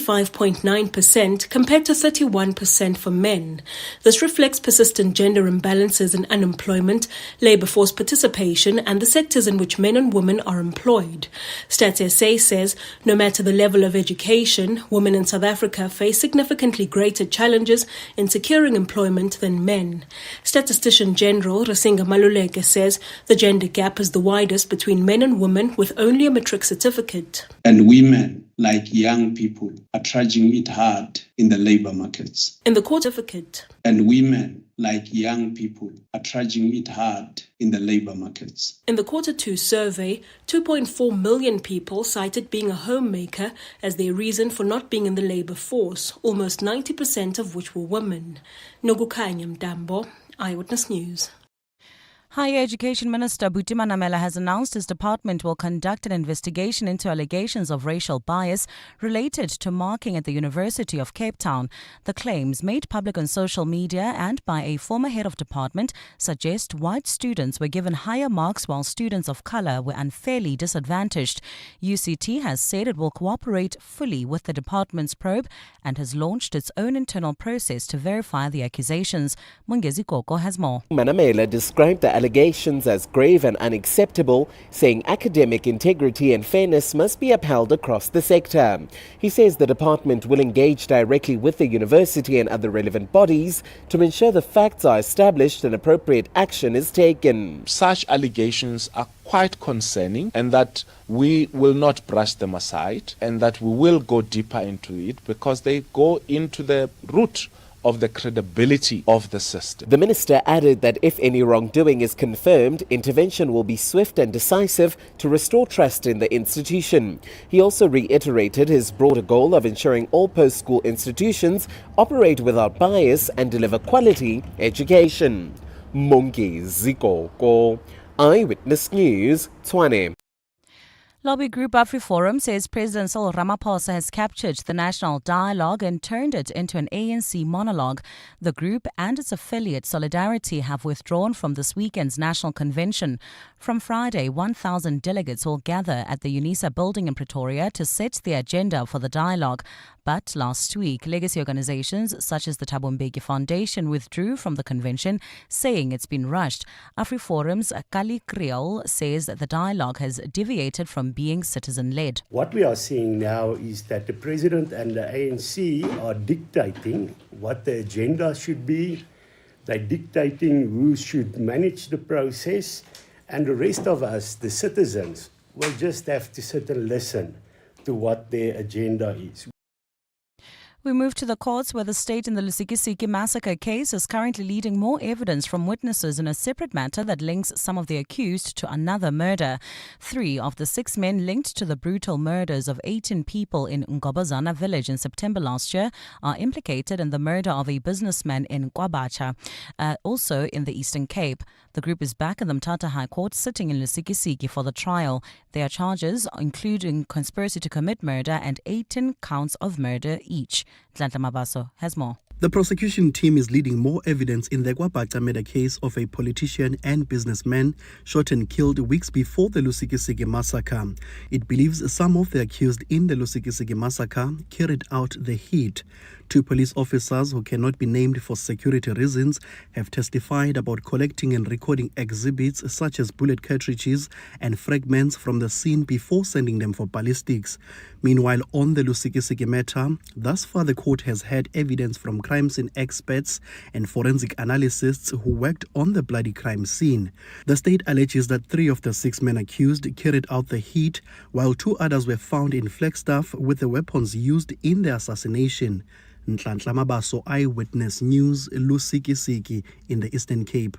35.9% compared to 31% for men. This reflects persistent gender imbalances in unemployment, labour force participation and the sectors in which men and women are employed. Stats SA says no matter the level of education, women in South Africa face significantly greater challenges in securing employment than men. Statistician General Rasinga Maluleke says the gender gap is the widest between men and women with only a matric certificate. And women, like young people, are trudging it hard in the labour markets. In the court certificate. And women, like young people, are trudging it hard in the labour markets. In the Q2 survey, 2.4 million people cited being a homemaker as their reason for not being in the labour force, almost 90% of which were women. Nogukhanya Mdambo, Eyewitness News. Higher Education Minister Buti Manamela has announced his department will conduct an investigation into allegations of racial bias related to marking at the University of Cape Town. The claims, made public on social media and by a former head of department, suggest white students were given higher marks while students of colour were unfairly disadvantaged. UCT has said it will cooperate fully with the department's probe and has launched its own internal process to verify the accusations. Mungezi Koko has more. Manamela described the allegations as grave and unacceptable, saying academic integrity and fairness must be upheld across the sector. He says the department will engage directly with the university and other relevant bodies to ensure the facts are established and appropriate action is taken. Such allegations are quite concerning, and that we will not brush them aside, and that we will go deeper into it because they go into the root of the credibility of the system. The minister added that if any wrongdoing is confirmed, intervention will be swift and decisive to restore trust in the institution. He also reiterated his broader goal of ensuring all post-school institutions operate without bias and deliver quality education. Mungezi Koko, Eyewitness News, Tshwane. Lobby group AfriForum says President Cyril Ramaphosa has captured the national dialogue and turned it into an ANC monologue. The group and its affiliate Solidarity have withdrawn from this weekend's national convention. From Friday, 1,000 delegates will gather at the UNISA building in Pretoria to set the agenda for the dialogue. But last week, legacy organizations such as the Thabo Mbeki Foundation withdrew from the convention, saying it's been rushed. AfriForum's Kali Creole says that the dialogue has deviated from being citizen-led. What we are seeing now is that the President and the ANC are dictating what the agenda should be. They're dictating who should manage the process, and the rest of us, the citizens, will just have to sit and listen to what their agenda is. We move to the courts where the state in the Lusikisiki massacre case is currently leading more evidence from witnesses in a separate matter that links some of the accused to another murder. 3 of the 6 men linked to the brutal murders of 18 people in Ngobazana village in September last year are implicated in the murder of a businessman in Kwabacha, also in the Eastern Cape. The group is back in the Mthatha High Court sitting in Lusikisiki for the trial. Their charges including conspiracy to commit murder and 18 counts of murder each. Tlantla Mabaso has more. The prosecution team is leading more evidence in the Kwabacha murder case of a politician and businessman shot and killed weeks before the Lusikisiki massacre. It believes some of the accused in the Lusikisiki massacre carried out the hit. 2 police officers who cannot be named for security reasons have testified about collecting and recording exhibits such as bullet cartridges and fragments from the scene before sending them for ballistics. Meanwhile, on the Lusikisiki matter, thus far the court has had evidence from crime scene experts and forensic analysts who worked on the bloody crime scene. The state alleges that 3 of the 6 men accused carried out the hit, while 2 others were found in Flagstaff with the weapons used in the assassination. Ntlanhla Mabaso, Eyewitness News, Lusikisiki in the Eastern Cape.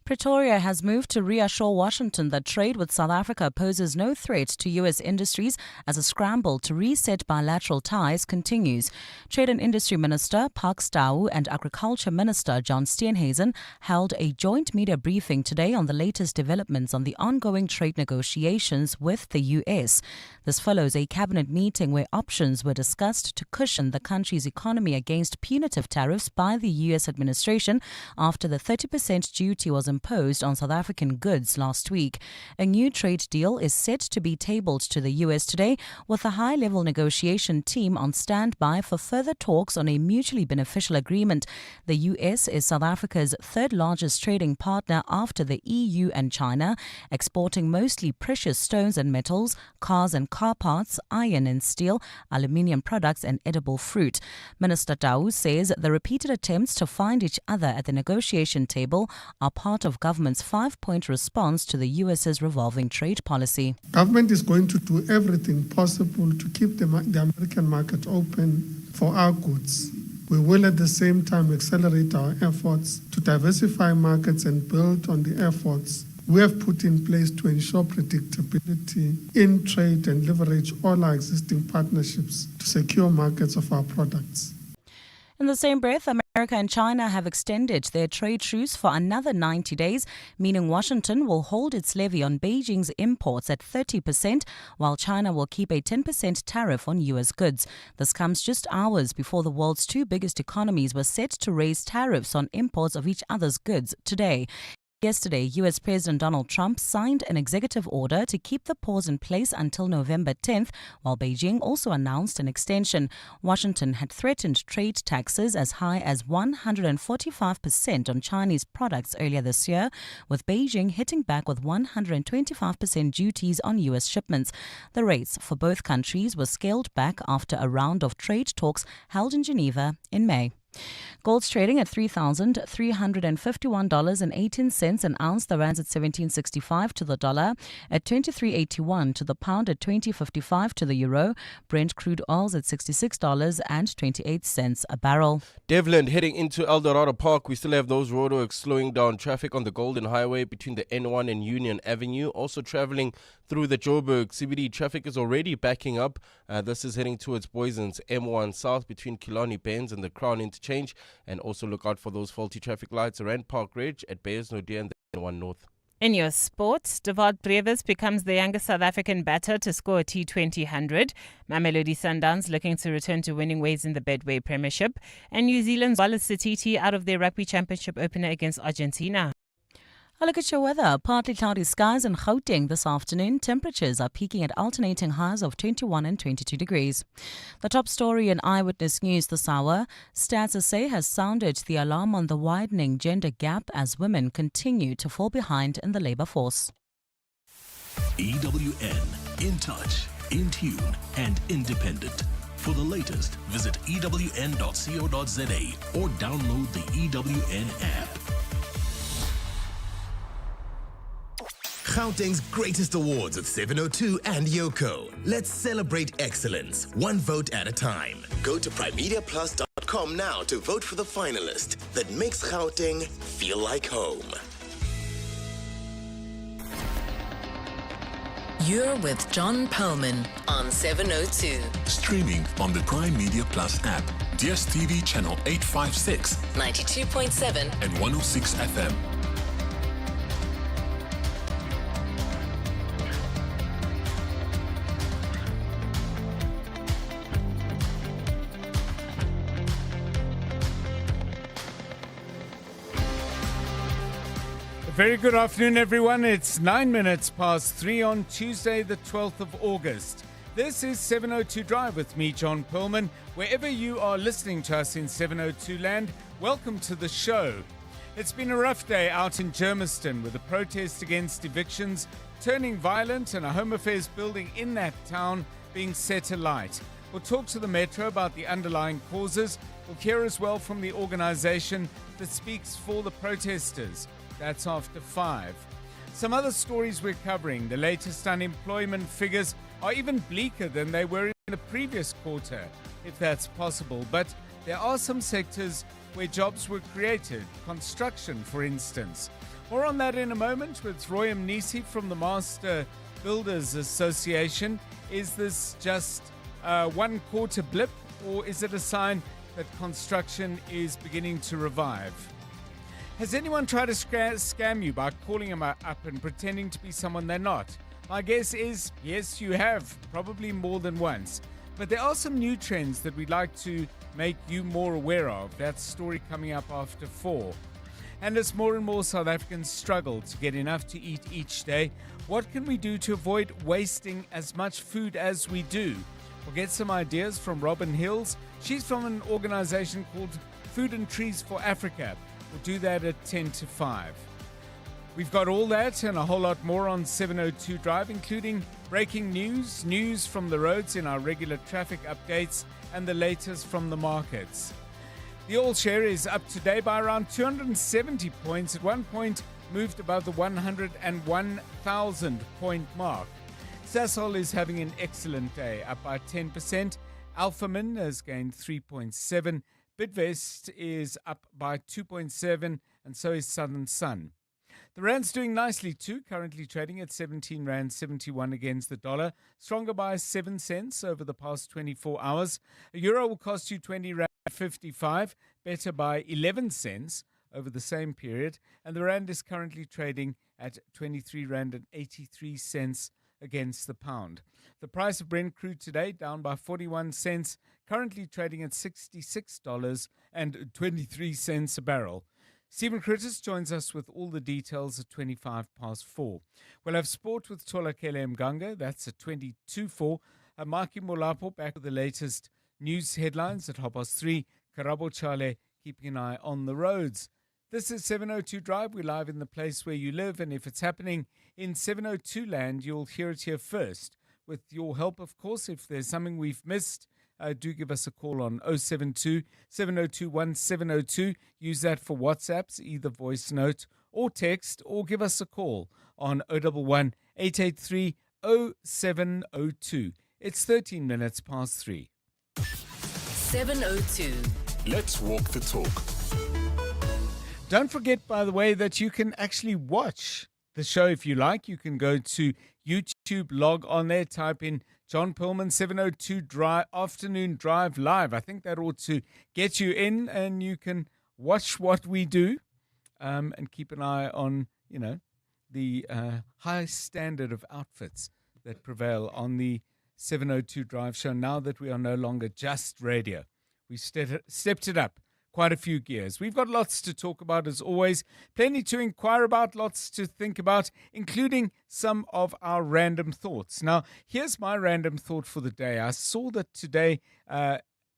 Pretoria has moved to reassure Washington that trade with South Africa poses no threat to U.S. industries as a scramble to reset bilateral ties continues. Trade and Industry Minister Park Stau and Agriculture Minister John Steenhuisen held a joint media briefing today on the latest developments on the ongoing trade negotiations with the U.S. This follows a cabinet meeting where options were discussed to cushion the country's economy against punitive tariffs by the U.S. administration after the 30% duty was imposed on South African goods last week. A new trade deal is set to be tabled to the US today, with a high-level negotiation team on standby for further talks on a mutually beneficial agreement. The US is South Africa's third largest trading partner after the EU and China, exporting mostly precious stones and metals, cars and car parts, iron and steel, aluminium products and edible fruit. Minister Tau says the repeated attempts to find each other at the negotiation table are part of government's 5-point response to the US's revolving trade policy. Government is going to do everything possible to keep the American market open for our goods. We will at the same time accelerate our efforts to diversify markets and build on the efforts we have put in place to ensure predictability in trade and leverage all our existing partnerships to secure markets of our products. In the same breath, America and China have extended their trade truce for another 90 days, meaning Washington will hold its levy on Beijing's imports at 30%, while China will keep a 10% tariff on U.S. goods. This comes just hours before the world's two biggest economies were set to raise tariffs on imports of each other's goods today. Yesterday, U.S. President Donald Trump signed an executive order to keep the pause in place until November 10th, while Beijing also announced an extension. Washington had threatened trade taxes as high as 145% on Chinese products earlier this year, with Beijing hitting back with 125% duties on U.S. shipments. The rates for both countries were scaled back after a round of trade talks held in Geneva in May. Gold's trading at $3,351.18 an ounce. The rand's at 17.65 to the dollar, at 23.81 to the pound, at 20.55 to the euro. Brent crude oil's at $66.28 a barrel. Devland, heading into Eldorado Park, we still have those roadworks slowing down traffic on the Golden Highway between the N1 and Union Avenue. Also traveling through the Joburg CBD, traffic is already backing up. This is heading towards Boyson's M1 South between Killarney Bends and the Crown Interchange. And also look out for those faulty traffic lights around Park Ridge at Beyersnodie and the N1 North. In your sports, Devard Brevis becomes the youngest South African batter to score a T20 100. Mamelodi Sundowns looking to return to winning ways in the Betway Premiership. And New Zealand's Wallace Sititi out of their Rugby Championship opener against Argentina. A look at your weather. Partly cloudy skies in Gauteng this afternoon. Temperatures are peaking at alternating highs of 21 and 22 degrees. The top story in Eyewitness News this hour. Stats SA has sounded the alarm on the widening gender gap as women continue to fall behind in the labour force. EWN, in touch, in tune and independent. For the latest, visit ewn.co.za or download the EWN app. Gauteng's greatest awards at 702 and Yoko. Let's celebrate excellence, one vote at a time. Go to primediaplus.com now to vote for the finalist that makes Gauteng feel like home. You're with John Perlman on 702. Streaming on the Prime Media Plus app, DSTV channel 856, 92.7 and 106 FM. Very good afternoon, everyone. It's 9 minutes past 3 on Tuesday, the 12th of August. This is 702 Drive with me, John Perlman. Wherever you are listening to us in 702 land, welcome to the show. It's been a rough day out in Germiston with the protest against evictions turning violent and a Home Affairs building in that town being set alight. We'll talk to the Metro about the underlying causes. We'll hear as well from the organisation that speaks for the protesters. That's after 5. Some other stories we're covering. The latest unemployment figures are even bleaker than they were in the previous quarter, if that's possible. But there are some sectors where jobs were created. Construction, for instance. More on that in a moment with Roy Mnisi from the Master Builders Association. Is this just a one-quarter blip, or is it a sign that construction is beginning to revive? Has anyone tried to scam you by calling them up and pretending to be someone they're not? My guess is, yes, you have, probably more than once. But there are some new trends that we'd like to make you more aware of. That story coming up after 4. And as more and more South Africans struggle to get enough to eat each day, what can we do to avoid wasting as much food as we do? We'll get some ideas from Robin Hills. She's from an organization called Food and Trees for Africa. We'll do that at 10 to 5. We've got all that and a whole lot more on 702 Drive, including breaking news from the roads in our regular traffic updates, and the latest from the markets. The oil share is up today by around 270 points. At one point, moved above the 101,000 point mark. Sasol is having an excellent day, up by 10%. Alphamin has gained 3.7. Bidvest is up by 2.7, and so is Southern Sun. The rand's doing nicely too, currently trading at 17 Rand 71 against the dollar, stronger by 7 cents over the past 24 hours. A euro will cost you 20 Rand 55, better by 11 cents over the same period, and the rand is currently trading at 23 Rand and 83 cents against the pound. The price of Brent crude today down by 41 cents, currently trading at $66.23 a barrel. Stephen Critters joins us with all the details at 4:25. We'll have sport with Tolakele Mganga, that's at 22:04. Maki Molapo back with the latest news headlines at 3:30. Karabo Chale keeping an eye on the roads. This is 702 Drive. We're live in the place where you live, and if it's happening in 702 land, you'll hear it here first. With your help, of course, if there's something we've missed, do give us a call on 072 702 1702. Use that for WhatsApps, either voice note or text, or give us a call on 011 883 0702. It's 13 minutes past 3. 702. Let's walk the talk. Don't forget, by the way, that you can actually watch the show if you like. You can go to YouTube, log on there, type in John Perlman 702 Drive, Afternoon Drive Live. I think that ought to get you in, and you can watch what we do and keep an eye on, the high standard of outfits that prevail on the 702 Drive show now that we are no longer just radio. We stepped it up quite a few gears. We've got lots to talk about as always, plenty to inquire about, lots to think about, including some of our random thoughts. Now, here's my random thought for the day. I saw that today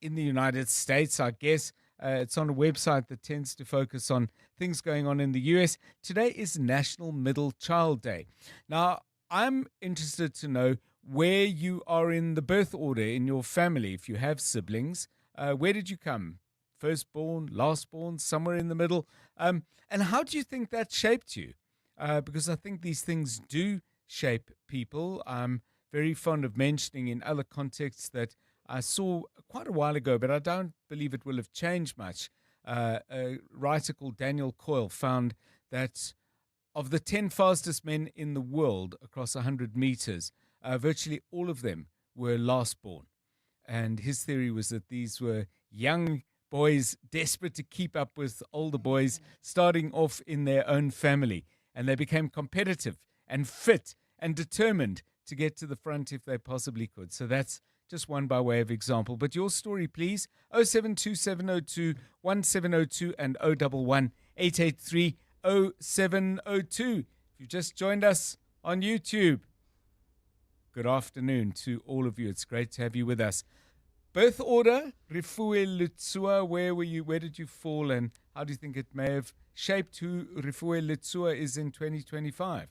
in the United States, I guess, it's on a website that tends to focus on things going on in the US. Today is National Middle Child Day. Now, I'm interested to know where you are in the birth order in your family. If you have siblings, where did you come? Firstborn, lastborn, somewhere in the middle. And how do you think that shaped you? Because I think these things do shape people. I'm very fond of mentioning in other contexts that I saw quite a while ago, but I don't believe it will have changed much. A writer called Daniel Coyle found that of the 10 fastest men in the world across 100 meters, virtually all of them were lastborn. And his theory was that these were young boys desperate to keep up with older boys starting off in their own family. And they became competitive and fit and determined to get to the front if they possibly could. So that's just one by way of example. But your story, please, 072 702 1702 and 011 883 0702. If you've just joined us on YouTube, good afternoon to all of you. It's great to have you with us. Birth order, Rifue Lutsua, where did you fall, and how do you think it may have shaped who Rifue Lutsua is in 2025?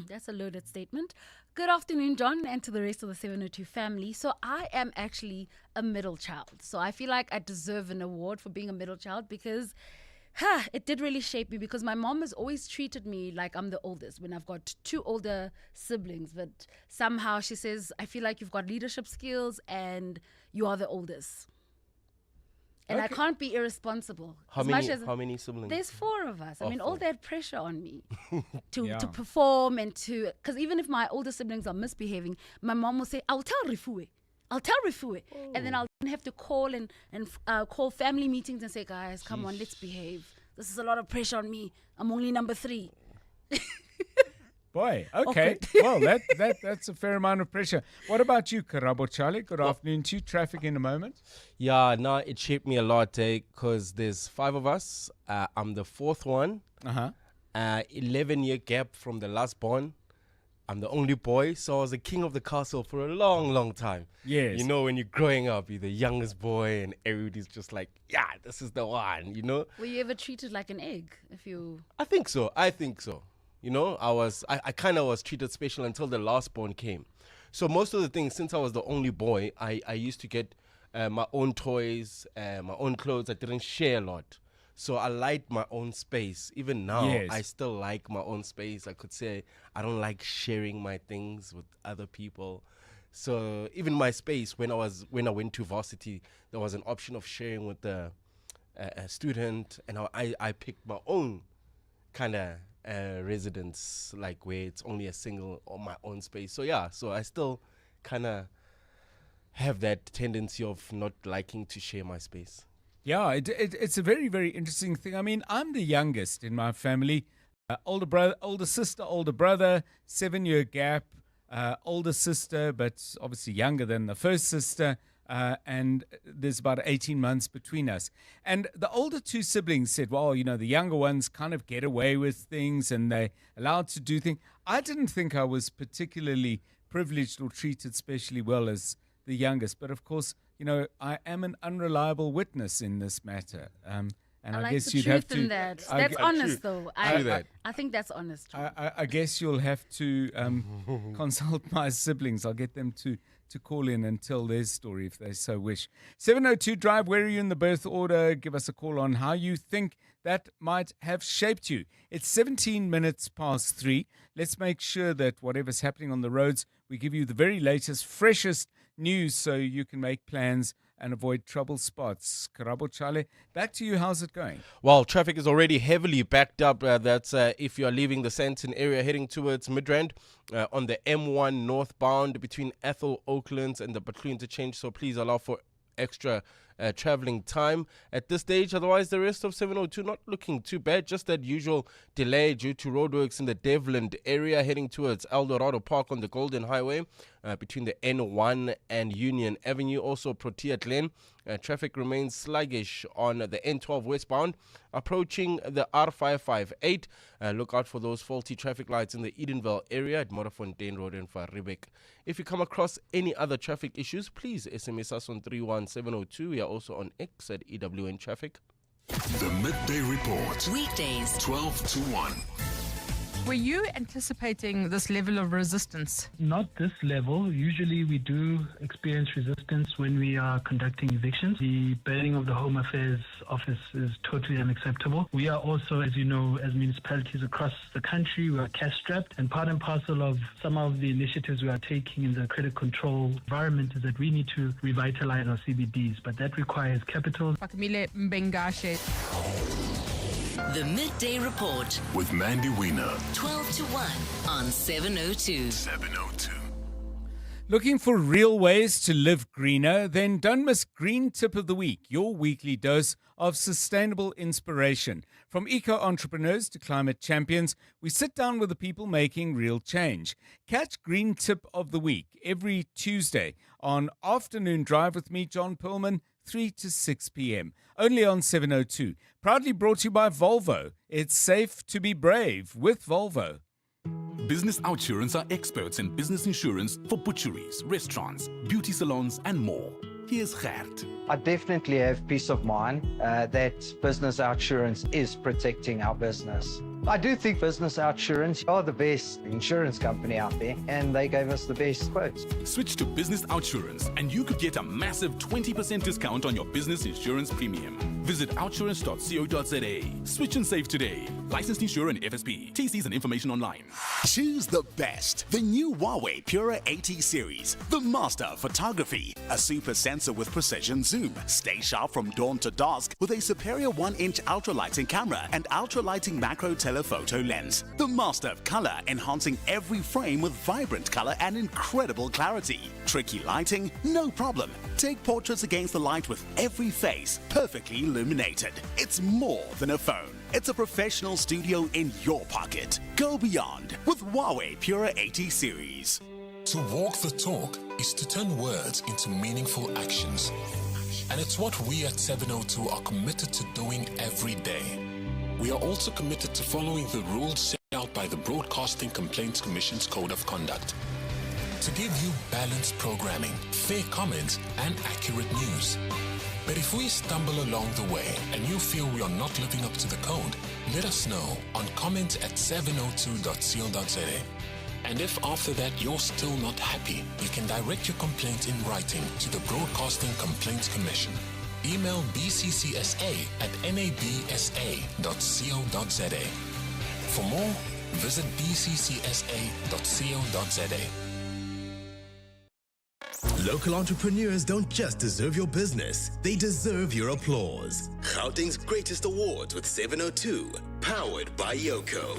That's a loaded statement. Good afternoon, John, and to the rest of the 702 family. So I am actually a middle child. So I feel like I deserve an award for being a middle child because it did really shape me, because my mom has always treated me like I'm the oldest when I've got two older siblings. But somehow she says, I feel like you've got leadership skills and you are the oldest. And I can't be irresponsible. How many siblings? There's 4 of us. I mean, all that pressure on me to perform and to... Because even if my older siblings are misbehaving, my mom will say, I'll tell Rifue. And then I'll have to call and call family meetings and say, guys, come on, let's behave. This is a lot of pressure on me. I'm only number 3. Boy, okay. Well, that's a fair amount of pressure. What about you, Karabo Charlie? Good afternoon to you. Traffic in a moment. Yeah, no, it shaped me a lot, because there's 5 of us. I'm the 4th one. 11-year gap from the last born. I'm the only boy, so I was the king of the castle for a long, long time. Yes. You know, when you're growing up, you're the youngest boy, and everybody's just like, yeah, this is the one, you know? Were you ever treated like an egg? I think so. You know, I kind of was treated special until the last born came. So most of the things, since I was the only boy, I used to get my own toys, my own clothes. I didn't share a lot. So I liked my own space. Even now, Yes. I still like my own space. I could say I don't like sharing my things with other people. So even my space, when I went to varsity, there was an option of sharing with a student, and I picked my own kind of residence, like where it's only a single or my own space. So yeah, so I still kind of have that tendency of not liking to share my space. Yeah, it's a very, very interesting thing. I mean, I'm the youngest in my family. Older sister, older brother, 7-year gap. Older sister, but obviously younger than the first sister. And there's about 18 months between us. And the older 2 siblings said, well, you know, the younger ones kind of get away with things and they're allowed to do things. I didn't think I was particularly privileged or treated especially well as the youngest. But of course, you know, I am an unreliable witness in this matter. And I like guess the you'd truth have to. in that. That's honest, though. I think that's honest. I guess you'll have to consult my siblings. I'll get them to call in and tell their story if they so wish. 702 Drive, where are you in the birth order? Give us a call on how you think that might have shaped you. It's 17 minutes past 3. Let's make sure that whatever's happening on the roads, we give you the very latest, freshest news so you can make plans and avoid trouble spots. Karabo Chale, back to you. How's it going? Well, traffic is already heavily backed up. That's if you are leaving the Sandton area heading towards Midrand on the M1 northbound between Ethel, Oaklands and the Butler interchange. So please allow for extra traveling time at this stage. Otherwise, the rest of 702 not looking too bad. Just that usual delay due to roadworks in the Devland area heading towards Eldorado Park on the Golden Highway between the N1 and Union Avenue. Also, Protea Glen. Traffic remains sluggish on the N12 westbound approaching the R558. Look out for those faulty traffic lights in the Edenville area at Modderfontein Road and Faribek. If you come across any other traffic issues, please SMS us on 31702. We are also on X at EWN Traffic. The Midday Report. Weekdays 12 to 1. Were you anticipating this level of resistance? Not this level. Usually we do experience resistance when we are conducting evictions. The burning of the Home Affairs office is totally unacceptable. We are also, as you know, as municipalities across the country, we are cash-strapped, and part and parcel of some of the initiatives we are taking in the credit control environment is that we need to revitalize our CBDs, but that requires capital. The Midday Report with Mandy Wiener. 12 to 1 on 702. 702. Looking for real ways to live greener? Then don't miss Green Tip of the Week, your weekly dose of sustainable inspiration. From eco-entrepreneurs to climate champions, we sit down with the people making real change. Catch Green Tip of the Week every Tuesday on Afternoon Drive with me, John Perlman, 3 to 6 p.m. Only on 702. Proudly brought to you by Volvo. It's safe to be brave with Volvo. Business Outsurance are experts in business insurance for butcheries, restaurants, beauty salons, and more. Here's Gert. I definitely have peace of mind that Business Outsurance is protecting our business. I do think Business Outsurance are the best insurance company out there, and they gave us the best quotes. Switch to Business Outsurance, and you could get a massive 20% discount on your business insurance premium. Visit outsurance.co.za. Switch and save today. Licensed insurer and FSP. TCs and information online. Choose the best. The new Huawei Pura AT series. The master of photography. A super sensor with precision zoom. Stay sharp from dawn to dusk with a superior 1-inch ultralighting camera and ultralighting macro telephoto lens. The master of color, enhancing every frame with vibrant color and incredible clarity. Tricky lighting? No problem. Take portraits against the light with every face perfectly illuminated. It's more than a phone. It's a professional studio in your pocket. Go beyond with Huawei Pura 80 series. To walk the talk is to turn words into meaningful actions. And it's what we at 702 are committed to doing every day. We are also committed to following the rules set out by the Broadcasting Complaints Commission's Code of Conduct. To give you balanced programming, fair comments, and accurate news. But if we stumble along the way and you feel we are not living up to the code, let us know on comment@702.co.za. And if after that you're still not happy, you can direct your complaint in writing to the Broadcasting Complaints Commission. Email bccsa@nabsa.co.za. For more, visit bccsa.co.za. Local entrepreneurs don't just deserve your business, they deserve your applause. Gauteng's Greatest Awards with 702, powered by Yoko.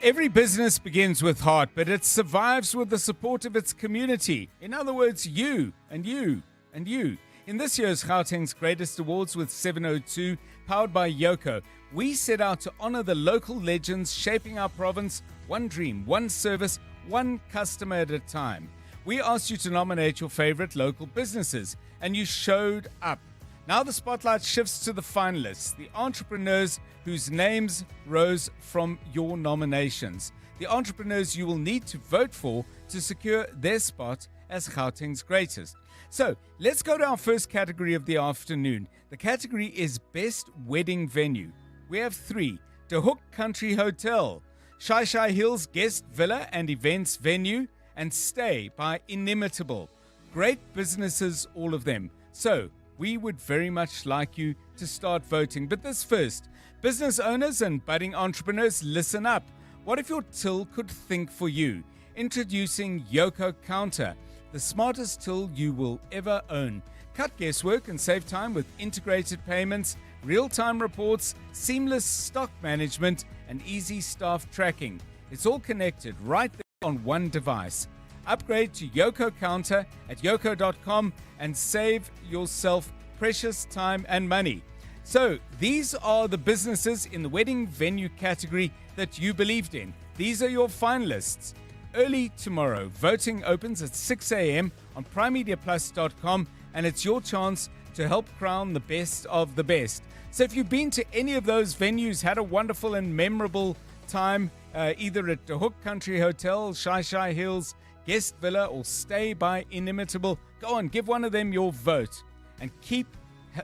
Every business begins with heart, but it survives with the support of its community. In other words, you and you and you. In this year's Gauteng's Greatest Awards with 702, powered by Yoko, we set out to honor the local legends shaping our province, one dream, one service, one customer at a time. We asked you to nominate your favorite local businesses, and you showed up. Now the spotlight shifts to the finalists, the entrepreneurs whose names rose from your nominations. The entrepreneurs you will need to vote for to secure their spot as Gauteng's greatest. So let's go to our first category of the afternoon. The category is Best Wedding Venue. We have 3. De Hoek Country Hotel, Shai Hills Guest Villa and Events Venue, and Stay by Inimitable. Great businesses, all of them. So we would very much like you to start voting. But this first, business owners and budding entrepreneurs, listen up. What if your till could think for you? Introducing Yoko Counter, the smartest till you will ever own. Cut guesswork and save time with integrated payments, real-time reports, seamless stock management, and easy staff tracking. It's all connected right there on one device. Upgrade to Yoko Counter at yoko.com and save yourself precious time and money. So these are the businesses in the wedding venue category that you believed in. These are your finalists. Early tomorrow, voting opens at 6 a.m. on primemediaplus.com, and it's your chance to help crown the best of the best. So if you've been to any of those venues, had a wonderful and memorable time, either at De Hoek Country Hotel, Shai Hills Guest Villa, or Stay by Inimitable, go on, give one of them your vote. And keep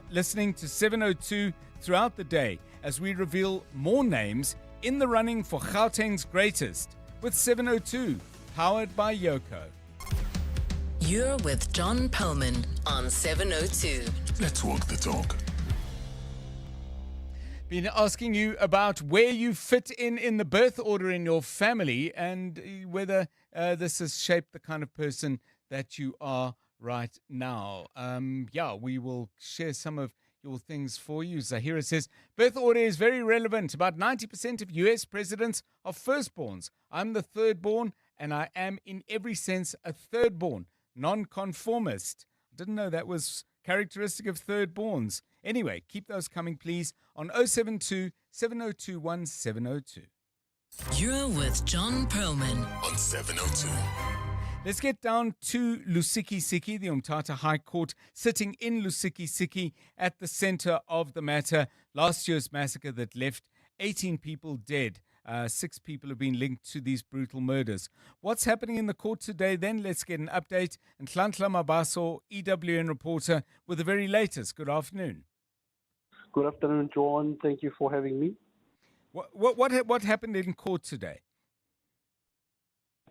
listening to 702 throughout the day as we reveal more names in the running for Gauteng's Greatest with 702, powered by Yoko. You're with John Perlman on 702. Let's walk the talk. Been asking you about where you fit in the birth order in your family and whether this has shaped the kind of person that you are right now. We will share some of your things for you. Zahira says, birth order is very relevant. About 90% of US presidents are firstborns. I'm the thirdborn, and I am in every sense a thirdborn, non-conformist. I didn't know that was characteristic of thirdborns. Anyway, keep those coming, please, on 072 7021 702. You're with John Perlman on 702. Let's get down to Lusikisiki, the Umtata High Court, sitting in Lusikisiki at the center of the matter. Last year's massacre that left 18 people dead. 6 people have been linked to these brutal murders. What's happening in the court today then? Let's get an update. And Tlantla Mabaso, EWN reporter, with the very latest. Good afternoon. Good afternoon, John. Thank you for having me. What happened in court today?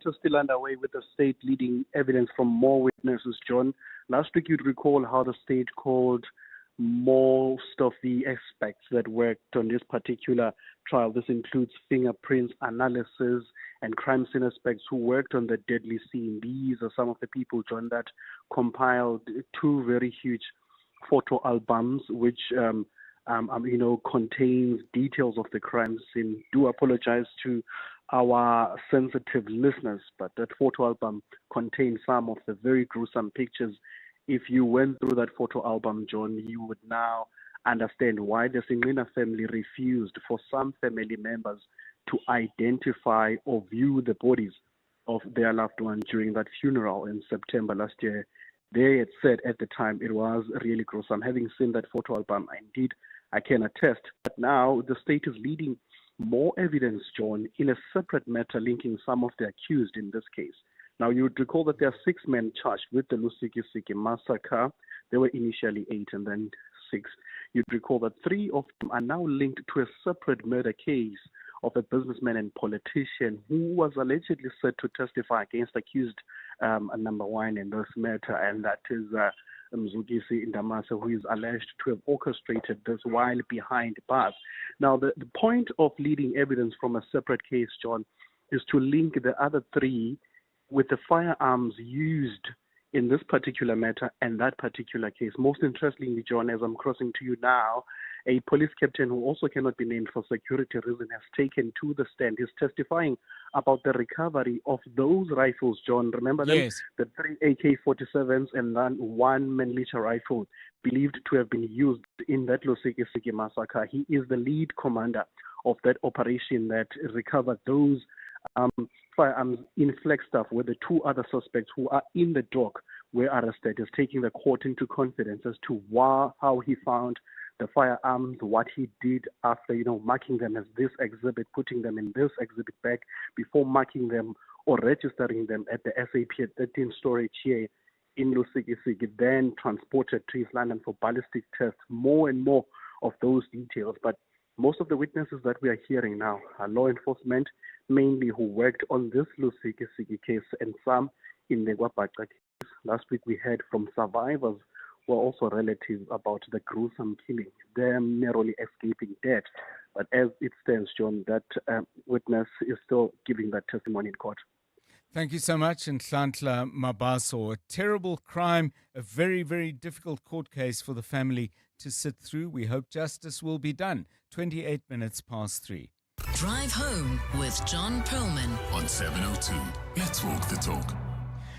Still underway with the state leading evidence from more witnesses, John. Last week, you'd recall how the state called most of the aspects that worked on this particular trial. This includes fingerprints analysis and crime scene aspects who worked on the deadly scene. These are some of the people, John, that compiled 2 very huge photo albums, which contains details of the crime scene. Do apologize to our sensitive listeners, but that photo album contains some of the very gruesome pictures. If you went through that photo album, John, you would now understand why the Singlina family refused for some family members to identify or view the bodies of their loved one during that funeral in September last year. They had said at the time it was really gruesome. Having seen that photo album, indeed, I can attest. But now the state is leading more evidence, John, in a separate matter linking some of the accused in this case. Now, you would recall that there are 6 men charged with the Lusikisiki massacre. There were initially 8 and then 6. You'd recall that 3 of them are now linked to a separate murder case of a businessman and politician who was allegedly set to testify against accused number 1 in this matter, and that is Mzugisi Ndamase, who is alleged to have orchestrated this while behind bars. Now, the point of leading evidence from a separate case, John, is to link the other 3 with the firearms used in this particular matter and that particular case. Most interestingly, John, as I'm crossing to you now, a police captain who also cannot be named for security reasons has taken to the stand. He's testifying about the recovery of those rifles, John. Remember them? Yes. The 3 AK-47s and then 1 Manlicha rifle believed to have been used in that Lusikisiki massacre. He is the lead commander of that operation that recovered those firearms in Flagstaff, where the 2 other suspects who are in the dock were arrested. Is taking the court into confidence as to how he found the firearms, what he did after, marking them as this exhibit, putting them in this exhibit bag before marking them or registering them at the SAP at 13 storage here in Lusikisiki, then transported to East London for ballistic tests. More and more of those details. But most of the witnesses that we are hearing now are law enforcement, mainly who worked on this Lusikisiki case, and some in the Gwabaka case. Last week we heard from survivors who are also relatives about the gruesome killing, them narrowly escaping death. But as it stands, John, that witness is still giving that testimony in court. Thank you so much, Nhlanhla Mabaso. A terrible crime, a very, very difficult court case for the family to sit through. We hope justice will be done. 28 minutes past 3. Drive home with John Perlman On 702, let's walk the talk.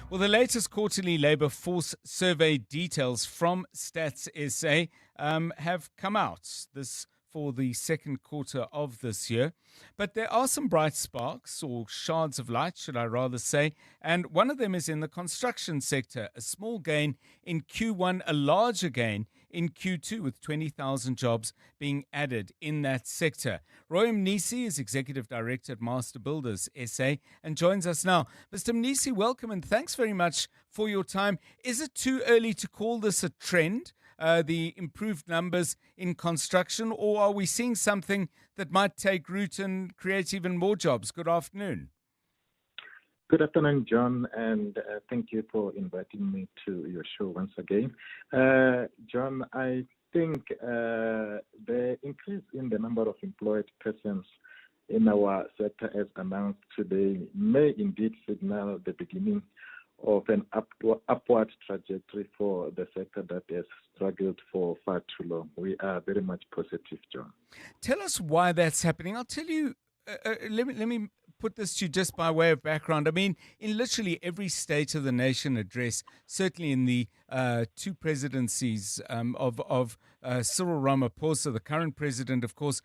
Well, the latest quarterly labour force survey details from Stats SA have come out. This for the second quarter of this year. But there are some bright sparks, or shards of light, should I rather say, and one of them is in the construction sector. A small gain in Q1, a larger gain in Q2, with 20,000 jobs being added in that sector. Roy Mnisi is Executive Director at Master Builders SA and joins us now. Mr. Mnisi, welcome and thanks very much for your time. Is it too early to call this a trend? The improved numbers in construction, or are we seeing something that might take root and create even more jobs? Good afternoon. Good afternoon, John, and thank you for inviting me to your show once again. John, I think the increase in the number of employed persons in our sector as announced today may indeed signal the beginning of an upward trajectory for the sector that has struggled for far too long. We are very much positive, John. Tell us why that's happening. I'll tell you, let me put this to you just by way of background. I mean, in literally every State of the Nation address, certainly in the 2 presidencies of Cyril Ramaphosa, the current president, of course,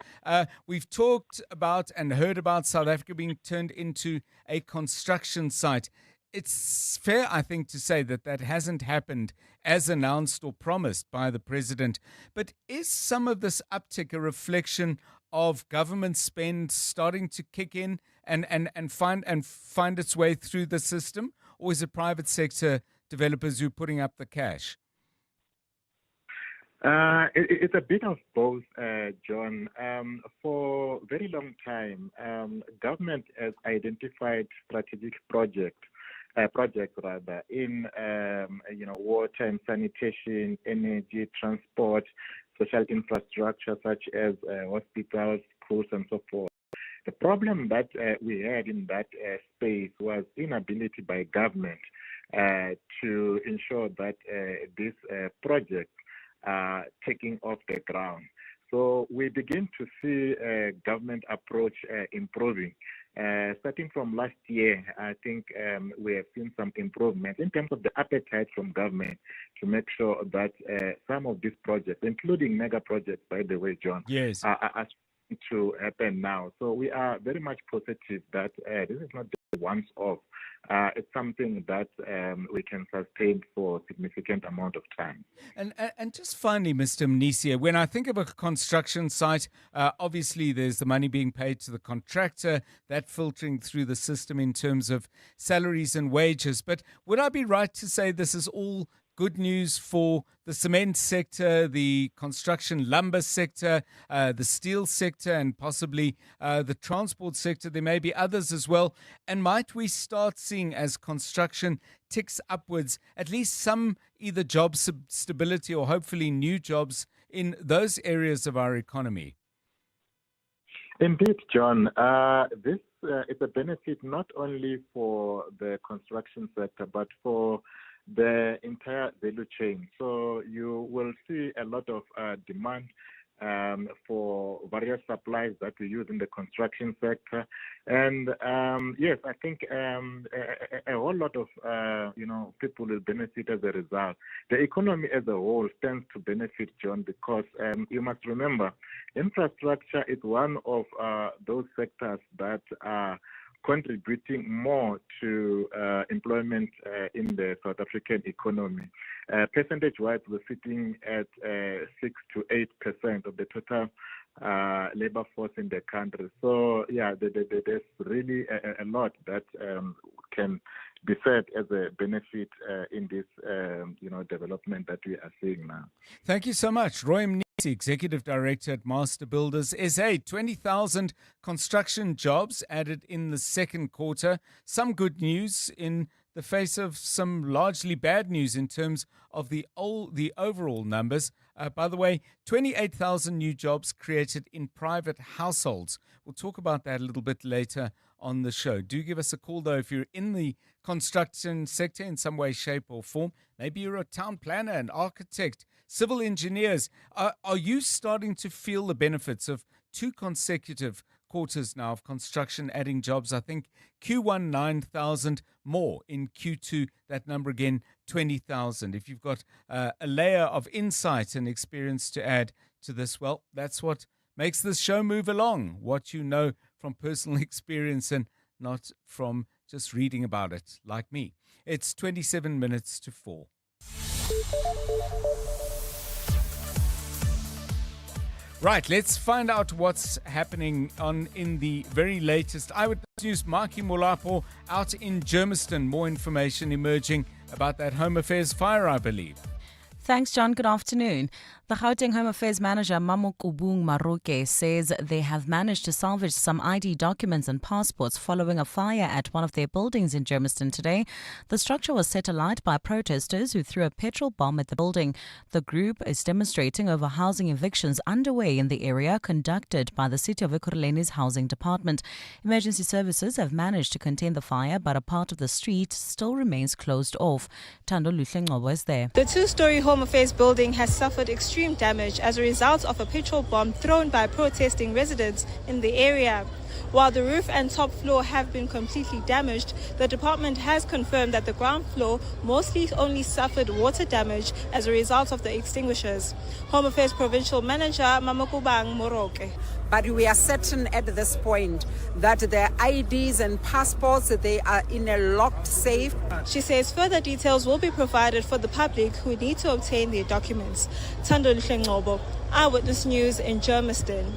we've talked about and heard about South Africa being turned into a construction site. It's fair, I think, to say that that hasn't happened as announced or promised by the president. But is some of this uptick a reflection of government spend starting to kick in and find its way through the system? Or is it private sector developers who are putting up the cash? It's a bit of both, John. For a very long time, government has identified strategic projects in water and sanitation, energy, transport, social infrastructure such as hospitals, schools, and so forth. The problem that we had in that space was inability by government to ensure that these projects are taking off the ground. So we begin to see government approach improving. Starting from last year, I think we have seen some improvements in terms of the appetite from government to make sure that some of these projects, including mega projects, by the way, John, yes, are to happen now. So we are very much positive that this is not just once off. It's something that we can sustain for a significant amount of time. And just finally, Mr. Mnisia, when I think of a construction site, obviously there's the money being paid to the contractor, that filtering through the system in terms of salaries and wages. But would I be right to say this is all good news for the cement sector, the construction lumber sector, the steel sector, and possibly the transport sector? There may be others as well. And might we start seeing, as construction ticks upwards, at least some either job stability or hopefully new jobs in those areas of our economy? Indeed, John. This is a benefit not only for the construction sector, but for the entire value chain. So you will see a lot of demand for various supplies that we use in the construction sector. And yes, I think a whole lot of people will benefit as a result. The economy as a whole stands to benefit, John, because you must remember, infrastructure is one of those sectors that are contributing more to employment in the South African economy. Percentage-wise, we're sitting at 6 to 8% of the total labor force in the country. So, yeah, there's really a lot that can be said as a benefit in this, development that we are seeing now. Thank you so much, Roy Mnisi, Executive Director at Master Builders SA. 20,000 construction jobs added in the second quarter. Some good news in the face of some largely bad news in terms of the overall numbers. By the way, 28,000 new jobs created in private households. We'll talk about that a little bit later on the show. Do give us a call, though, if you're in the construction sector in some way, shape or form. Maybe you're a town planner, an architect, civil engineers. Are you starting to feel the benefits of 2 consecutive quarters now of construction adding jobs? I think Q1, 9,000 more. In Q2, that number again, 20,000. If you've got a layer of insight and experience to add to this, well, that's what makes this show move along. What you know from personal experience and not from just reading about it, like me. It's 27 minutes to 4. Right, let's find out what's happening in the very latest Eyewitness News. Maki Molapo out in Germiston. More information emerging about that Home Affairs fire, I believe. Thanks, John. Good afternoon. The Gauteng Home Affairs Manager, Mamokubung Maroke, says they have managed to salvage some ID documents and passports following a fire at one of their buildings in Germiston today. The structure was set alight by protesters who threw a petrol bomb at the building. The group is demonstrating over housing evictions underway in the area conducted by the City of Ekurhuleni's Housing Department. Emergency services have managed to contain the fire, but a part of the street still remains closed off. Tando Luhlengobo was there. The 2-story Home Affairs building has suffered extreme damage as a result of a petrol bomb thrown by protesting residents in the area. While the roof and top floor have been completely damaged, the department has confirmed that the ground floor mostly only suffered water damage as a result of the extinguishers. Home Affairs Provincial Manager Mamokubang Moroke. But we are certain at this point that their IDs and passports, they are in a locked safe. She says further details will be provided for the public who need to obtain their documents. Tando Luhlengobo, Eyewitness News in Germiston.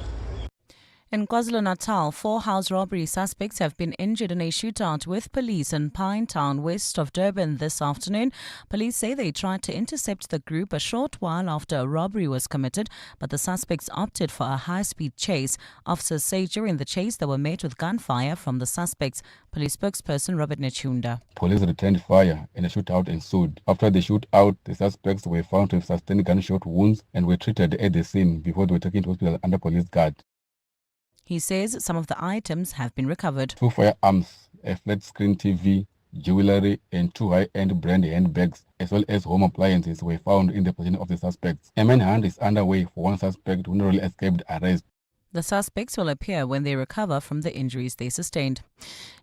In KwaZulu-Natal, 4 house robbery suspects have been injured in a shootout with police in Pinetown, west of Durban this afternoon. Police say they tried to intercept the group a short while after a robbery was committed, but the suspects opted for a high-speed chase. Officers say during the chase they were met with gunfire from the suspects. Police spokesperson Robert Nechunda. Police returned fire and a shootout ensued. After the shootout, the suspects were found to have sustained gunshot wounds and were treated at the scene before they were taken to hospital under police guard. He says some of the items have been recovered. 2 firearms, a flat-screen TV, jewelry, and 2 high-end brand handbags, as well as home appliances, were found in the possession of the suspects. A manhunt is underway for one suspect who narrowly escaped arrest. The suspects will appear when they recover from the injuries they sustained.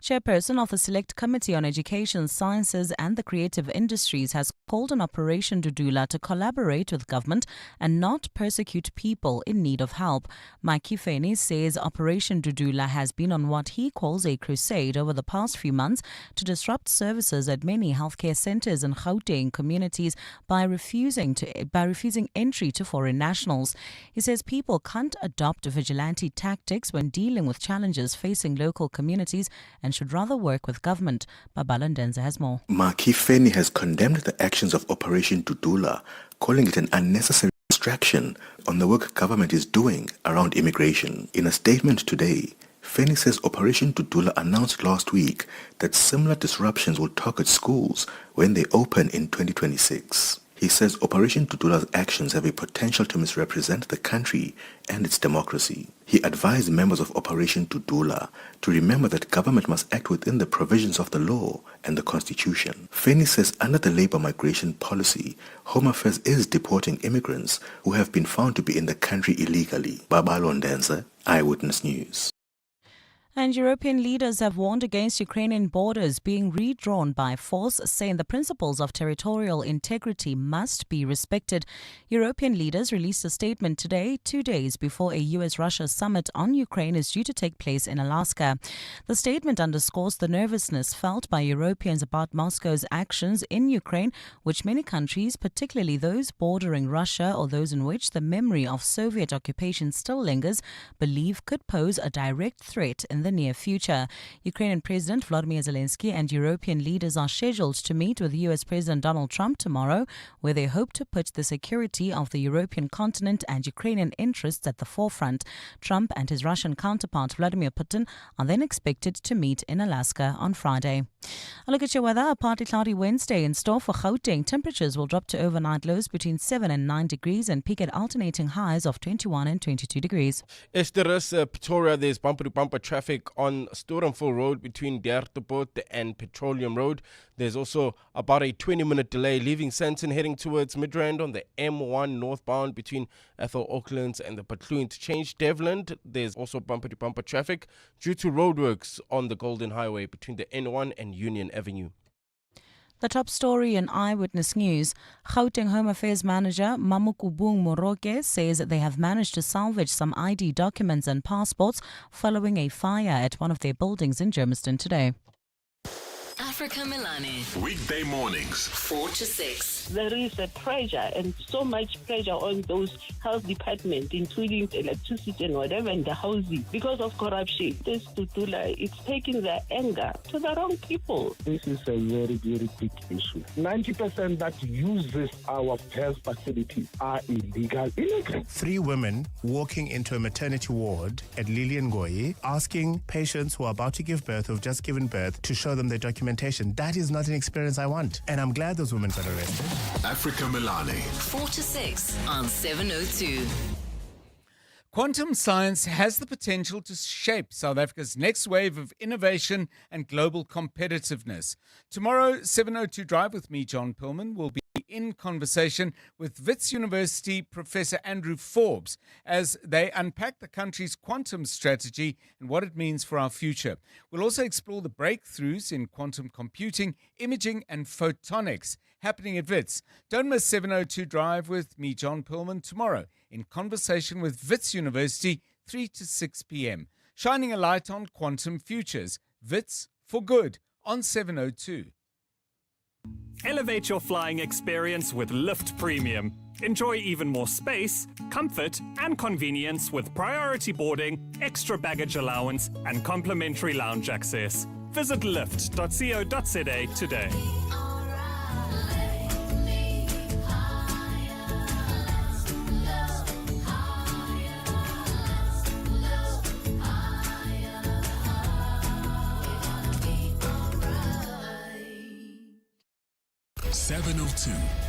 Chairperson of the Select Committee on Education, Sciences and the Creative Industries has called on Operation Dudula to collaborate with government and not persecute people in need of help. Makifeni says Operation Dudula has been on what he calls a crusade over the past few months to disrupt services at many healthcare centres in Gauteng communities by refusing entry to foreign nationals. He says people can't adopt vigilante tactics when dealing with challenges facing local communities and should rather work with government. Babala Ndenza has more. Makifeni has condemned the actions of Operation Dudula, calling it an unnecessary distraction on the work government is doing around immigration. In a statement today, Feni says Operation Dudula announced last week that similar disruptions will target schools when they open in 2026. He says Operation Dudula's actions have a potential to misrepresent the country and its democracy. He advised members of Operation Dudula to remember that government must act within the provisions of the law and the constitution. Feni says under the labor migration policy, Home Affairs is deporting immigrants who have been found to be in the country illegally. Babala Ndenza, Eyewitness News. And European leaders have warned against Ukrainian borders being redrawn by force, saying the principles of territorial integrity must be respected. European leaders released a statement today, 2 days before a US-Russia summit on Ukraine is due to take place in Alaska. The statement underscores the nervousness felt by Europeans about Moscow's actions in Ukraine, which many countries, particularly those bordering Russia or those in which the memory of Soviet occupation still lingers, believe could pose a direct threat in the near future. Ukrainian President Volodymyr Zelensky and European leaders are scheduled to meet with US President Donald Trump tomorrow, where they hope to put the security of the European continent and Ukrainian interests at the forefront. Trump and his Russian counterpart Vladimir Putin are then expected to meet in Alaska on Friday. A look at your weather. A partly cloudy Wednesday in store for Gauteng. Temperatures will drop to overnight lows between 7 and 9 degrees and peak at alternating highs of 21 and 22 degrees. Esteris, Pretoria, there's bumper-to-bumper traffic on Storenville Road between Dierteport and Petroleum Road. There's also about a 20-minute delay leaving Sandton heading towards Midrand on the M1 northbound between Ethel Oaklands and the Patlu interchange. Devland, there's also bumper-to-bumper traffic due to roadworks on the Golden Highway between the N1 and Union Avenue. The top story in Eyewitness News. Gauteng Home Affairs Manager Mamukubung Moroke says that they have managed to salvage some ID documents and passports following a fire at one of their buildings in Germiston today. Africa Milani. Weekday mornings, 4 to 6. There is a pressure and so much pressure on those health departments, including electricity and whatever, and the housing, because of corruption. This Dudula, it's taking their anger to the wrong people. This is a very, very big issue. 90% that uses our health facilities are illegal immigrants. 3 women walking into a maternity ward at Lilian asking patients who are about to give birth, who've just given birth, to show them their documentation. That is not an experience I want. And I'm glad those women got arrested. Africa Milani. 4 to 6 on 702. Quantum science has the potential to shape South Africa's next wave of innovation and global competitiveness. Tomorrow, 702 Drive with me, John Perlman, will be in conversation with Wits University Professor Andrew Forbes as they unpack the country's quantum strategy and what it means for our future. We'll also explore the breakthroughs in quantum computing, imaging and photonics happening at Wits. Don't miss 702 Drive with me, John Perlman, tomorrow in conversation with Wits University, 3 to 6 p.m. Shining a light on quantum futures. Wits for good on 702. Elevate your flying experience with Lift Premium. Enjoy even more space, comfort, and convenience with priority boarding, extra baggage allowance, and complimentary lounge access. Visit lift.co.za today.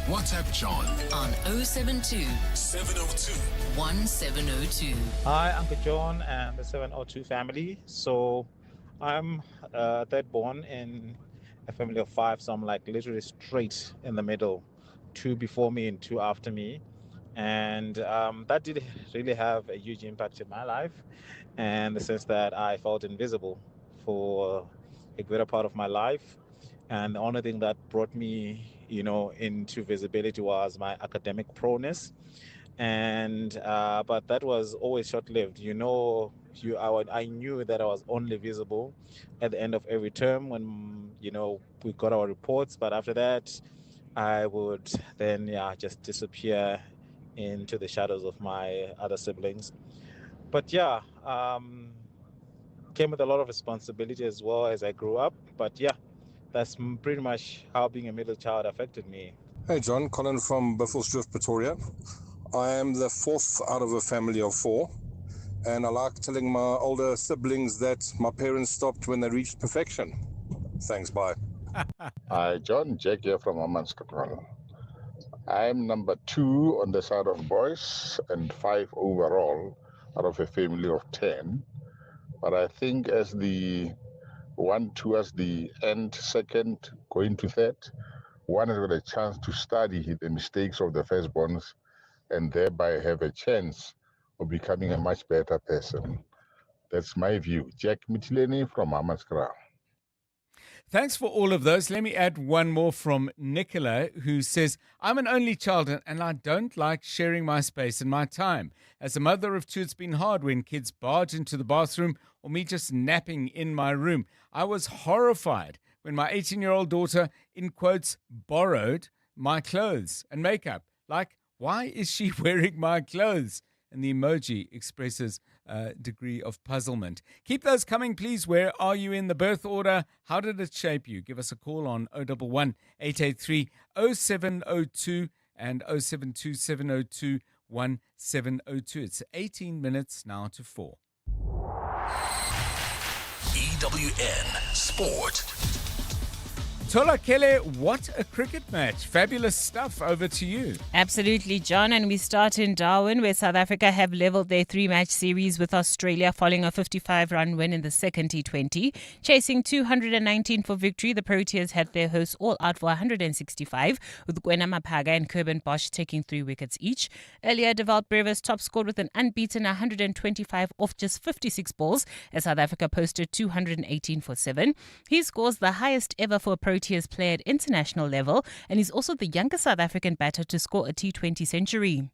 WhatsApp John on 072 702 1702. Hi, Uncle John and the 702 family. So I'm third born in a family of 5, so I'm like literally straight in the middle, 2 before me and 2 after me. And that did really have a huge impact in my life, and the sense that I felt invisible for a greater part of my life. And the only thing that brought me, into visibility was my academic prowess. And but that was always short-lived. I knew that I was only visible at the end of every term when we got our reports. But after that, I would then just disappear into the shadows of my other siblings. But came with a lot of responsibility as well as I grew up. But that's pretty much how being a middle child affected me. Hey John, Colin from Buffelsdrift, Pretoria. I am the fourth out of a family of four, and I like telling my older siblings that my parents stopped when they reached perfection. Thanks, bye. Hi John, Jack here from Hammanskraal. I'm number 2 on the side of boys and 5 overall out of a family of 10. But I think as the one towards the end, second, going to third, one has got a chance to study the mistakes of the firstborns and thereby have a chance of becoming a much better person. That's my view. Jack Mitileni from Hammanskraal. Thanks for all of those. Let me add one more from Nicola, who says, I'm an only child and I don't like sharing my space and my time. As a mother of 2, it's been hard when kids barge into the bathroom or me just napping in my room. I was horrified when my 18-year-old daughter, in quotes, borrowed my clothes and makeup. Like, why is she wearing my clothes? And the emoji expresses a degree of puzzlement. Keep those coming, please. Where are you in the birth order? How did it shape you? Give us a call on 011 883 0702 and 072 702 1702. It's 18 minutes now to 4. EWN Sport. Tola Kele, what a cricket match. Fabulous stuff. Over to you. Absolutely, John. And we start in Darwin, where South Africa have levelled their 3-match series with Australia following a 55-run win in the second T20. Chasing 219 for victory, the Proteas had their hosts all out for 165, with Gwena Mapaga and Kerben Bosch taking 3 wickets each. Earlier, Devalt Brevis top scored with an unbeaten 125 off just 56 balls, as South Africa posted 218 for 7. He scores the highest ever for a Proteas player at international level, and he's also the youngest South African batter to score a T20 century.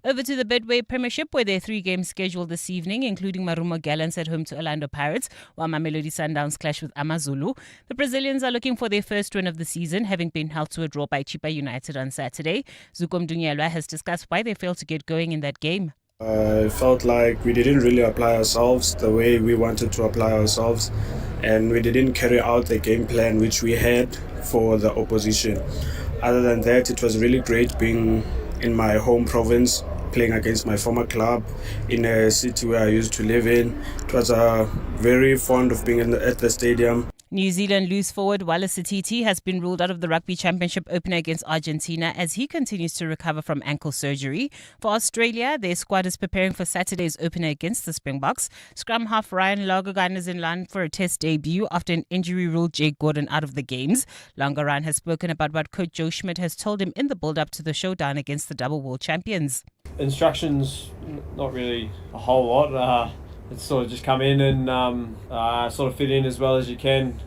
Over to the Bedway Premiership, where there are 3 games scheduled this evening, including Marumo Gallants at home to Orlando Pirates, while Mamelodi Sundowns clash with Amazulu. The Brazilians are looking for their first win of the season, having been held to a draw by Chipa United on Saturday. Zuko Mdunyelwa has discussed why they failed to get going in that game. I felt like we didn't really apply ourselves the way we wanted to apply ourselves, and we didn't carry out the game plan which we had for the opposition. Other than that, it was really great being in my home province, playing against my former club in a city where I used to live in. It was very fond of being at the stadium. New Zealand loose forward Wallace Atiti has been ruled out of the Rugby Championship opener against Argentina as he continues to recover from ankle surgery. For Australia, their squad is preparing for Saturday's opener against the Springboks. Scrum half Ryan Logogan is in line for a test debut after an injury ruled Jake Gordon out of the games. Longaran has spoken about what coach Joe Schmidt has told him in the build-up to the showdown against the double world champions. Instructions, not really a whole lot. It's sort of just come in and sort of fit in as well as you can,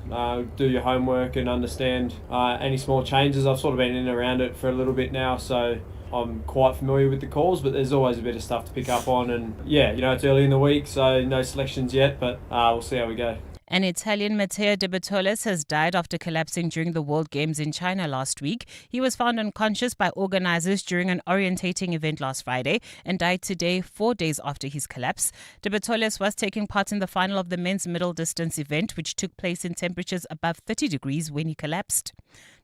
do your homework and understand any small changes. I've sort of been in and around it for a little bit now, so I'm quite familiar with the calls, but there's always a bit of stuff to pick up on. And it's early in the week, so no selections yet, but we'll see how we go. An Italian, Matteo De Bertolles, has died after collapsing during the World Games in China last week. He was found unconscious by organizers during an orientating event last Friday and died today, 4 days after his collapse. De Bertolles was taking part in the final of the men's middle distance event, which took place in temperatures above 30 degrees when he collapsed.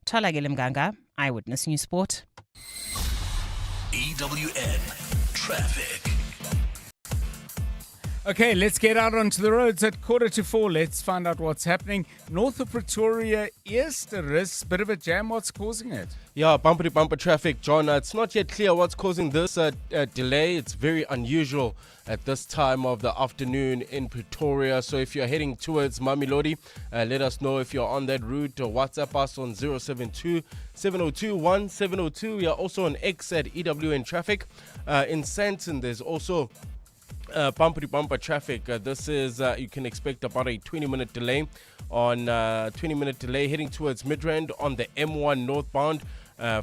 Tholakele Mganga, Eyewitness News Sport. EWN Traffic. Okay, let's get out onto the roads at 3:45. Let's find out what's happening. North of Pretoria, Eersterus, bit of a jam. What's causing it? Yeah, bumper traffic, John. It's not yet clear what's causing this delay. It's very unusual at this time of the afternoon in Pretoria. So if you're heading towards Mamelodi, let us know if you're on that route, or WhatsApp us on 072-702-1702. We are also on X at EWN Traffic. In Sandton, there's also bumper traffic. This is you can expect about a 20-minute delay heading towards Midrand on the M1 northbound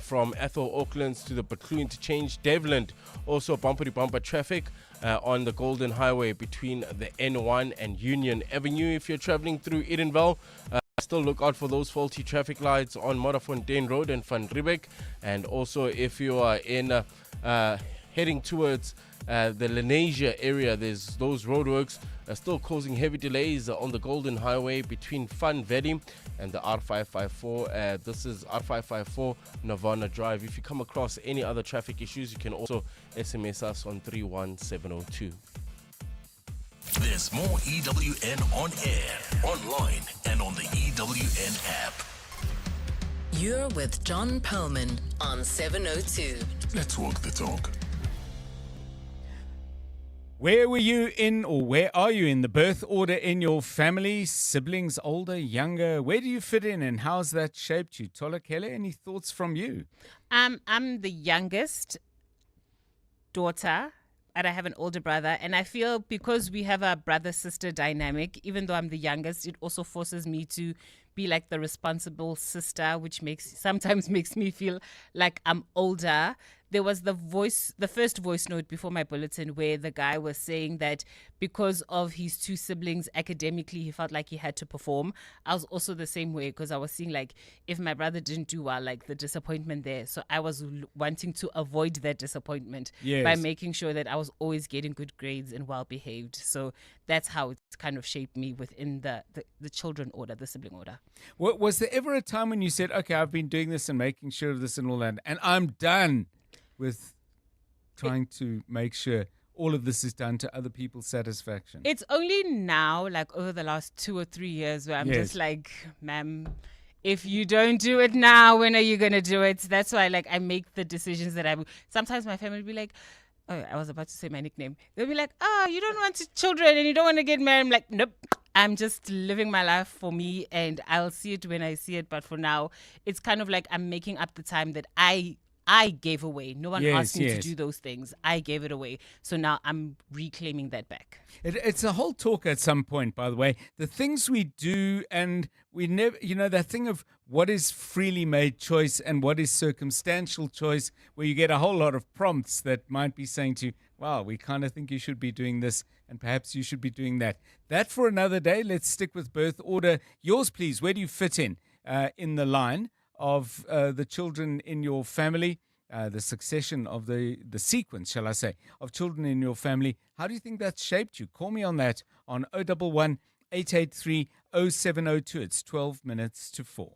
from Ethel Aucklands to the Butlu interchange. Devland, also bumper traffic on the Golden Highway between the N1 and Union Avenue. If you're traveling through Edenvale, still look out for those faulty traffic lights on Modderfontein Road and Van Riebeck. And also if you are in heading towards the Lenasia area, there's those roadworks still causing heavy delays on the Golden Highway between Van Valley and the R554. This is R554 Nirvana Drive. If you come across any other traffic issues, you can also SMS us on 31702. There's more EWN on air, online, and on the EWN app. You're with John Perlman on 702. Let's walk the talk. Where were you in, or where are you in the birth order in your family? Siblings, older, younger? Where do you fit in, and how's that shaped you? Tola Kele, any thoughts from you? I'm the youngest daughter, and I have an older brother. And I feel because we have a brother-sister dynamic, even though I'm the youngest, it also forces me to be like the responsible sister, which sometimes makes me feel like I'm older. There was the first voice note before my bulletin where the guy was saying that because of his two siblings academically, he felt like he had to perform. I was also the same way, because I was seeing like if my brother didn't do well, like the disappointment there. So I was wanting to avoid that disappointment by making sure that I was always getting good grades and well behaved. So that's how it's kind of shaped me within the children order, the sibling order. Was there ever a time when you said, okay, I've been doing this and making sure of this and all that, and I'm done with trying to make sure all of this is done to other people's satisfaction? It's only now, like over the last 2 or 3 years, where I'm just like, ma'am, if you don't do it now, when are you going to do it? That's why like I make the decisions that sometimes my family will be like, oh, I was about to say my nickname. They'll be like, oh, you don't want children and you don't want to get married. I'm like, nope. I'm just living my life for me, and I'll see it when I see it. But for now, it's kind of like I'm making up the time that I gave away. No one asked me to do those things. I gave it away. So now I'm reclaiming that back. It's a whole talk at some point, by the way. The things we do, and we never, that thing of what is freely made choice and what is circumstantial choice, where you get a whole lot of prompts that might be saying to you, wow, we kind of think you should be doing this and perhaps you should be doing that. That for another day. Let's stick with birth order. Yours, please. Where do you fit in the line of the children in your family, the succession of the sequence, shall I say, of children in your family? How do you think that's shaped you? Call me on that on 011 883 0702. It's 12 minutes to 4.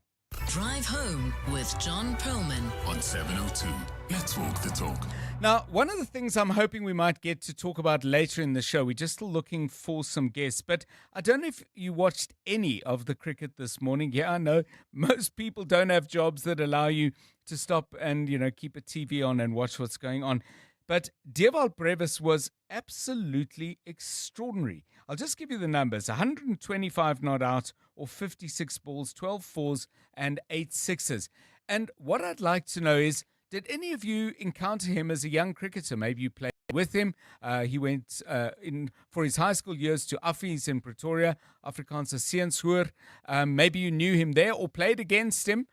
Drive home with John Perlman on 702. Let's walk the talk. Now, one of the things I'm hoping we might get to talk about later in the show, we're just still looking for some guests, but I don't know if you watched any of the cricket this morning. Yeah, I know most people don't have jobs that allow you to stop and, keep a TV on and watch what's going on. But Dewald Brevis was absolutely extraordinary. I'll just give you the numbers. 125 not out, or 56 balls, 12 fours and 8 sixes. And what I'd like to know is, did any of you encounter him as a young cricketer? Maybe you played with him. He went in for his high school years to Affies in Pretoria, Afrikaanse Seenshoër. Maybe you knew him there or played against him.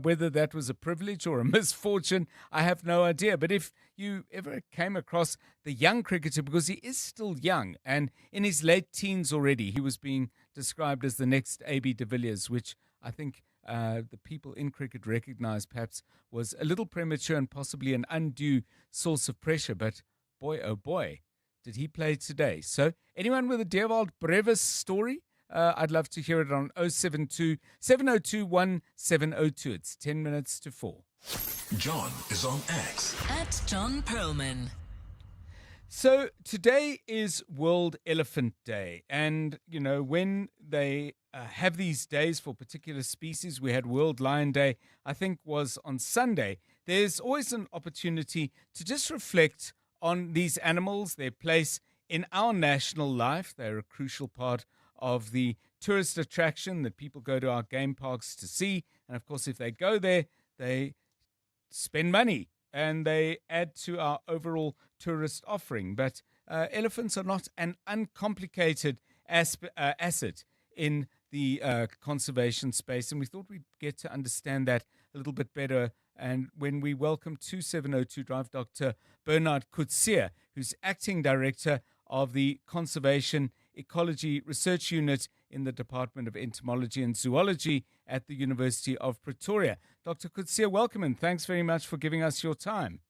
Whether that was a privilege or a misfortune, I have no idea. But if you ever came across the young cricketer, because he is still young and in his late teens already, he was being described as the next A.B. de Villiers, which I think the people in cricket recognize perhaps was a little premature and possibly an undue source of pressure. But boy, oh boy, did he play today. So anyone with a Dewald Brevis story? I'd love to hear it on 072 702 1702. It's 10 minutes to 4. John is on X at John Perlman. So today is World Elephant Day, and when they have these days for particular species, we had World Lion Day, I think was on Sunday. There's always an opportunity to just reflect on these animals, their place in our national life. They're a crucial part of the tourist attraction that people go to our game parks to see, and of course, if they go there, they spend money and they add to our overall tourist offering. But elephants are not an uncomplicated asset in the conservation space, and we thought we'd get to understand that a little bit better. And when we welcome to 702 Drive Dr. Bernard Coetzee, who's acting director of the Conservation Ecology Research Unit in the Department of Entomology and Zoology at the University of Pretoria. Dr. Coetzee, welcome, and thanks very much for giving us your time.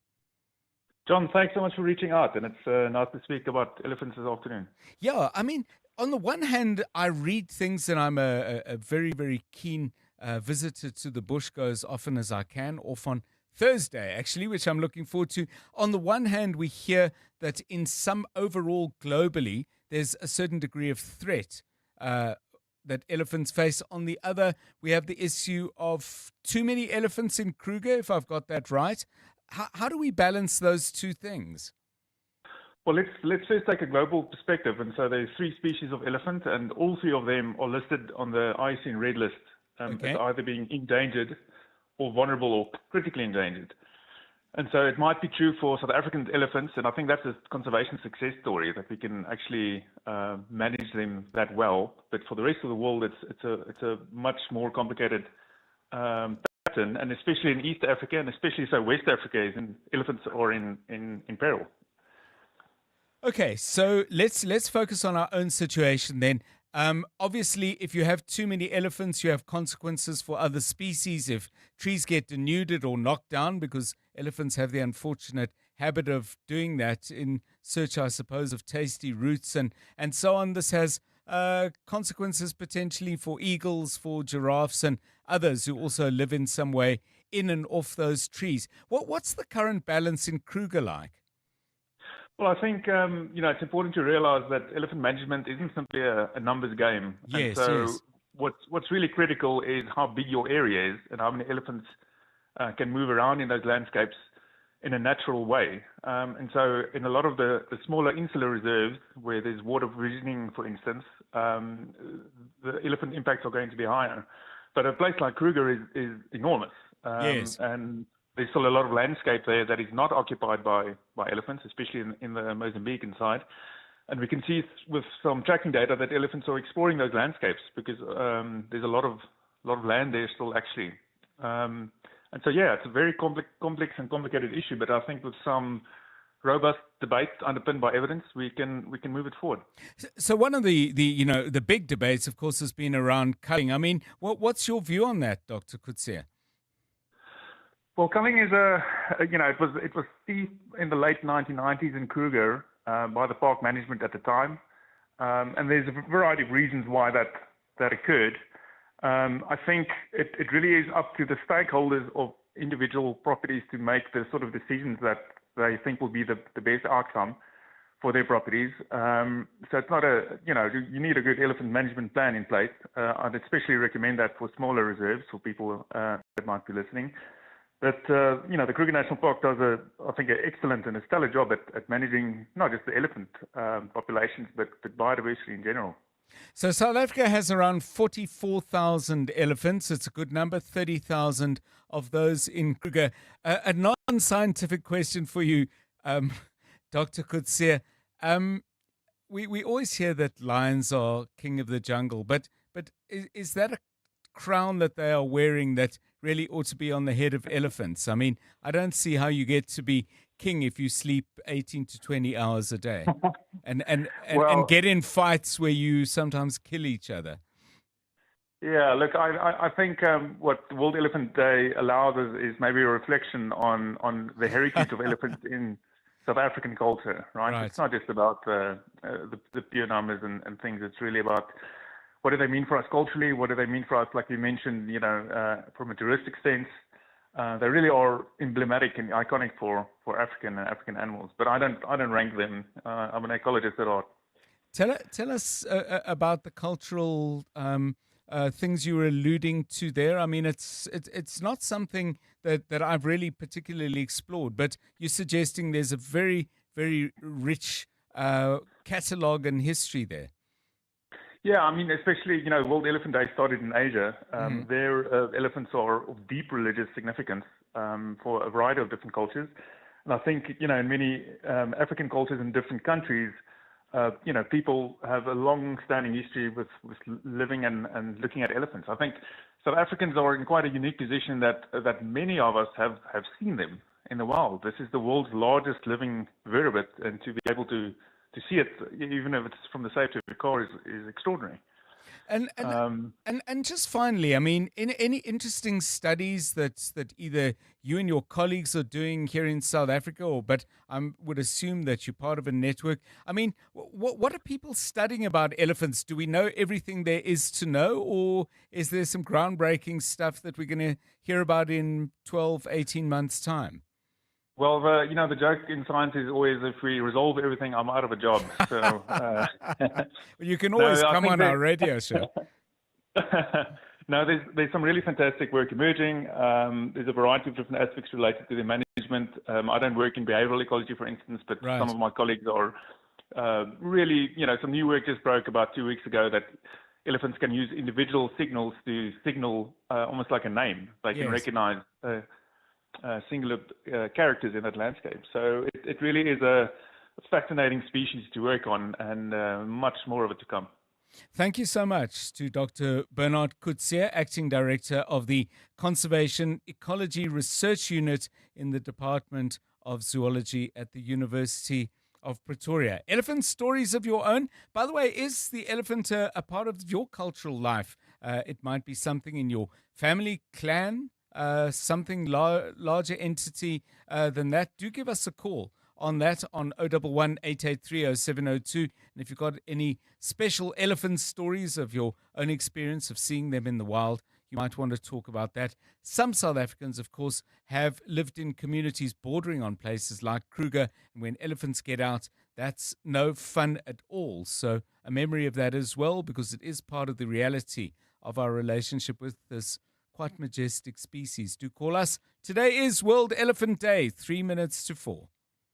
John, thanks so much for reaching out, and it's nice to speak about elephants this afternoon. Yeah, I mean, on the one hand, I read things, and I'm a very, very keen visitor to the bush, go as often as I can, off on Thursday, actually, which I'm looking forward to. On the one hand, we hear that in some overall globally, there's a certain degree of threat that elephants face. On the other, we have the issue of too many elephants in Kruger, if I've got that right. How do we balance those two things? Well, let's first take a global perspective. And so there's 3 species of elephant, and all 3 of them are listed on the IUCN Red List as either being endangered or vulnerable or critically endangered. And so it might be true for South African elephants, and I think that's a conservation success story, that we can actually manage them that well. But for the rest of the world, it's a much more complicated pattern, and especially in East Africa, and especially so West Africa, elephants are in peril. Okay, so let's focus on our own situation then. Obviously, if you have too many elephants, you have consequences for other species. If trees get denuded or knocked down, because elephants have the unfortunate habit of doing that in search, I suppose, of tasty roots and so on. This has consequences potentially for eagles, for giraffes and others who also live in some way in and off those trees. What's the current balance in Kruger like? Well, I think it's important to realize that elephant management isn't simply a numbers game. Yes, and so yes. What's really critical is how big your area is and how many elephants can move around in those landscapes in a natural way. And so in a lot of the smaller insular reserves where there's water provisioning, for instance, the elephant impacts are going to be higher. But a place like Kruger is enormous. Yes. And there's still a lot of landscape there that is not occupied by elephants, especially in the Mozambican side. And we can see with some tracking data that elephants are exploring those landscapes because there's a lot of land there still actually. And so, yeah, it's a very complex and complicated issue, but I think with some robust debate underpinned by evidence, we can move it forward. So one of the big debates, of course, has been around culling. I mean, what's your view on that, Dr. Coetzee? Well, culling is it was seized in the late 1990s in Kruger by the park management at the time, and there's a variety of reasons why that occurred. I think it really is up to the stakeholders of individual properties to make the sort of decisions that they think will be the best outcome for their properties. So it's not you need a good elephant management plan in place. I'd especially recommend that for smaller reserves for people that might be listening. But, the Kruger National Park does I think, an excellent and a stellar job at managing not just the elephant populations, but biodiversity in general. So South Africa has around 44,000 elephants. It's a good number, 30,000 of those in Kruger. A non-scientific question for you, Dr. Coetzee. We always hear that lions are king of the jungle, but is that a crown that they are wearing that really ought to be on the head of elephants? I mean, I don't see how you get to be king if you sleep 18 to 20 hours a day and get in fights where you sometimes kill each other. Yeah, look, I think what World Elephant Day allows us is maybe a reflection on the heritage of elephants in South African culture, right? It's not just about the pure numbers and things. It's really about what do they mean for us culturally? What do they mean for us, like you mentioned, from a touristic sense? They really are emblematic and iconic for African and African animals. But I don't rank them. I'm an ecologist at heart. Tell us about the cultural things you were alluding to there. I mean, it's not something that I've really particularly explored, but you're suggesting there's a very, very rich catalogue and history there. Yeah, I mean, especially, World Elephant Day started in Asia. Their elephants are of deep religious significance for a variety of different cultures. And I think, in many African cultures in different countries, people have a long-standing history with living and looking at elephants. I think South Africans are in quite a unique position that many of us have seen them in the wild. This is the world's largest living vertebrate, and to be able to see it, even if it's from the safety of your car, is extraordinary. And just finally, I mean, any interesting studies that either you and your colleagues are doing here in South Africa, but I would assume that you're part of a network. I mean, what are people studying about elephants? Do we know everything there is to know, or is there some groundbreaking stuff that we're going to hear about in 12, 18 months' time? Well, the joke in science is always, if we resolve everything, I'm out of a job. So you can always come on our radio show. No, there's some really fantastic work emerging. There's a variety of different aspects related to the management. I don't work in behavioral ecology, for instance, but some of my colleagues are really, some new work just broke about 2 weeks ago that elephants can use individual signals to signal almost like a name. They can recognize singular characters in that landscape. So it really is a fascinating species to work on, and much more of it to come. Thank you so much to Dr. Bernard Coetzee, Acting Director of the Conservation Ecology Research Unit in the Department of Zoology at the University of Pretoria. Elephant stories of your own. By the way, is the elephant a part of your cultural life? It might be something in your family, clan, something larger entity than that. Do give us a call on that on 011 883 0702. And if you've got any special elephant stories of your own experience of seeing them in the wild, you might want to talk about that. Some South Africans, of course, have lived in communities bordering on places like Kruger, and when elephants get out, that's no fun at all. So a memory of that as well, because it is part of the reality of our relationship with this quite majestic species. Do call us. Today is World Elephant Day, 3 minutes to 4.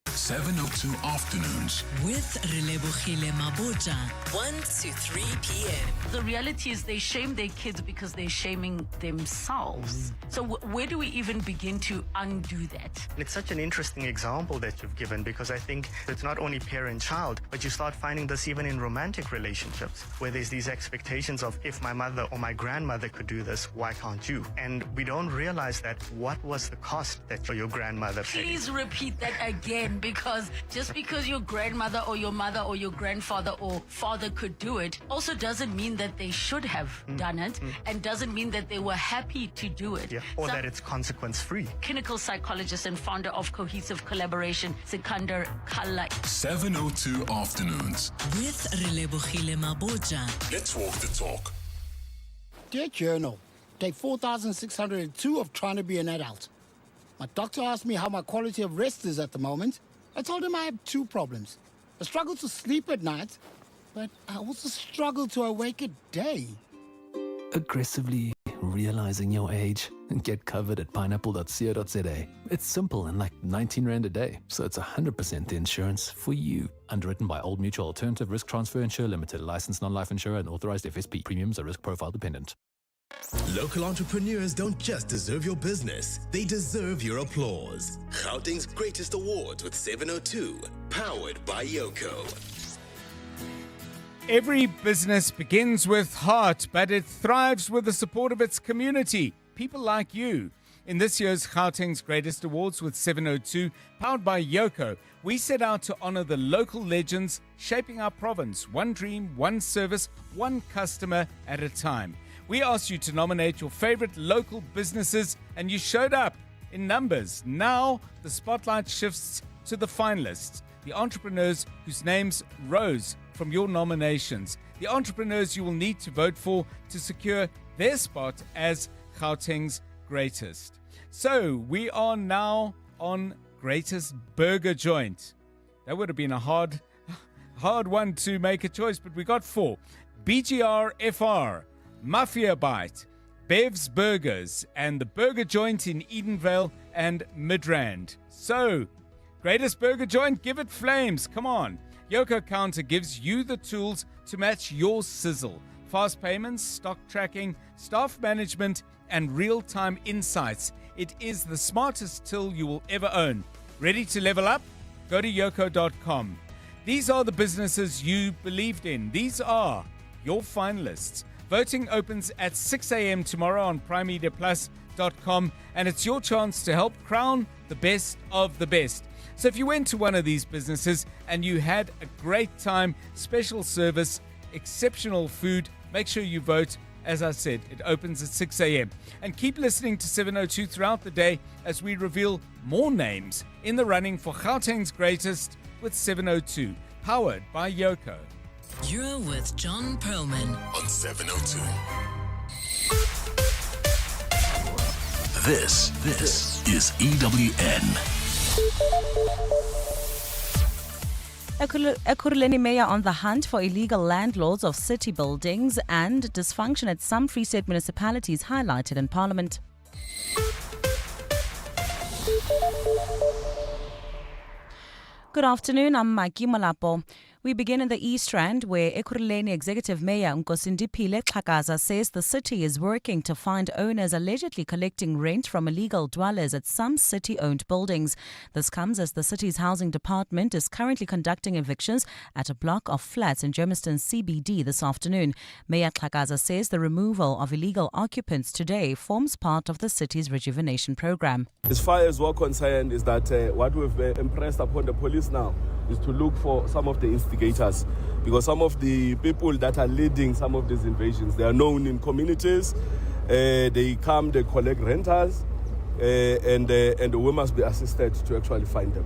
702 Afternoons with Relebohile Maboja, 1 to 3 p.m. The reality is they shame their kids because they're shaming themselves. So where do we even begin to undo that? It's such an interesting example that you've given, because I think it's not only parent-child, but you start finding this even in romantic relationships, where there's these expectations of, if my mother or my grandmother could do this, why can't you? And we don't realize that what was the cost that your grandmother paid. Please repeat that again, because just because your grandmother or your mother or your grandfather or father could do it also doesn't mean that they should have done it, and doesn't mean that they were happy to do it. Yeah, or that it's consequence-free. Clinical psychologist and founder of Cohesive Collaboration, Sikandar Kalla. 702 Afternoons with Relebohile Maboja. Let's walk the talk. Dear Journal, day 4602 of trying to be an adult. My doctor asked me how my quality of rest is at the moment. I told him I have two problems. I struggle to sleep at night, but I also struggle to awake at day. Aggressively realizing your age? Get covered at pineapple.co.za. It's simple and like 19 Rand a day, so it's 100% the insurance for you. Underwritten by Old Mutual Alternative Risk Transfer Insurer Limited, licensed non-life insurer and authorized FSP. Premiums are risk profile dependent. Local entrepreneurs don't just deserve your business, they deserve your applause. Gauteng's Greatest Awards with 702, powered by Yoko. Every business begins with heart, but it thrives with the support of its community. People like you. In this year's Gauteng's Greatest Awards with 702, powered by Yoko, we set out to honor the local legends shaping our province, one dream, one service, one customer at a time. We asked you to nominate your favorite local businesses, and you showed up in numbers. Now, the spotlight shifts to the finalists, the entrepreneurs whose names rose from your nominations, the entrepreneurs you will need to vote for to secure their spot as Gauteng's greatest. So we are now on greatest burger joint. That would have been a hard one to make a choice, but we got 4. BGR FR, Mafia Bite, Bev's Burgers, and the Burger Joint in Edenvale and Midrand. So, greatest burger joint, give it flames. Come on. Yoko Counter gives you the tools to match your sizzle. Fast payments, stock tracking, staff management, and real-time insights. It is the smartest till you will ever own. Ready to level up? Go to yoko.com. These are the businesses you believed in. These are your finalists. Voting opens at 6 a.m. tomorrow on primemediaplus.com, and it's your chance to help crown the best of the best. So if you went to one of these businesses and you had a great time, special service, exceptional food, make sure you vote. As I said, it opens at 6 a.m. And keep listening to 702 throughout the day as we reveal more names in the running for Gauteng's Greatest with 702, powered by Yoko. You're with John Perlman on 702. This is EWN. Ekurhuleni Mayor on the hunt for illegal landlords of city buildings, and dysfunction at some Free State municipalities highlighted in Parliament. Good afternoon, I'm Mikey Malapo. We begin in the East Rand, where Ekurhuleni Executive Mayor Nkosindipile Xhakaza says the city is working to find owners allegedly collecting rent from illegal dwellers at some city-owned buildings. This comes as the city's housing department is currently conducting evictions at a block of flats in Germiston CBD this afternoon. Mayor Xhakaza says the removal of illegal occupants today forms part of the city's rejuvenation program. As far as we're concerned is that what we've impressed upon the police now is to look for some of the instigators, because some of the people that are leading some of these invasions, they are known in communities. They come, they collect renters, and we must be assisted to actually find them.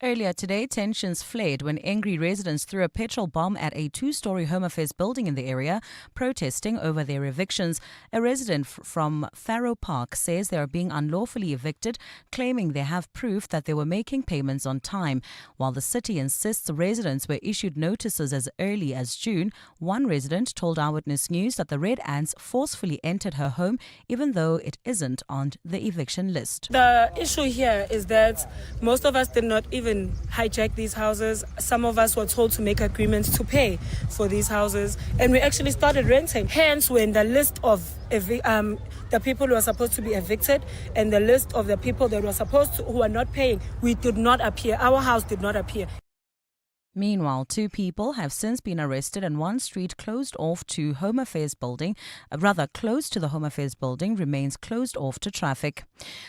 Earlier today, tensions flared when angry residents threw a petrol bomb at a 2-story Home Affairs building in the area, protesting over their evictions. A resident from Farrow Park says they are being unlawfully evicted, claiming they have proof that they were making payments on time. While the city insists the residents were issued notices as early as June, one resident told Eyewitness News that the Red Ants forcefully entered her home, even though it isn't on the eviction list. The issue here is that most of us did not even hijack these houses. Some of us were told to make agreements to pay for these houses, and we actually started renting. Hence, when the list of the people who are supposed to be evicted and the list of the people that were supposed to, who are not paying, we did not appear. Our house did not appear. Meanwhile, 2 people have since been arrested and one street closed off to Home Affairs building, close to the Home Affairs building, remains closed off to traffic.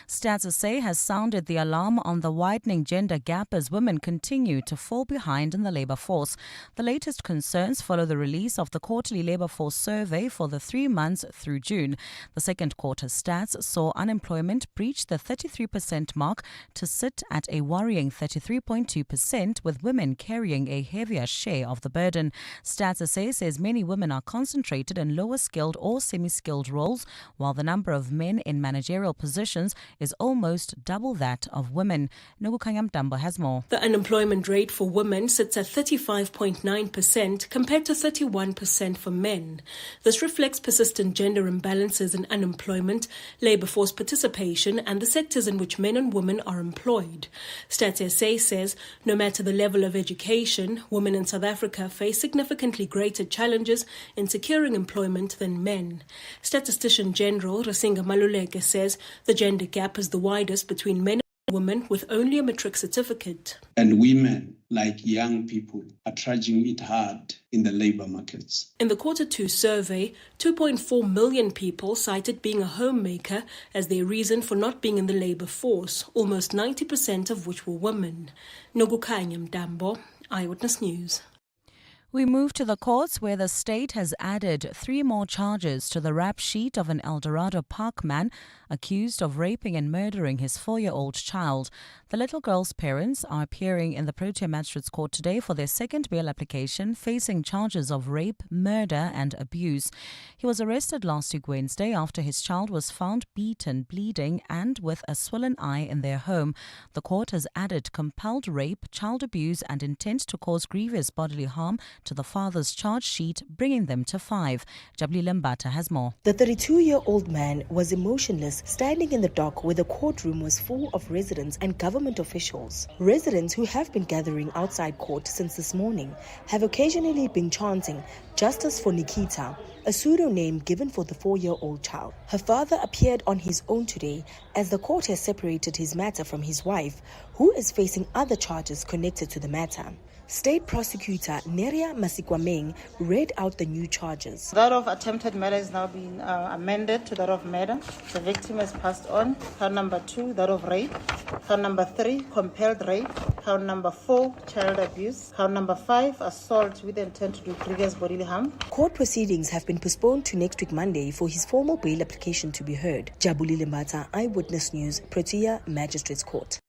Stats SA has sounded the alarm on the widening gender gap as women continue to fall behind in the labour force. The latest concerns follow the release of the quarterly labour force survey for the 3 months through June. The second quarter stats saw unemployment breach the 33% mark to sit at a worrying 33.2%, with women carrying a heavier share of the burden. Stats SA says many women are concentrated in lower skilled or semi-skilled roles, while the number of men in managerial positions is almost double that of women. Nogukanya Mtambo has more. The unemployment rate for women sits at 35.9% compared to 31% for men. This reflects persistent gender imbalances in unemployment, labour force participation, and the sectors in which men and women are employed. Stats SA says no matter the level of education, women in South Africa face significantly greater challenges in securing employment than men. Statistician General Rasinga Maluleke says the gender gap is the widest between men and women with only a matric certificate. And women, like young people, are trudging it hard in the labour markets. In the Q2 survey, 2.4 million people cited being a homemaker as their reason for not being in the labour force, almost 90% of which were women. Nogukanya Mtambo, Eyewitness News. We move to the courts, where the state has added 3 more charges to the rap sheet of an Eldorado Park man accused of raping and murdering his 4-year-old child. The little girl's parents are appearing in the Protea Magistrates Court today for their second bail application, facing charges of rape, murder and abuse. He was arrested last week Wednesday after his child was found beaten, bleeding and with a swollen eye in their home. The court has added compelled rape, child abuse and intent to cause grievous bodily harm to the father's charge sheet, bringing them to 5. Jabli Lembata has more. The 32-year-old man was emotionless, standing in the dock where the courtroom was full of residents and government officials. Residents who have been gathering outside court since this morning have occasionally been chanting, "Justice for Nikita," a pseudonym given for the 4-year-old child. Her father appeared on his own today as the court has separated his matter from his wife, who is facing other charges connected to the matter. State Prosecutor Neria Masikwameng read out the new charges. That of attempted murder is now being amended to that of murder. The victim has passed on. Count number 2, that of rape. Count number 3, compelled rape. Count number 4, child abuse. Count number 5, assault with intent to do grievous bodily harm. Court proceedings have been postponed to next week Monday for his formal bail application to be heard. Jabuli Lembata, Eyewitness News, Protea Magistrates Court.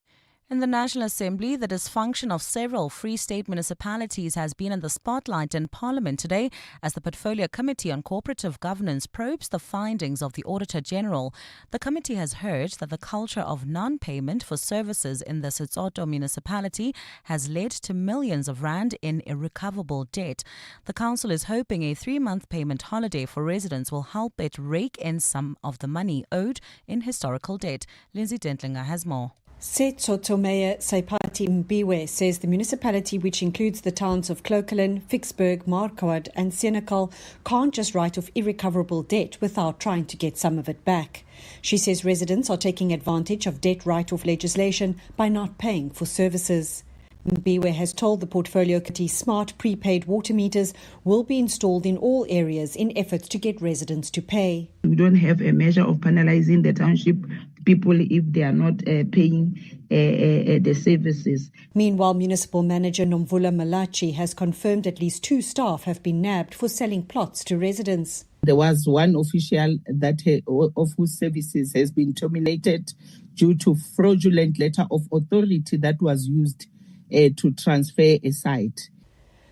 In the National Assembly, the dysfunction of several Free State municipalities has been in the spotlight in Parliament today as the Portfolio Committee on Cooperative Governance probes the findings of the Auditor General. The committee has heard that the culture of non-payment for services in the Setsoto municipality has led to millions of rand in irrecoverable debt. The council is hoping a 3-month payment holiday for residents will help it rake in some of the money owed in historical debt. Lindsay Dentlinger has more. Setsoto Mayor Saipati Mbiwe says the municipality, which includes the towns of Clocolan, Vicksburg, Marquardt and Senekal, can't just write off irrecoverable debt without trying to get some of it back. She says residents are taking advantage of debt write-off legislation by not paying for services. Mbiwe has told the Portfolio Committee smart prepaid water meters will be installed in all areas in efforts to get residents to pay. We don't have a measure of penalizing the township people if they are not paying the services. Meanwhile, Municipal Manager Nomvula Malachi has confirmed at least 2 staff have been nabbed for selling plots to residents. There was one official that of whose services has been terminated due to fraudulent letter of authority that was used to transfer a site.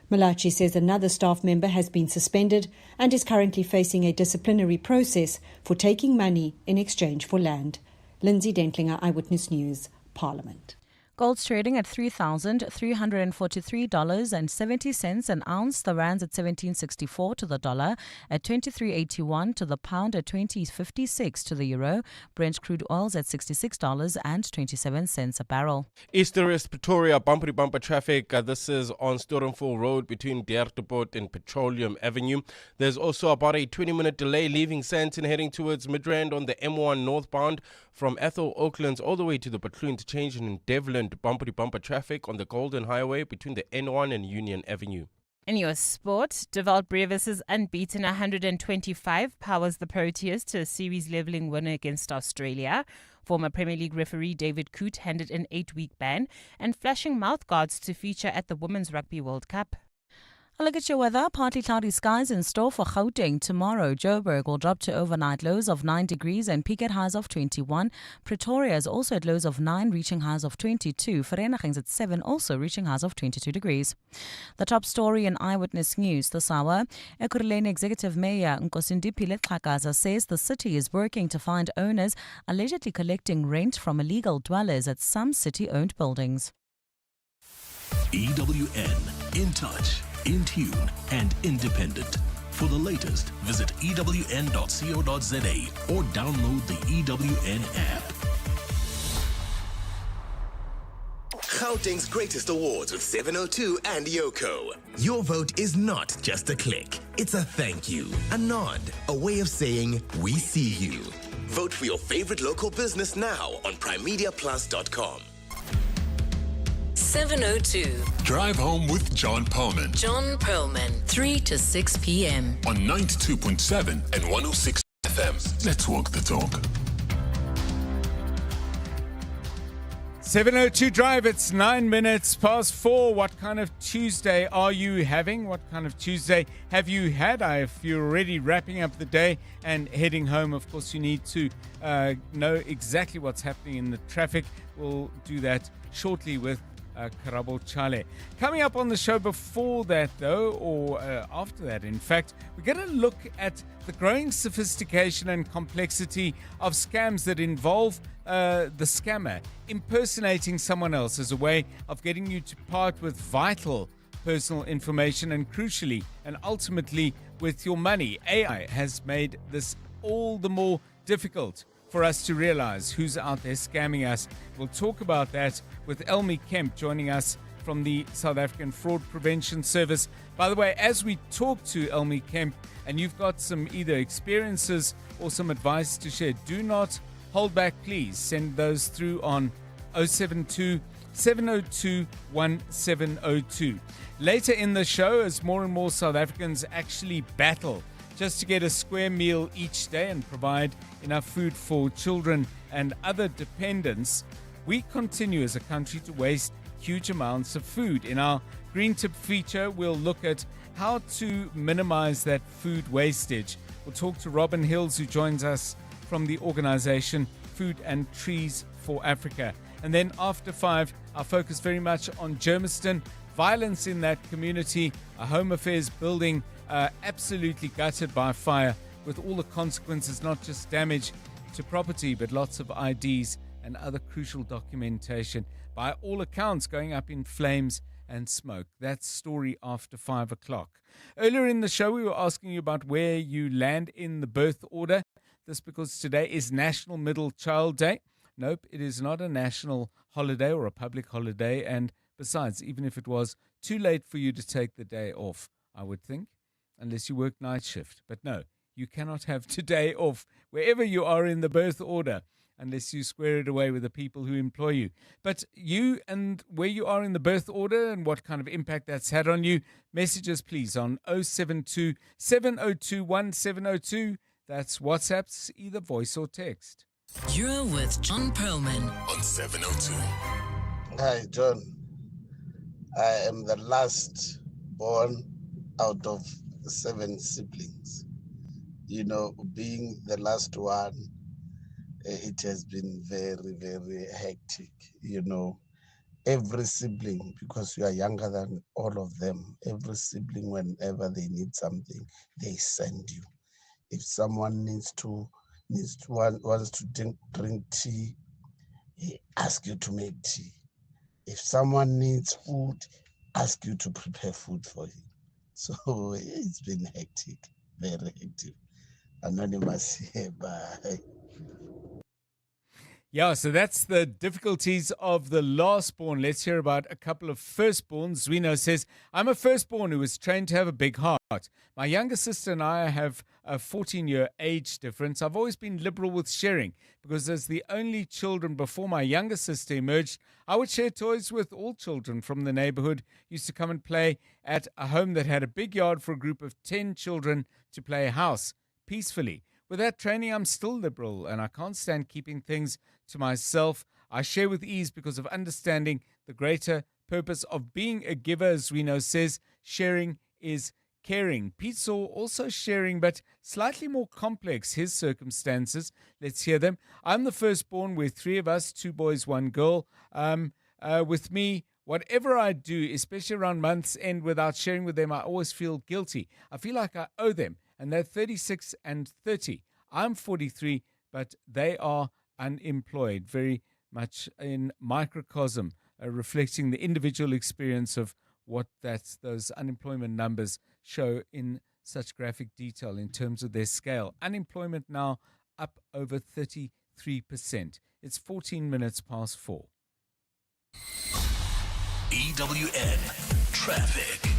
Malachi says another staff member has been suspended and is currently facing a disciplinary process for taking money in exchange for land. Lindsay Dentlinger, Eyewitness News, Parliament. Gold's trading at $3,343.70 an ounce. The rand's at 17.64 to the dollar, at 23.81 to the pound, at 20.56 to the euro. Brent crude oil's at $66.27 a barrel. East to West Pretoria, bumper traffic. This is on Storenville Road between Deerteport and Petroleum Avenue. There's also about a 20-minute delay leaving Sandton heading towards Midrand on the M1 northbound from Ethel Oaklands all the way to the Butlu interchange, and in Devland, bumper traffic on the Golden Highway between the N1 and Union Avenue. In your sport, Deval Brevis' unbeaten 125 powers the Proteas to a series-levelling winner against Australia. Former Premier League referee David Coote handed an 8-week ban and flashing mouthguards to feature at the Women's Rugby World Cup. A look at your weather. Partly cloudy skies in store for Gauteng tomorrow. Joburg will drop to overnight lows of 9 degrees and peak at highs of 21. Pretoria is also at lows of 9, reaching highs of 22. Vereeniging's at 7, also reaching highs of 22 degrees. The top story in Eyewitness News this hour. Ekurhuleni Executive Mayor Nkosindiphi Xhakaza says the city is working to find owners allegedly collecting rent from illegal dwellers at some city-owned buildings. EWN, in touch, in tune and independent. For the latest, visit ewn.co.za or download the EWN app. Gauteng's greatest awards with 702 and Yoko. Your vote is not just a click. It's a thank you, a nod, a way of saying we see you. Vote for your favorite local business now on primemediaplus.com. 702. Drive home with John Perlman. John Perlman, 3 to 6 p.m. On 92.7 and 106 FM. Let's walk the talk. 702 Drive, it's 9 minutes past 4. What kind of Tuesday are you having? What kind of Tuesday have you had? If you're already wrapping up the day and heading home, of course, you need to know exactly what's happening in the traffic. We'll do that shortly with Karabo Chale. Coming up on the show before that, though, or after that, in fact, we're going to look at the growing sophistication and complexity of scams that involve the scammer impersonating someone else as a way of getting you to part with vital personal information and, crucially, and ultimately with your money. AI has made this all the more difficult for us to realize who's out there scamming us. We'll talk about that with Elmi Kemp joining us from the South African Fraud Prevention Service. By the way, as we talk to Elmi Kemp and you've got some either experiences or some advice to share, do not hold back, please. Send those through on 072 702 1702. Later in the show, as more and more South Africans actually battle just to get a square meal each day and provide enough food for children and other dependents, we continue as a country to waste huge amounts of food. In our Green Tip feature, we'll look at how to minimize that food wastage. We'll talk to Robin Hills, who joins us from the organization Food and Trees for Africa. And then after 5, our focus very much on Germiston, violence in that community, a home affairs building absolutely gutted by fire, with all the consequences, not just damage to property, but lots of IDs and other crucial documentation. By all accounts, going up in flames and smoke. That's story after 5 o'clock. Earlier in the show, we were asking you about where you land in the birth order. This because today is National Middle Child Day. Nope, it is not a national holiday or a public holiday. And besides, even if it was, too late for you to take the day off, I would think, unless you work night shift. But no, you cannot have today off wherever you are in the birth order, unless you square it away with the people who employ you. But you and where you are in the birth order and what kind of impact that's had on you, messages please on 072 702 1702. That's WhatsApp's either voice or text. You're with John Perlman on 702. Hi, John. I am the last born out of 7 siblings. You know, being the last one, it has been very, very hectic. You know, every sibling, because you are younger than all of them, every sibling, whenever they need something, they send you. If someone wants to drink tea, he asks you to make tea. If someone needs food, ask you to prepare food for him. So it's been hectic, very hectic. Anonymous here, bye. Yeah, so that's the difficulties of the last-born. Let's hear about a couple of firstborns. Zwino says, I'm a firstborn who was trained to have a big heart. My younger sister and I have a 14-year age difference. I've always been liberal with sharing because as the only children before my younger sister emerged, I would share toys with all children from the neighborhood. Used to come and play at a home that had a big yard for a group of 10 children to play house peacefully. With that training, I'm still liberal, and I can't stand keeping things to myself. I share with ease because of understanding the greater purpose of being a giver. As we know, says sharing is caring. Pete saw also sharing, but slightly more complex, his circumstances. Let's hear them. I'm the firstborn with 3 of us, 2 boys, 1 girl. With me, whatever I do, especially around month's end, without sharing with them, I always feel guilty. I feel like I owe them. And they're 36 and 30. I'm 43, but they are unemployed, very much in microcosm, reflecting the individual experience of what those unemployment numbers show in such graphic detail in terms of their scale. Unemployment now up over 33%. It's 14 minutes past 4. EWN Traffic.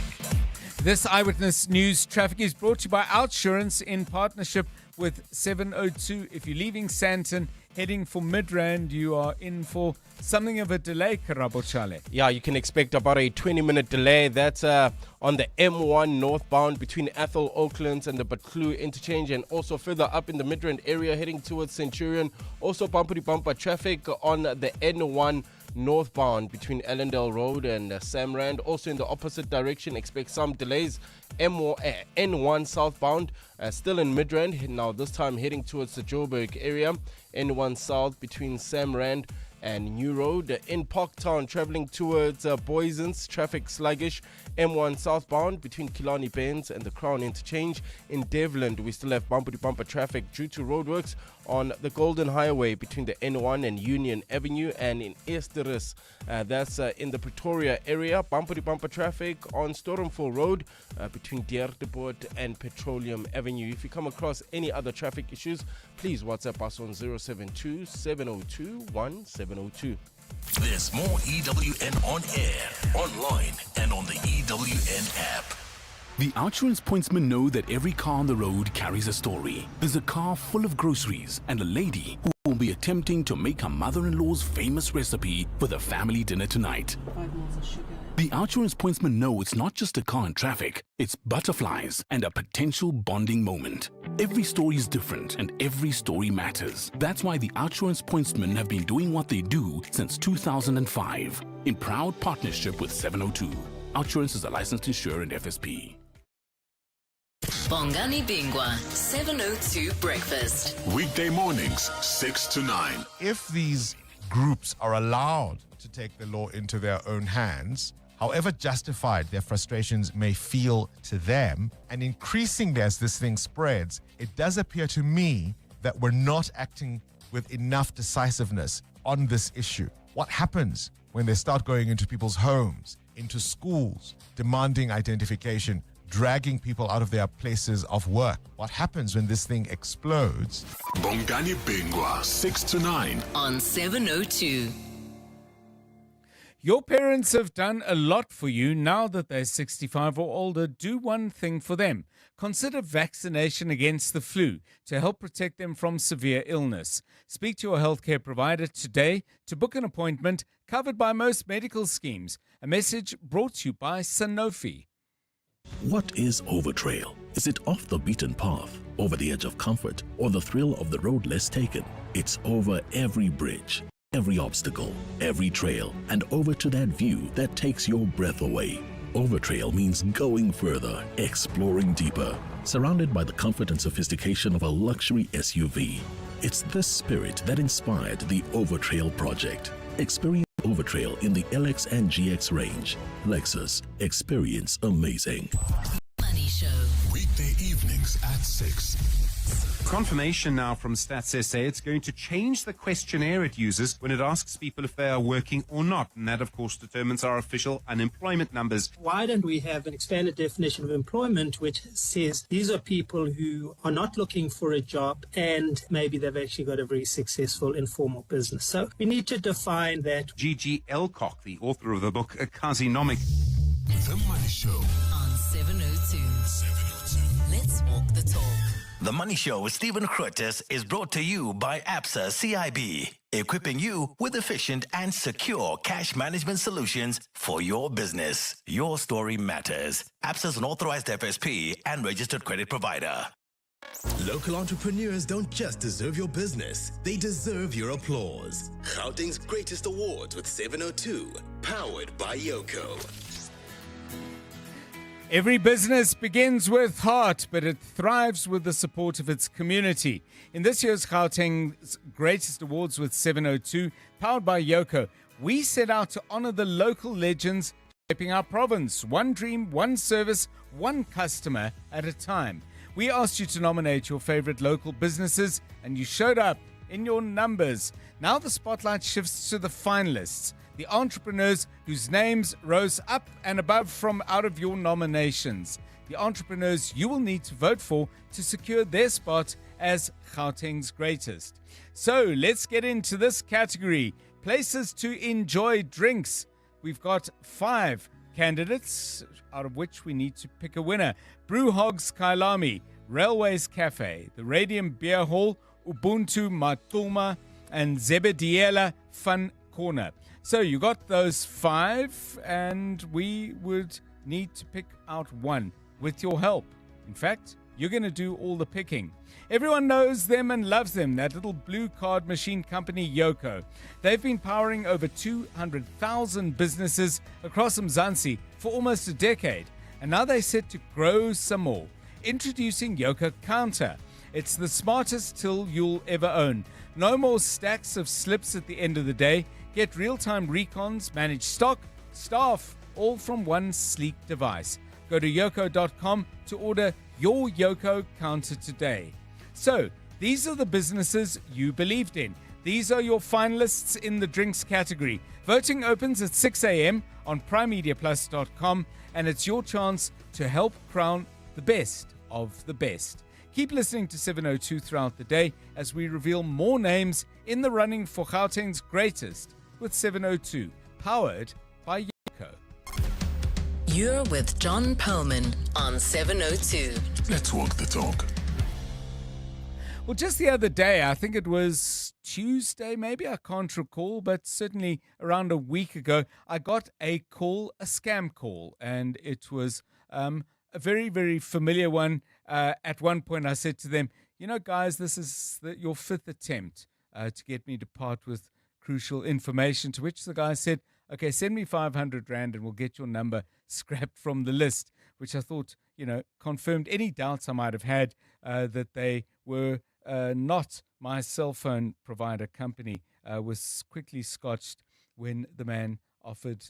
This Eyewitness News traffic is brought to you by Outsurance in partnership with 702. If you're leaving Sandton, heading for Midrand, you are in for something of a delay, Karabo Chale. Yeah, you can expect about a 20-minute delay. That's on the M1 northbound between Athol, Oaklands and the Buccleuch interchange, and also further up in the Midrand area heading towards Centurion. Also bumper traffic on the N1 northbound between Ellendale Road and Samrand. Also in the opposite direction, expect some delays. N1 southbound, still in Midrand, now this time heading towards the Joburg area. N1 south between Samrand and New Road. In Parktown, traveling towards Boysons, traffic sluggish. M1 southbound between Killarney Bends and the Crown Interchange. In Devland, we still have bumper-to-bumper traffic due to roadworks on the Golden Highway between the N1 and Union Avenue, and in Esteris, that's in the Pretoria area, bumper-to-bumper traffic on Stormful Road between Deerdepoort and Petroleum Avenue. If you come across any other traffic issues, please WhatsApp us on 072 702 1702. There's more EWN on air, online, and on the EWN app. The Outsurance pointsmen know that every car on the road carries a story. There's a car full of groceries and a lady who will be attempting to make her mother-in-law's famous recipe for the family dinner tonight. 5 mils of sugar. The Outsurance pointsmen know it's not just a car in traffic, it's butterflies and a potential bonding moment. Every story is different and every story matters. That's why the Outsurance pointsmen have been doing what they do since 2005 in proud partnership with 702. Outsurance is a licensed insurer and FSP. Bongani Bingwa, 702 Breakfast. Weekday mornings, 6 to 9. If these groups are allowed to take the law into their own hands, however justified their frustrations may feel to them, and increasingly as this thing spreads, it does appear to me that we're not acting with enough decisiveness on this issue. What happens when they start going into people's homes, into schools, demanding identification, dragging people out of their places of work? What happens when this thing explodes? Bongani Bingwa, 6 to 9. On 702. Your parents have done a lot for you. Now that they're 65 or older, do one thing for them. Consider vaccination against the flu to help protect them from severe illness. Speak to your healthcare provider today to book an appointment covered by most medical schemes. A message brought to you by Sanofi. What is Overtrail? Is it off the beaten path, over the edge of comfort, or the thrill of the road less taken? It's over every bridge, every obstacle, every trail, and over to that view that takes your breath away. Overtrail means going further, exploring deeper, surrounded by the comfort and sophistication of a luxury SUV. It's this spirit that inspired the Overtrail project. Experience Overtrail in the LX and GX range. Lexus. Experience amazing. Money Show. Weekday evenings at 6. Confirmation now from Stats SA. It's going to change the questionnaire it uses when it asks people if they are working or not. And that, of course, determines our official unemployment numbers. Why don't we have an expanded definition of employment which says these are people who are not looking for a job and maybe they've actually got a very successful informal business. So we need to define that. G.G. Elcock, the author of the book Akazinomic. The Money Show. On 702. Let's walk the talk. The Money Show with Stephen Grootes is brought to you by ABSA CIB, equipping you with efficient and secure cash management solutions for your business. Your story matters. ABSA is an authorized FSP and registered credit provider. Local entrepreneurs don't just deserve your business, they deserve your applause. Gauteng's greatest awards with 702, powered by Yoko. Every business begins with heart, but it thrives with the support of its community. In this year's Gauteng's Greatest Awards with 702, powered by Yoko, we set out to honor the local legends shaping our province. One dream, one service, one customer at a time. We asked you to nominate your favorite local businesses, and you showed up in your numbers. Now the spotlight shifts to the finalists, the entrepreneurs whose names rose up and above from out of your nominations. The entrepreneurs you will need to vote for to secure their spot as Gauteng's greatest. So let's get into this category. Places to enjoy drinks. We've got 5 candidates, out of which we need to pick a winner. Brew Hogs Kailami, Railways Cafe, the Radium Beer Hall, Ubuntu Matuma, and Zebediela Fun Corner. So you got those 5, and we would need to pick out one with your help. In fact, you're going to do all the picking. Everyone knows them and loves them, that little blue card machine company Yoko. They've been powering over 200,000 businesses across Mzansi for almost a decade, and now they're set to grow some more. Introducing Yoko Counter, It's the smartest till you'll ever own. No more stacks of slips at the end of the day. Get real-time recons, manage stock, staff, all from one sleek device. Go to yoko.com to order your Yoko counter today. So, these are the businesses you believed in. These are your finalists in the drinks category. Voting opens at 6 a.m. on primemediaplus.com, and it's your chance to help crown the best of the best. Keep listening to 702 throughout the day as we reveal more names in the running for Gauteng's greatest with 702, powered by Yoko. You're with John Perlman on 702. Let's walk the talk. Well, just the other day, I think it was Tuesday, maybe, I can't recall, but certainly around a week ago, I got a scam call, and it was a very, very familiar one. At one point, I said to them, you know, guys, this is your fifth attempt to get me to part with crucial information, to which the guy said, okay, send me 500 Rand and we'll get your number scrapped from the list, which I thought, confirmed any doubts I might have had that they were not my cell phone provider company. Was quickly scotched when the man offered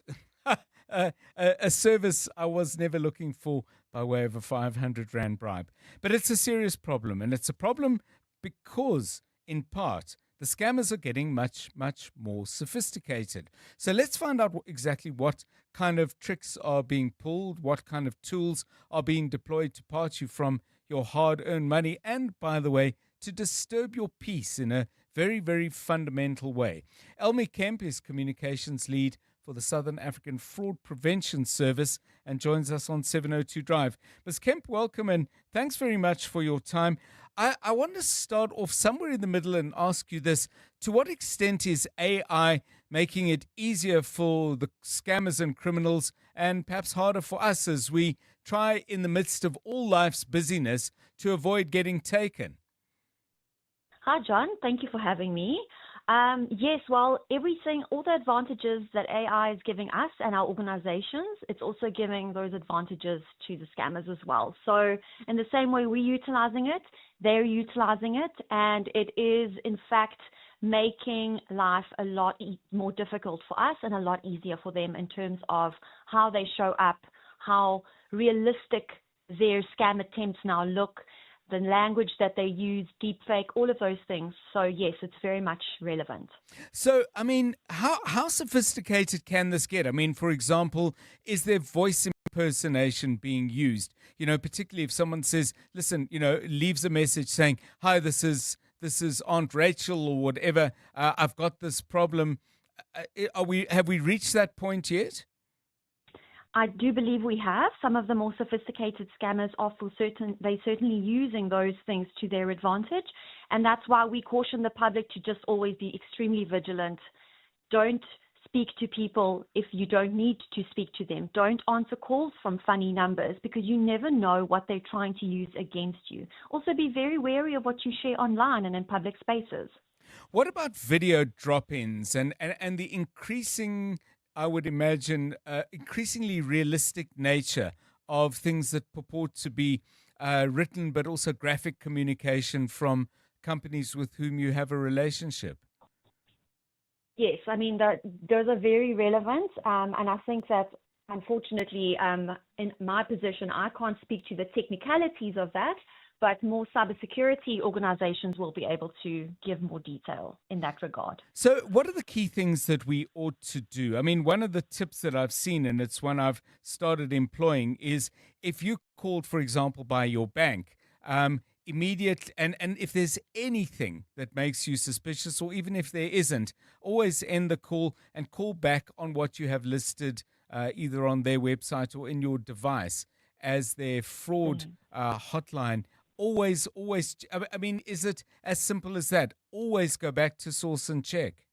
a service I was never looking for by way of a 500 Rand bribe. But it's a serious problem, and it's a problem because, in part, the scammers are getting much, much more sophisticated. So let's find out exactly what kind of tricks are being pulled, what kind of tools are being deployed to part you from your hard-earned money, and, by the way, to disturb your peace in a very, very fundamental way. Elmi Kemp is communications lead for the Southern African Fraud Prevention Service and joins us on 702 Drive. Ms. Kemp, welcome, and thanks very much for your time. I want to start off somewhere in the middle and ask you this. To what extent is AI making it easier for the scammers and criminals, and perhaps harder for us as we try, in the midst of all life's busyness, to avoid getting taken? Hi, John. Thank you for having me. Yes, well, all the advantages that AI is giving us and our organizations, it's also giving those advantages to the scammers as well. So in the same way we're utilizing it, they're utilizing it, and it is, in fact, making life a lot more difficult for us and a lot easier for them in terms of how they show up, how realistic their scam attempts now look, the language that they use, deepfake, all of those things. So yes, it's very much relevant. So, I mean, how sophisticated can this get? I mean, for example, is there voice impersonation being used? Particularly if someone says, listen, leaves a message saying, hi, this is Aunt Rachel or whatever, I've got this problem. Have we reached that point yet? I do believe we have. Some of the more sophisticated scammers are they're certainly using those things to their advantage. And that's why we caution the public to just always be extremely vigilant. Don't speak to people if you don't need to speak to them. Don't answer calls from funny numbers because you never know what they're trying to use against you. Also be very wary of what you share online and in public spaces. What about video drop-ins and the increasing, I would imagine, increasingly realistic nature of things that purport to be written but also graphic communication from companies with whom you have a relationship? Yes, I mean, those are very relevant, and I think that, unfortunately, in my position, I can't speak to the technicalities of that, but more cybersecurity organizations will be able to give more detail in that regard. So what are the key things that we ought to do? I mean, one of the tips that I've seen, and it's one I've started employing, is if you called, for example, by your bank, immediate, and if there's anything that makes you suspicious, or even if there isn't, always end the call and call back on what you have listed either on their website or in your device as their fraud hotline. Always, I mean, is it as simple as that? Always go back to source and check.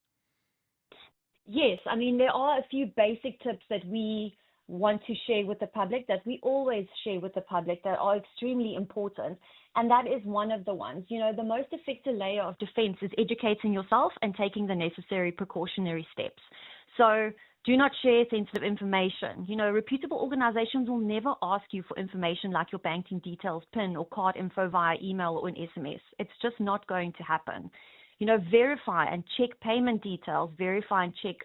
Yes, I mean, there are a few basic tips that we want to share with the public, that we always share with the public, that are extremely important. And that is one of the ones. The most effective layer of defense is educating yourself and taking the necessary precautionary steps. So Do not share sensitive information. Reputable organizations will never ask you for information like your banking details, PIN, or card info via email or an SMS. It's just not going to happen. Verify and check payment details, verify and check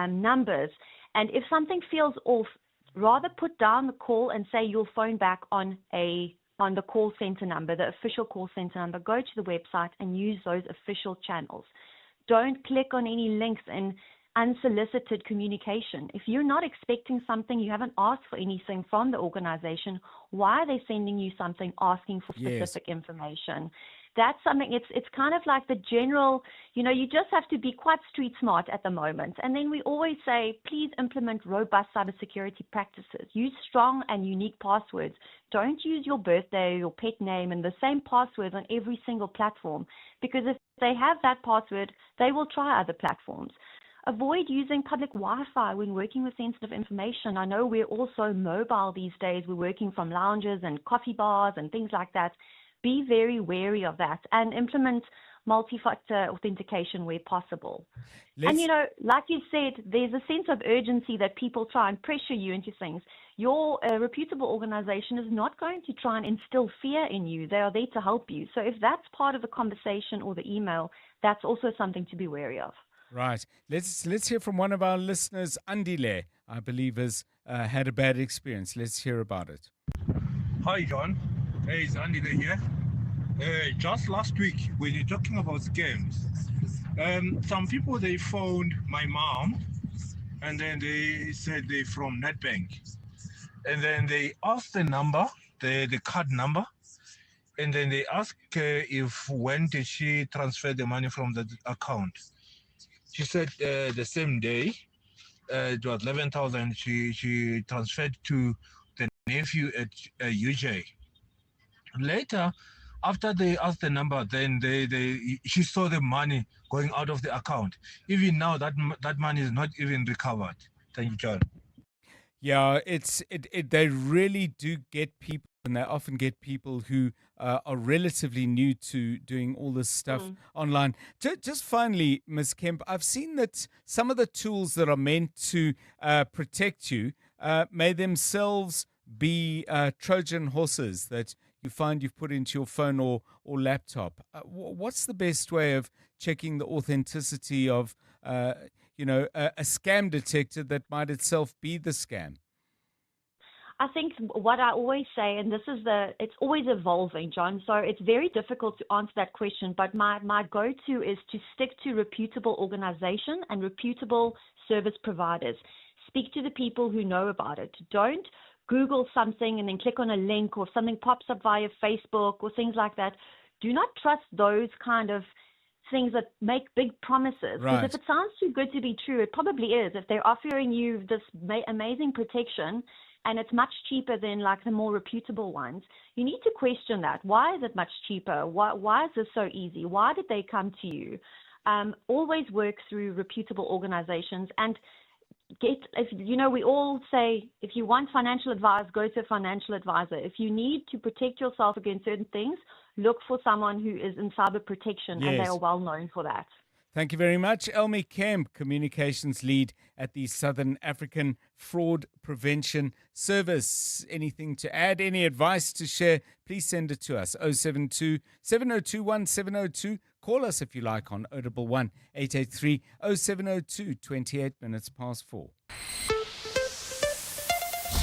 numbers. And if something feels off, rather put down the call and say you'll phone back on the call center number, the official call center number. Go to the website and use those official channels. Don't click on any links in unsolicited communication. If you're not expecting something, you haven't asked for anything from the organization, why are they sending you something asking for specific information? That's something, it's kind of like the general, you just have to be quite street smart at the moment. And then we always say, please implement robust cybersecurity practices. Use strong and unique passwords. Don't use your birthday or your pet name and the same password on every single platform, because if they have that password, they will try other platforms. Avoid using public Wi-Fi when working with sensitive information. I know we're also mobile these days. We're working from lounges and coffee bars and things like that. Be very wary of that and implement multi-factor authentication where possible. And, like you said, there's a sense of urgency that people try and pressure you into things. Your reputable organization is not going to try and instill fear in you. They are there to help you. So if that's part of the conversation or the email, that's also something to be wary of. Right. Let's hear from one of our listeners, Andile, I believe has had a bad experience. Let's hear about it. Hi, John. Hey, it's Andile here. Just last week, when you're talking about scams, some people, they phoned my mom, and then they said they're from NetBank. And then they asked the number, the card number, and then they asked her when did she transfer the money from the account. She said the same day, it was 11,000. She transferred to the nephew at UJ. Later, after they asked the number, then she saw the money going out of the account. Even now, that money is not even recovered. Thank you, John. Yeah, they really do get people, and they often get people who are relatively new to doing all this stuff online. Just finally, Ms. Kemp, I've seen that some of the tools that are meant to protect you may themselves be Trojan horses that you find you've put into your phone or laptop. What's the best way of checking the authenticity of a scam detector that might itself be the scam? I think what I always say, and it's always evolving, John, so it's very difficult to answer that question, but my go-to is to stick to reputable organization and reputable service providers. Speak to the people who know about it. Don't Google something and then click on a link, or something pops up via Facebook or things like that. Do not trust those kind of things that make big promises. Because if it sounds too good to be true, it probably is. If they're offering you this amazing protection and it's much cheaper than like the more reputable ones, you need to question that. Why is it much cheaper? Why is this so easy? Why did they come to you? Always work through reputable organizations and we all say, if you want financial advice, go to a financial advisor. If you need to protect yourself against certain things, look for someone who is in cyber protection, and they are well known for that. Thank you very much. Elmi Kemp, Communications Lead at the Southern African Fraud Prevention Service. Anything to add? Any advice to share? Please send it to us. 072 702 1702. Call us if you like on 011 883 0702, 28 minutes past 4.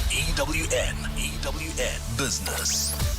EWN Business.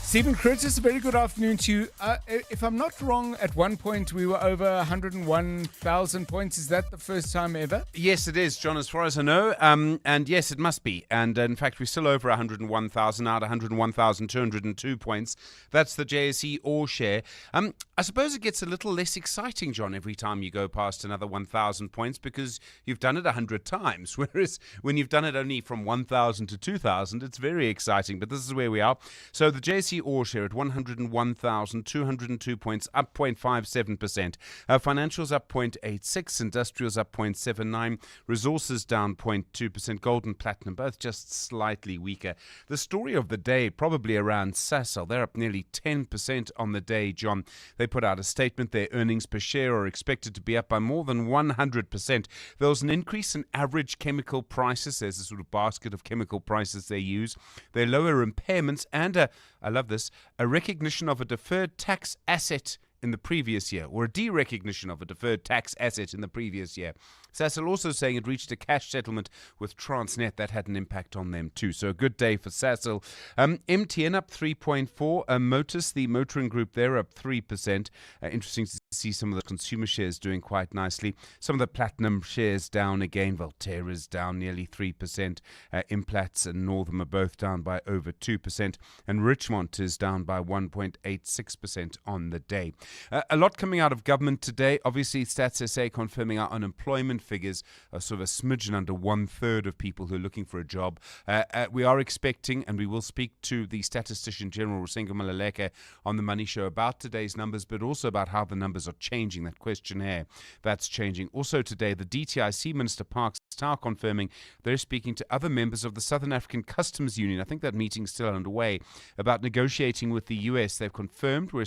Stephen Curtis, a very good afternoon to you. If I'm not wrong, at one point we were over 101,000 points. Is that the first time ever? Yes, it is, John, as far as I know. And yes, it must be. And in fact, we're still over 101,000 now at 101,202 points. That's the JSE All share. I suppose it gets a little less exciting, John, every time you go past another 1,000 points, because you've done it 100 times. Whereas when you've done it only from 1,000 to 2,000, it's very exciting. But this is where we are. So the JSE All Share at 101,202 points, up 0.57%. Financials up 0.86%, Industrials up 0.79%, Resources down 0.2%, Gold and Platinum both just slightly weaker. The story of the day probably around Sasol. They're up nearly 10% on the day, John. They put out a statement. Their earnings per share are expected to be up by more than 100%. There was an increase in average chemical prices. There's a sort of basket of chemical prices they use. Their lower impairments and, I love this, a recognition of a deferred tax asset in the previous year, or a derecognition of a deferred tax asset in the previous year. Sasol also saying it reached a cash settlement with Transnet. That had an impact on them too. So a good day for Sasol. MTN up 3.4%. Motus, the motoring group, they're up 3%. Interesting to see some of the consumer shares doing quite nicely. Some of the platinum shares down again. Voltaire is down nearly 3%. Implats and Northam are both down by over 2%. And Richmond is down by 1.86% on the day. A lot coming out of government today. Obviously, Stats SA confirming our unemployment figures are sort of a smidgen under 1/3 of people who are looking for a job. We are expecting, and we will speak to the Statistician General, Rusengo Malaleke, on the Money Show about today's numbers, but also about how the numbers are changing, that questionnaire that's changing. Also today, the DTIC Minister Parks Tau confirming they're speaking to other members of the Southern African Customs Union. I think that meeting's still underway about negotiating with the US. They've confirmed we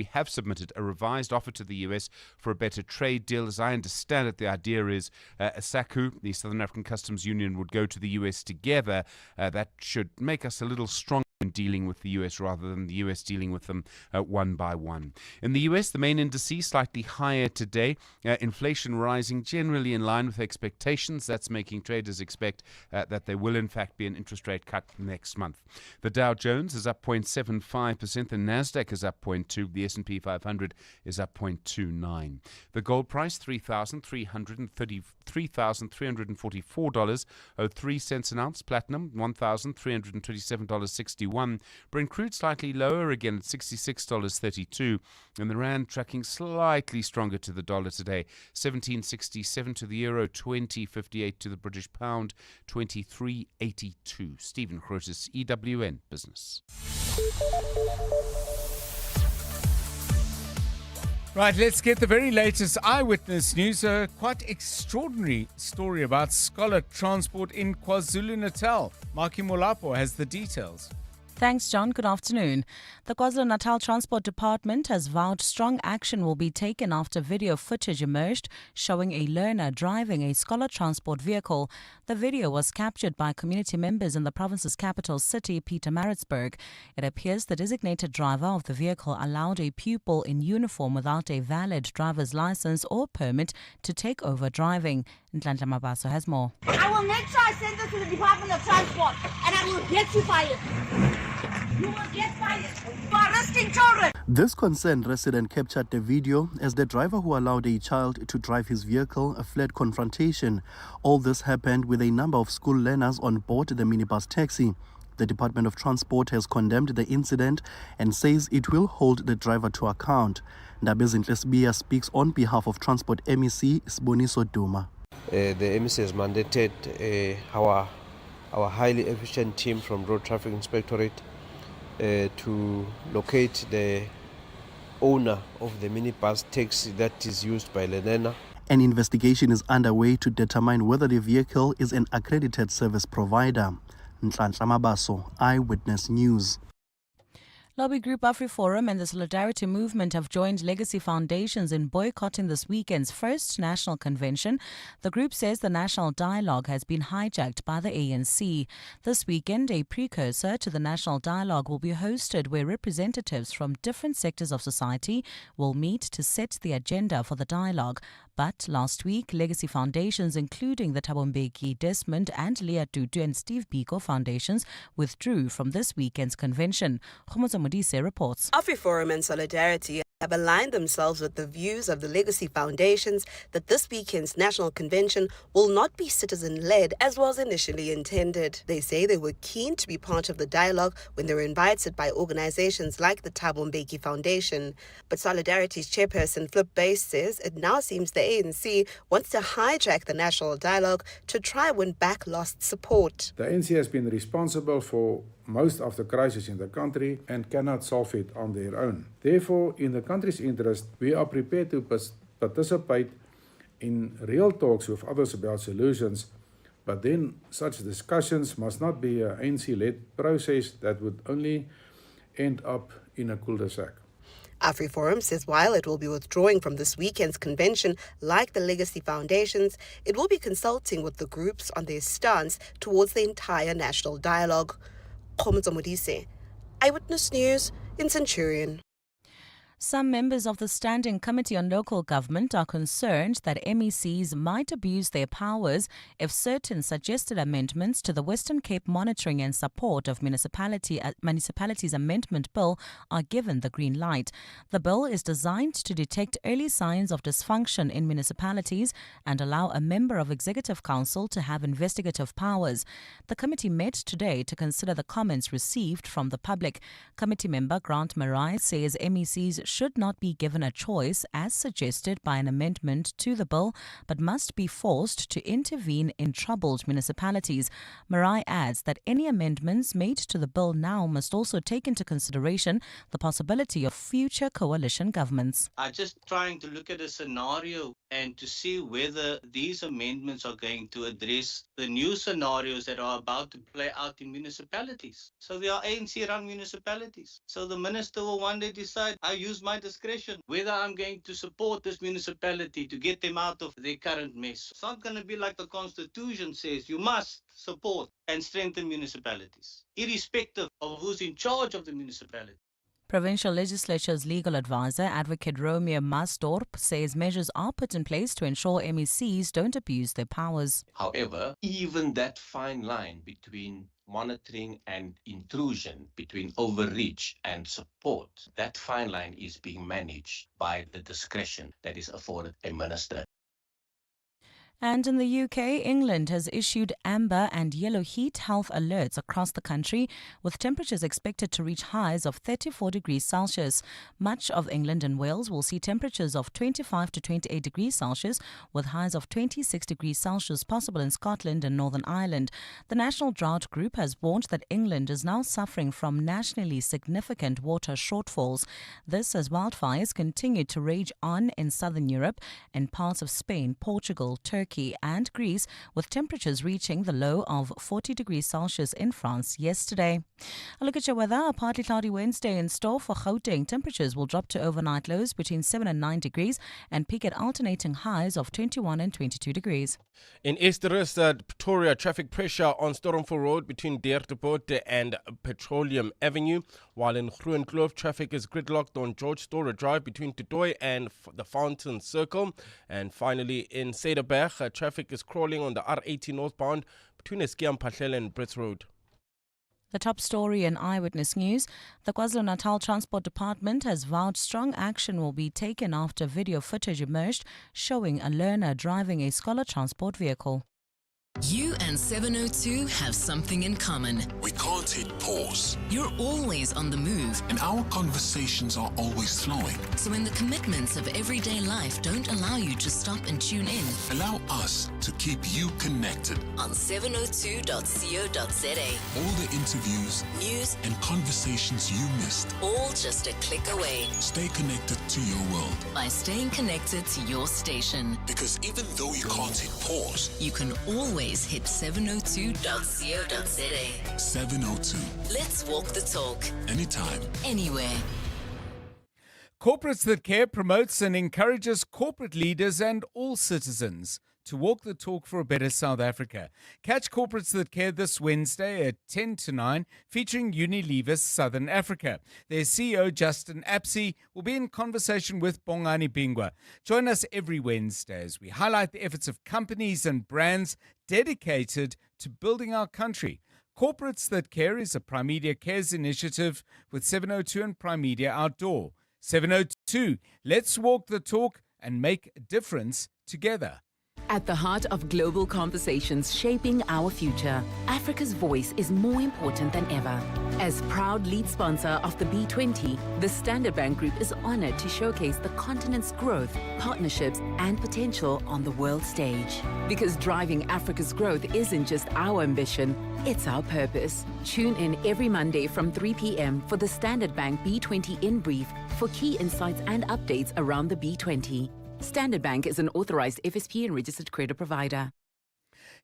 have submitted a revised offer to the US for a better trade deal. As I understand it, the idea is SACU, the Southern African Customs Union, would go to the US together. That should make us a little stronger in dealing with the US rather than the US dealing with them one by one. In the US, the main indices slightly higher today. Inflation rising generally in line with expectations. That's making traders expect that there will in fact be an interest rate cut next month. The Dow Jones is up 0.75%. The Nasdaq is up 0.2%. The S&P 500 is up 0.29%. The gold price $3,344.03 an ounce. Platinum $1,327.61. Brent crude slightly lower again at $66.32. And the rand tracking slightly stronger to the dollar today. 17.67 to the euro, 20.58 to the British pound, 23.82. Stephen Grotis, EWN Business. Right, let's get the very latest eyewitness news. A quite extraordinary story about scholar transport in KwaZulu-Natal. Maki Molapo has the details. Thanks, John. Good afternoon. The KwaZulu-Natal Transport Department has vowed strong action will be taken after video footage emerged showing a learner driving a scholar transport vehicle. The video was captured by community members in the province's capital city, Pietermaritzburg. It appears the designated driver of the vehicle allowed a pupil in uniform without a valid driver's license or permit to take over driving. Nhlanhla Mabaso has more. I will make sure I send this to the Department of Transport and I will get you fired. You will get fired for arresting children. This concerned resident captured the video as the driver who allowed a child to drive his vehicle fled confrontation. All this happened with a number of school learners on board the minibus taxi. The Department of Transport has condemned the incident and says it will hold the driver to account. Ndabezinhle Sibia speaks on behalf of Transport MEC Siboniso Duma. The MEC has mandated our highly efficient team from Road Traffic Inspectorate to locate the owner of the minibus taxi that is used by Lenena. An investigation is underway to determine whether the vehicle is an accredited service provider. Nhlanhla Mabaso, Eyewitness News. Lobby group AfriForum and the Solidarity Movement have joined legacy foundations in boycotting this weekend's first national convention. The group says the national dialogue has been hijacked by the ANC. This weekend, a precursor to the national dialogue will be hosted where representatives from different sectors of society will meet to set the agenda for the dialogue. But last week, legacy foundations, including the Thabo Mbeki, Desmond and Leah Tutu and Steve Biko foundations, withdrew from this weekend's convention. Khomotso Modise reports. AfriForum and Solidarity have aligned themselves with the views of the legacy foundations that this weekend's national convention will not be citizen-led as was initially intended. They say they were keen to be part of the dialogue when they were invited by organizations like the Thabo Mbeki Foundation. But Solidarity's chairperson Flip Base says it now seems the ANC wants to hijack the national dialogue to try win back lost support. The ANC has been responsible for most of the crisis in the country and cannot solve it on their own. Therefore, in the country's interest, we are prepared to participate in real talks with others about solutions, but then such discussions must not be an ANC-led process that would only end up in a cul-de-sac. AfriForum says while it will be withdrawing from this weekend's convention, like the legacy foundations, it will be consulting with the groups on their stance towards the entire national dialogue. Khomotso Modise, Eyewitness News in Centurion. Some members of the Standing Committee on Local Government are concerned that MECs might abuse their powers if certain suggested amendments to the Western Cape Monitoring and Support of Municipalities Amendment Bill are given the green light. The bill is designed to detect early signs of dysfunction in municipalities and allow a member of Executive Council to have investigative powers. The committee met today to consider the comments received from the public. Committee member Grant Marai says MECs should not be given a choice as suggested by an amendment to the bill, but must be forced to intervene in troubled municipalities. Marai adds that any amendments made to the bill now must also take into consideration the possibility of future coalition governments. I'm just trying to look at a scenario and to see whether these amendments are going to address the new scenarios that are about to play out in municipalities. So there are ANC-run municipalities. So the minister will one day decide, I use my discretion whether I'm going to support this municipality to get them out of their current mess. It's not going to be like the Constitution says, you must support and strengthen municipalities, irrespective of who's in charge of the municipality. Provincial Legislature's legal advisor, Advocate Romeo Masdorp, says measures are put in place to ensure MECs don't abuse their powers. However, even that fine line between monitoring and intrusion, between overreach and support, that fine line is being managed by the discretion that is afforded a minister. And in the UK, England has issued amber and yellow heat health alerts across the country, with temperatures expected to reach highs of 34 degrees Celsius. Much of England and Wales will see temperatures of 25 to 28 degrees Celsius, with highs of 26 degrees Celsius possible in Scotland and Northern Ireland. The National Drought Group has warned that England is now suffering from nationally significant water shortfalls. This as wildfires continue to rage on in southern Europe and parts of Spain, Portugal, Turkey and Greece, with temperatures reaching the low of 40 degrees Celsius in France yesterday. A look at your weather. A partly cloudy Wednesday in store for Gauteng. Temperatures will drop to overnight lows between 7 and 9 degrees and peak at alternating highs of 21 and 22 degrees. In Esterus, Pretoria, traffic pressure on Stormful Road between Deerdepoort and Petroleum Avenue, while in Groenkloof, traffic is gridlocked on George Storer Drive between Tutoy and the Fountain Circle. And finally, in Cederberg, traffic is crawling on the R80 northbound between Eskia and Brits Road. The top story in Eyewitness News. The KwaZulu-Natal Transport Department has vowed strong action will be taken after video footage emerged showing a learner driving a scholar transport vehicle. You and 702 have something in common. We can't hit pause. You're always on the move. And our conversations are always flowing. So when the commitments of everyday life don't allow you to stop and tune in, allow us to keep you connected on 702.co.za. All the interviews, news, and conversations you missed, all just a click away. Stay connected to your world by staying connected to your station. Because even though you can't hit pause, you can always hit 702.co.za. 702. Let's walk the talk. Anytime. Anywhere. Corporates That Care promotes and encourages corporate leaders and all citizens to walk the talk for a better South Africa. Catch Corporates That Care this Wednesday at 10 to 9, featuring Unilever Southern Africa. Their CEO, Justin Apsey, will be in conversation with Bongani Bingwa. Join us every Wednesday as we highlight the efforts of companies and brands dedicated to building our country. Corporates That Care is a Primedia Cares initiative with 702 and Primedia Outdoor. 702, let's walk the talk and make a difference together. At the heart of global conversations shaping our future, Africa's voice is more important than ever. As proud lead sponsor of the B20, the Standard Bank Group is honored to showcase the continent's growth, partnerships, and potential on the world stage. Because driving Africa's growth isn't just our ambition, it's our purpose. Tune in every Monday from 3 p.m. for the Standard Bank B20 In Brief for key insights and updates around the B20. Standard Bank is an authorized FSP and registered credit provider.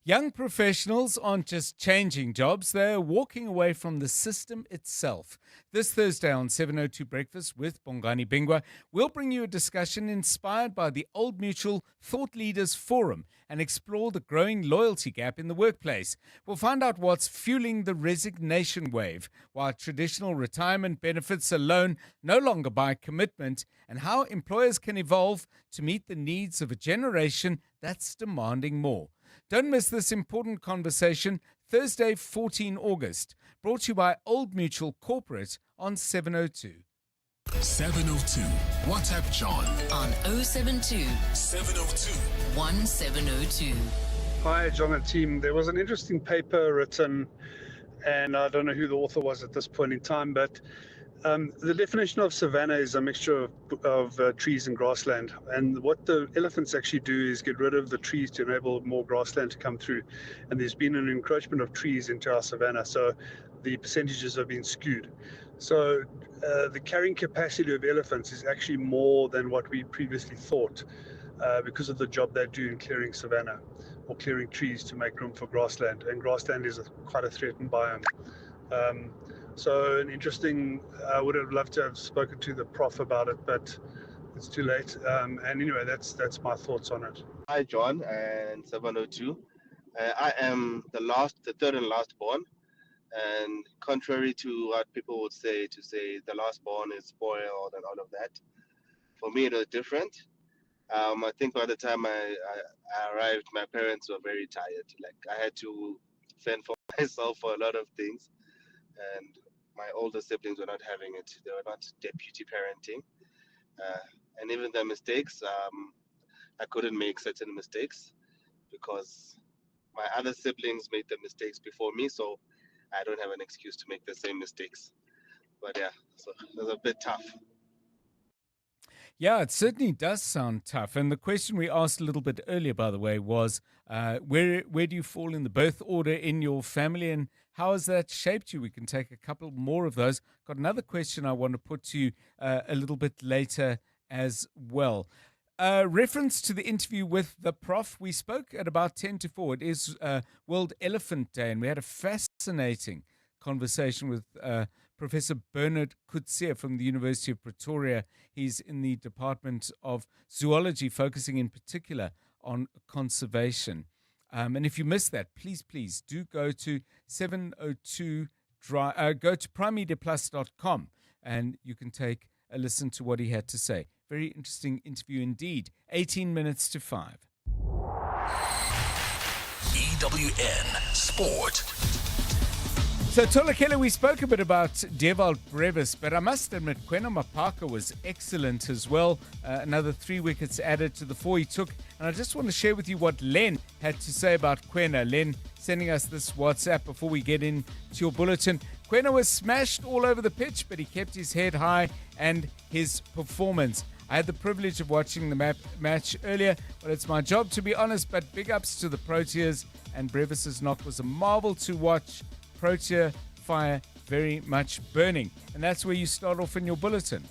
Young professionals aren't just changing jobs, they're walking away from the system itself. This Thursday on 702 Breakfast with Bongani Bingwa, we'll bring you a discussion inspired by the Old Mutual Thought Leaders Forum and explore the growing loyalty gap in the workplace. We'll find out what's fueling the resignation wave, why traditional retirement benefits alone no longer buy commitment, and how employers can evolve to meet the needs of a generation that's demanding more. Don't miss this important conversation, Thursday, 14 August, brought to you by Old Mutual Corporate on 702. 702. WhatsApp John On 072 702 1702. Hi, John and team. There was an interesting paper written, and I don't know who the author was at this point in time, but the definition of savanna is a mixture of trees and grassland. And what the elephants actually do is get rid of the trees to enable more grassland to come through. And there's been an encroachment of trees into our savanna, so the percentages have been skewed. So the carrying capacity of elephants is actually more than what we previously thought because of the job they do in clearing savanna or clearing trees to make room for grassland. And grassland is quite a threatened biome. So an interesting, I would have loved to have spoken to the prof about it, but it's too late. And anyway, that's my thoughts on it. Hi, John and 702. I am the third and last born. And contrary to what people would say, to say the last born is spoiled and all of that, for me it was different. I think by the time I arrived, my parents were very tired. Like I had to fend for myself for a lot of things. And my older siblings were not having it. They were not deputy parenting. And even their mistakes, I couldn't make certain mistakes because my other siblings made the mistakes before me, so I don't have an excuse to make the same mistakes. But yeah, so it was a bit tough. Yeah, it certainly does sound tough. And the question we asked a little bit earlier, by the way, was where do you fall in the birth order in your family and how has that shaped you? We can take a couple more of those. Got another question I want to put to you a little bit later as well. Reference to the interview with the prof, we spoke at about 10 to 4. It is World Elephant Day, and we had a fascinating conversation with Professor Bernard Kutsia from the University of Pretoria. He's in the Department of Zoology, focusing in particular on conservation. And if you missed that, please do go to 702 go to primemediaplus.com and you can take a listen to what he had to say. Very interesting interview indeed. 18 minutes to 5. EWN Sport. So, Tolakela, we spoke a bit about Dewald Brevis, but I must admit, Kwena Mapaka was excellent as well. Another 3 wickets added to the 4 he took. And I just want to share with you what Len had to say about Kwena. Len sending us this WhatsApp before we get into your bulletin. Kwena was smashed all over the pitch, but he kept his head high and his performance. I had the privilege of watching the match earlier, but it's my job to be honest. But big ups to the Proteas, and Brevis's knock was a marvel to watch. Protea fire very much burning. And that's where you start off in your bulletin.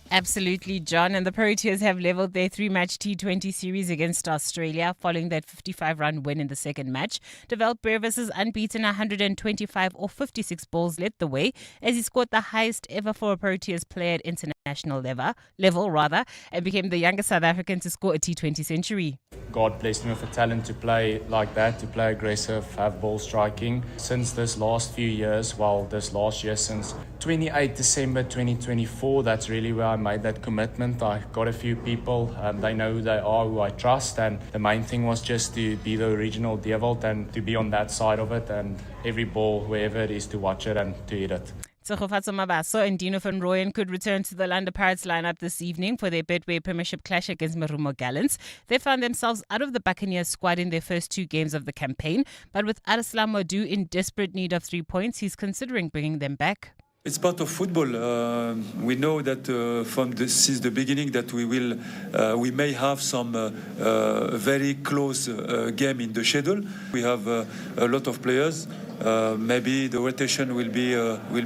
Absolutely, John. And the Proteas have leveled their 3-match T20 series against Australia following that 55-run win in the second match. Dewald Brevis' unbeaten 125 or 56 balls led the way as he scored the highest ever for a Proteas player at international level, and became the youngest South African to score a T20 century. God blessed me with a talent to play like that, to play aggressive, have ball striking. Since this last few years, this last year, since 28 December 2024, that's really where I made that commitment. I got a few people, they know who they are, who I trust, and the main thing was just to be the original Dewald and to be on that side of it, and every ball, wherever it is, to watch it and to hit it. Tsegofatso Mabaso and Dino van Rooyen could return to the London Pirates lineup this evening for their Betway Premiership clash against Marumo Gallants. They found themselves out of the Buccaneers squad in their first 2 games of the campaign, but with Arslan Modu in desperate need of 3 points, he's considering bringing them back. It's part of football. We know that since the beginning that we may have some very close game in the schedule. We have a lot of players. Maybe the rotation will be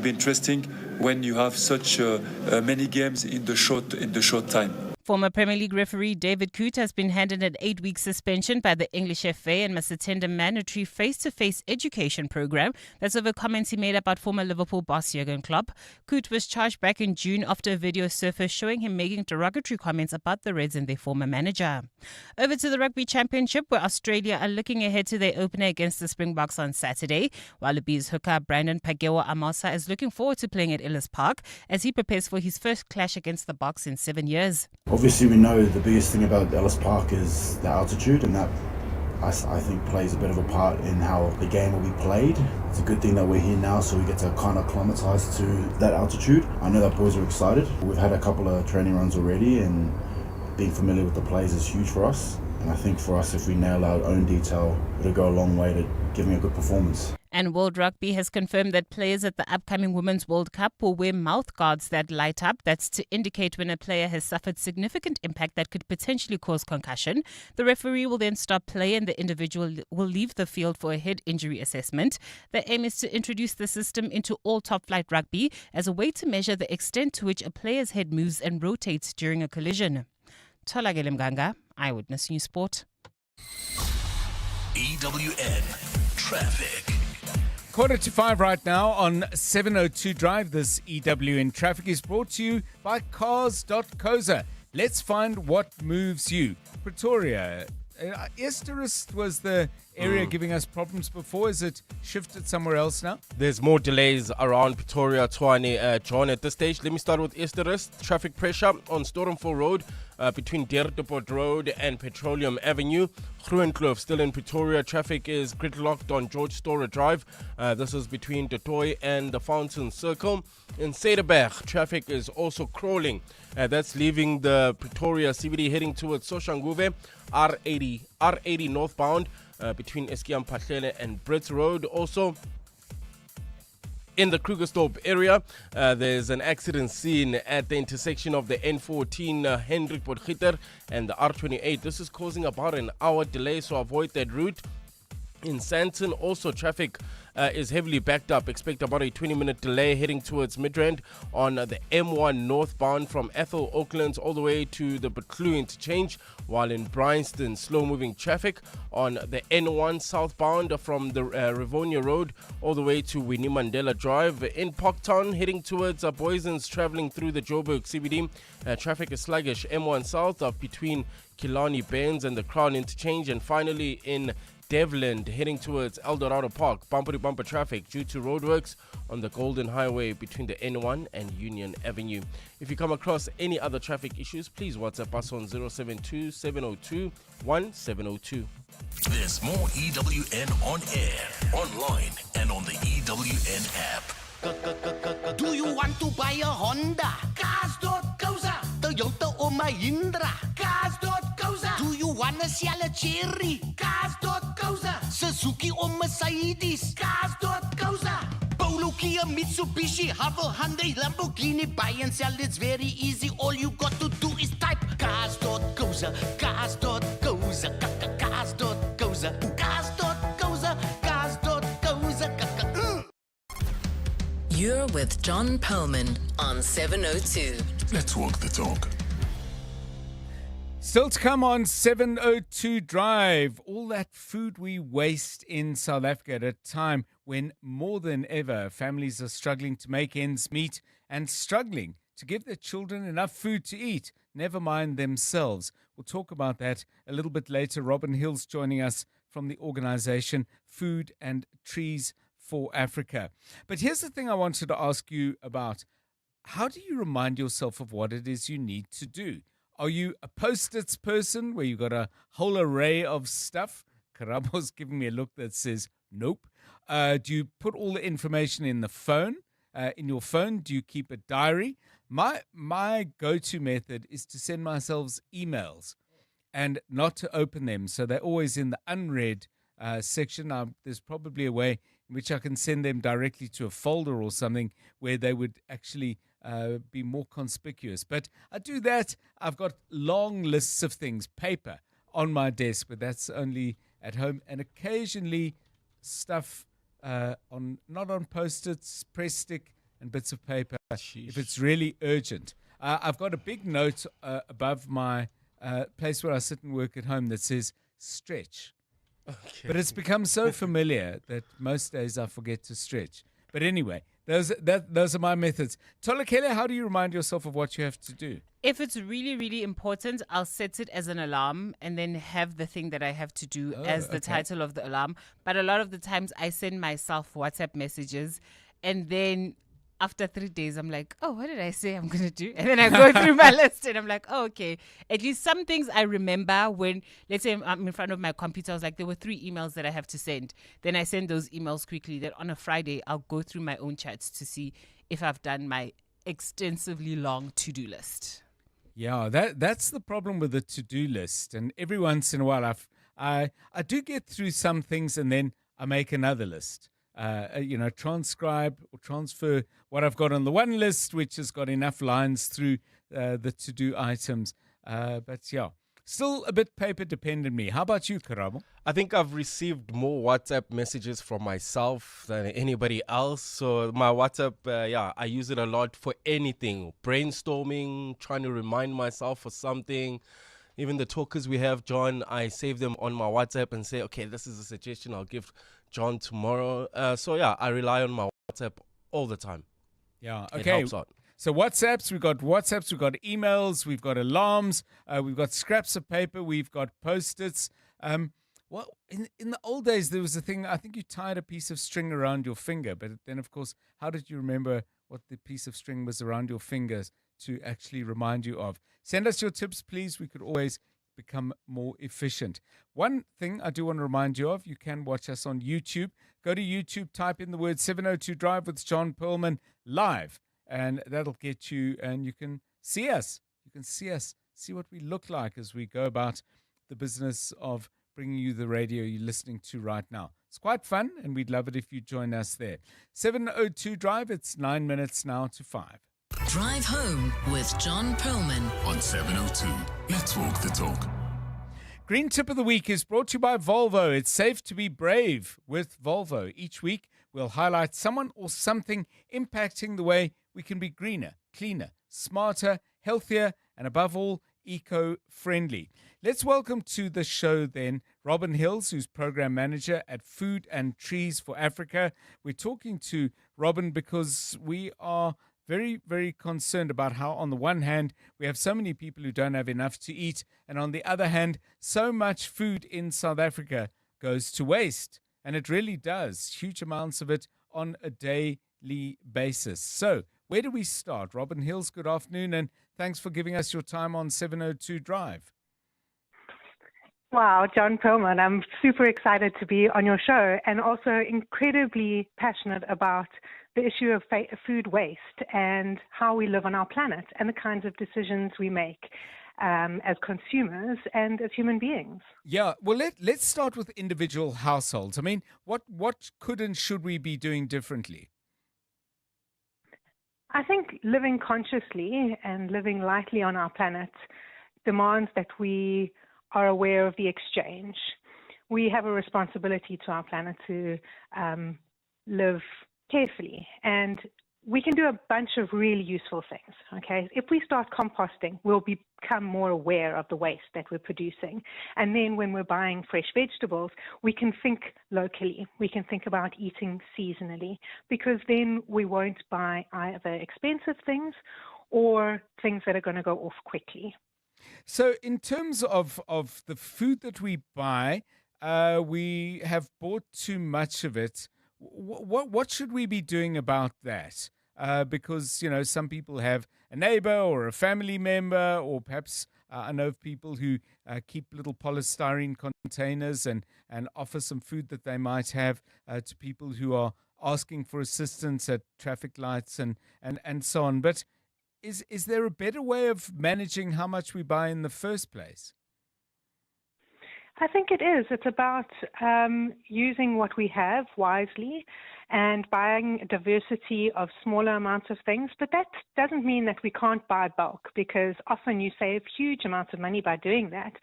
interesting when you have such many games in the short time. Former Premier League referee David Coote has been handed an 8-week suspension by the English FA and must attend a mandatory face-to-face education program. That's over comments he made about former Liverpool boss Jurgen Klopp. Coote was charged back in June after a video surfaced showing him making derogatory comments about the Reds and their former manager. Over to the Rugby Championship, where Australia are looking ahead to their opener against the Springboks on Saturday. Wallabies hooker Brandon Pagewa Amosa is looking forward to playing at Ellis Park as he prepares for his first clash against the Boks in 7 years. Obviously, we know the biggest thing about Ellis Park is the altitude, and that I think plays a bit of a part in how the game will be played. It's a good thing that we're here now, so we get to kind of acclimatise to that altitude. I know that boys are excited. We've had a couple of training runs already, and being familiar with the plays is huge for us. And I think for us, if we nail our own detail, it'll go a long way to giving a good performance. And World Rugby has confirmed that players at the upcoming Women's World Cup will wear mouth guards that light up. That's to indicate when a player has suffered significant impact that could potentially cause concussion. The referee will then stop play and the individual will leave the field for a head injury assessment. The aim is to introduce the system into all top-flight rugby as a way to measure the extent to which a player's head moves and rotates during a collision. Tholakele Mganga, Eyewitness News Sport. EWN Traffic. 4:45 right now on 702 Drive. This EWN Traffic is brought to you by cars.coza. Let's find what moves you. Pretoria. Esterist was the area giving us problems before. Is it shifted somewhere else now? There's more delays around Pretoria, Tshwane, John, at this stage. Let me start with Esterist. Traffic pressure on Stormfall Road between Dierteport Road and Petroleum Avenue. Groenkloof still in Pretoria. Traffic is gridlocked on George Storer Drive. This is between De Toy and the Fountain Circle. In Cederberg, traffic is also crawling. That's leaving the Pretoria CBD heading towards Soshanguve. R80 northbound between Eskiam Pahlele and Brits Road. Also in the Krugersdorp area, there's an accident scene at the intersection of the N14 Hendrik Potgieter and the R28. This is causing about an hour delay, so avoid that route. In Sandton, also traffic is heavily backed up. Expect about a 20-minute delay heading towards Midrand on the M1 northbound from Ethel Oaklands all the way to the Buccleuch interchange, while in Bryanston, slow-moving traffic on the N1 southbound from the Rivonia Road all the way to Winnie Mandela Drive. In Parktown, heading towards Boysons, traveling through the Joburg CBD, traffic is sluggish. M1 south between Killarney Bairns and the Crown interchange, and finally in Devland, heading towards Eldorado Park, bumper-to-bumper traffic due to roadworks on the Golden Highway between the N1 and Union Avenue. If you come across any other traffic issues, please WhatsApp us on 072-702-1702. There's more EWN on air, online, and on the EWN app. Do you want to buy a Honda? Cars.coza. Toyota or Mahindra? Cars.coza. Do you want to sell a Cherry? Cars.coza. Suzuki or Mercedes? Cars.coza. Polo, Kia, Mitsubishi, Havel, Hyundai, Lamborghini. Buy and sell, it's very easy. All you got to do is type Cars.coza. Cars.coza. Cars.coza. Cars.coza. Cars.coza. You're with John Perlman on 702. Let's walk the talk. Still to come on 702 Drive. All that food we waste in South Africa at a time when more than ever families are struggling to make ends meet and struggling to give their children enough food to eat, never mind themselves. We'll talk about that a little bit later. Robin Hill's joining us from the organization Food and Trees for Africa. But here's the thing I wanted to ask you about. How do you remind yourself of what it is you need to do? Are you a Post-its person where you've got a whole array of stuff? Karabo's giving me a look that says nope. Do you put all the information in the phone? in your phone? Do you keep a diary? My go-to method is to send myself emails and not to open them. So they're always in the unread section. Now, there's probably a way in which I can send them directly to a folder or something where they would actually be more conspicuous. But I do that. I've got long lists of things, paper on my desk, but that's only at home. And occasionally stuff not on Post-its, press stick, and bits of paper if it's really urgent. I've got a big note above my place where I sit and work at home that says stretch. Okay. But it's become so familiar that most days I forget to stretch. But anyway, those are my methods. Tolakele, how do you remind yourself of what you have to do? If it's really, really important, I'll set it as an alarm and then have the thing that I have to do as the title of the alarm. But a lot of the times I send myself WhatsApp messages, and then after 3 days, I'm like, oh, what did I say I'm going to do? And then I go through my list and I'm like, oh, okay. At least some things I remember when, let's say I'm in front of my computer. I was like, there were 3 emails that I have to send. Then I send those emails quickly. Then on a Friday, I'll go through my own chats to see if I've done my extensively long to-do list. Yeah, that's the problem with the to-do list. And every once in a while, I do get through some things and then I make another list. Transcribe or transfer what I've got on the one list, which has got enough lines through the to-do items. But yeah, still a bit paper dependent me. How about you, Karabo? I think I've received more WhatsApp messages from myself than anybody else. So my WhatsApp, I use it a lot for anything. Brainstorming, trying to remind myself of something. Even the talkers we have, John, I save them on my WhatsApp and say, okay, this is a suggestion I'll give John tomorrow. I rely on my WhatsApp all the time. Yeah, It okay. helps out. So we've got emails, we've got alarms, we've got scraps of paper, we've got Post-its. In the old days, there was a thing, I think you tied a piece of string around your finger, but then, of course, how did you remember what the piece of string was around your fingers to actually remind you of? Send us your tips, please. We could always become more efficient. One thing I do want to remind you of, you can watch us on YouTube. Go to YouTube, type in the word 702 Drive with John Perlman live, and that'll get you, and you can see us. You can see us, see what we look like as we go about the business of bringing you the radio you're listening to right now. It's quite fun, and we'd love it if you join us there. 702 Drive, it's 9 minutes now to 5. Drive home with John Perlman on 702. Let's walk the talk. Green Tip of the Week is brought to you by Volvo. It's safe to be brave with Volvo. Each week, we'll highlight someone or something impacting the way we can be greener, cleaner, smarter, healthier, and above all, eco-friendly. Let's welcome to the show then Robin Hills, who's Program Manager at Food and Trees for Africa. We're talking to Robin because we are very, very concerned about how, on the one hand, we have so many people who don't have enough to eat, and on the other hand, so much food in South Africa goes to waste. And it really does, huge amounts of it on a daily basis. So, where do we start? Robin Hills, good afternoon, and thanks for giving us your time on 702 Drive. Wow, John Perlman, I'm super excited to be on your show and also incredibly passionate about the issue of food waste and how we live on our planet and the kinds of decisions we make as consumers and as human beings. Yeah, well, let's start with individual households. I mean, what could and should we be doing differently? I think living consciously and living lightly on our planet demands that we are aware of the exchange. We have a responsibility to our planet to live carefully, and we can do a bunch of really useful things, okay? If we start composting, we'll become more aware of the waste that we're producing. And then when we're buying fresh vegetables, we can think locally. We can think about eating seasonally, because then we won't buy either expensive things or things that are going to go off quickly. So in terms of the food that we buy, we have bought too much of it. What should we be doing about that? Because, some people have a neighbor or a family member or perhaps I know of people who keep little polystyrene containers and offer some food that they might have to people who are asking for assistance at traffic lights and so on. But is there a better way of managing how much we buy in the first place? I think it is. It's about using what we have wisely and buying a diversity of smaller amounts of things. But that doesn't mean that we can't buy bulk, because often you save huge amounts of money by doing that.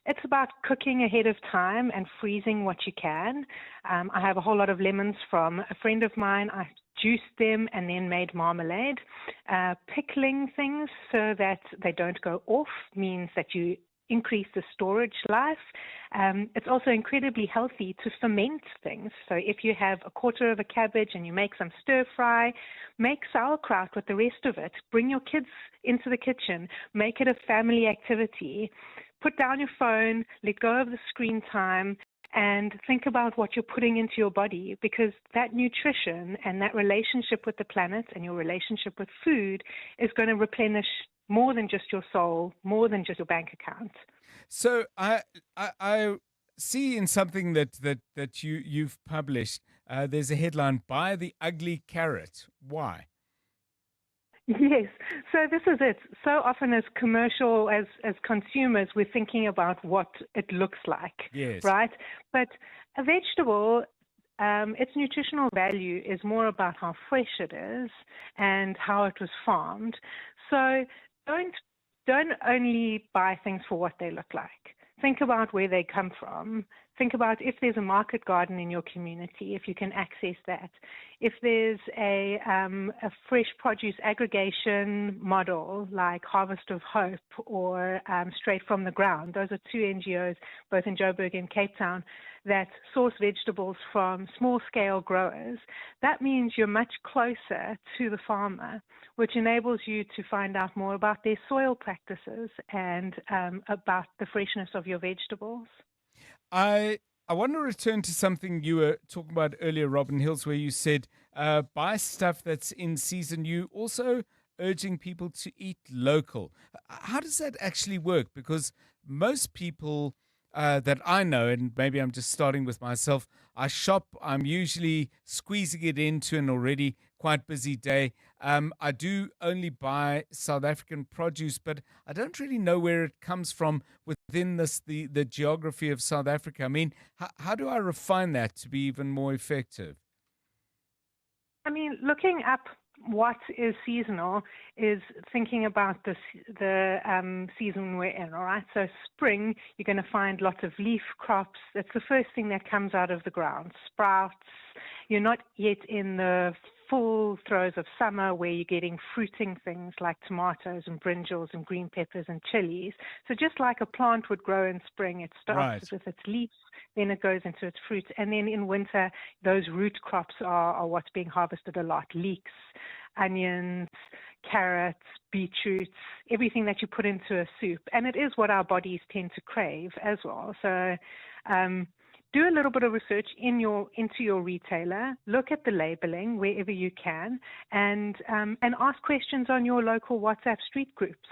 It's about cooking ahead of time and freezing what you can. I have a whole lot of lemons from a friend of mine. I juiced them and then made marmalade. Pickling things so that they don't go off means that you increase the storage life. It's also incredibly healthy to ferment things. So if you have a quarter of a cabbage and you make some stir fry, make sauerkraut with the rest of it. Bring your kids into the kitchen. Make it a family activity. Put down your phone, let go of the screen time, and think about what you're putting into your body, because that nutrition and that relationship with the planet and your relationship with food is going to replenish more than just your soul, more than just your bank account. So I see in something that you've published, there's a headline, "Buy the Ugly Carrot." Why? Yes. So this is it. So often as consumers, we're thinking about what it looks like, Yes. right? But a vegetable, its nutritional value is more about how fresh it is and how it was farmed. So don't only buy things for what they look like. Think about where they come from. Think about if there's a market garden in your community, if you can access that. If there's a fresh produce aggregation model like Harvest of Hope or Straight from the Ground, those are two NGOs, both in Joburg and Cape Town, that source vegetables from small-scale growers. That means you're much closer to the farmer, which enables you to find out more about their soil practices and about the freshness of your vegetables. I want to return to something you were talking about earlier, Robin Hills, where you said buy stuff that's in season. You also urging people to eat local. How does that actually work? Because most people that I know, and maybe I'm just starting with myself, I shop, I'm usually squeezing it into an already quite busy day. I do only buy South African produce, but I don't really know where it comes from within the geography of South Africa. I mean, how do I refine that to be even more effective? I mean, looking up what is seasonal is thinking about the season we're in, all right? So spring, you're going to find lots of leaf crops. That's the first thing that comes out of the ground. Sprouts. You're not yet in the full throes of summer where you're getting fruiting things like tomatoes and brinjals and green peppers and chilies. So just like a plant would grow in spring, it starts with its leaves, then it goes into its fruit. And then in winter, those root crops are what's being harvested a lot. Leeks, onions, carrots, beetroots, everything that you put into a soup. And it is what our bodies tend to crave as well. So do a little bit of research into your retailer. Look at the labeling wherever you can, and ask questions on your local WhatsApp street groups.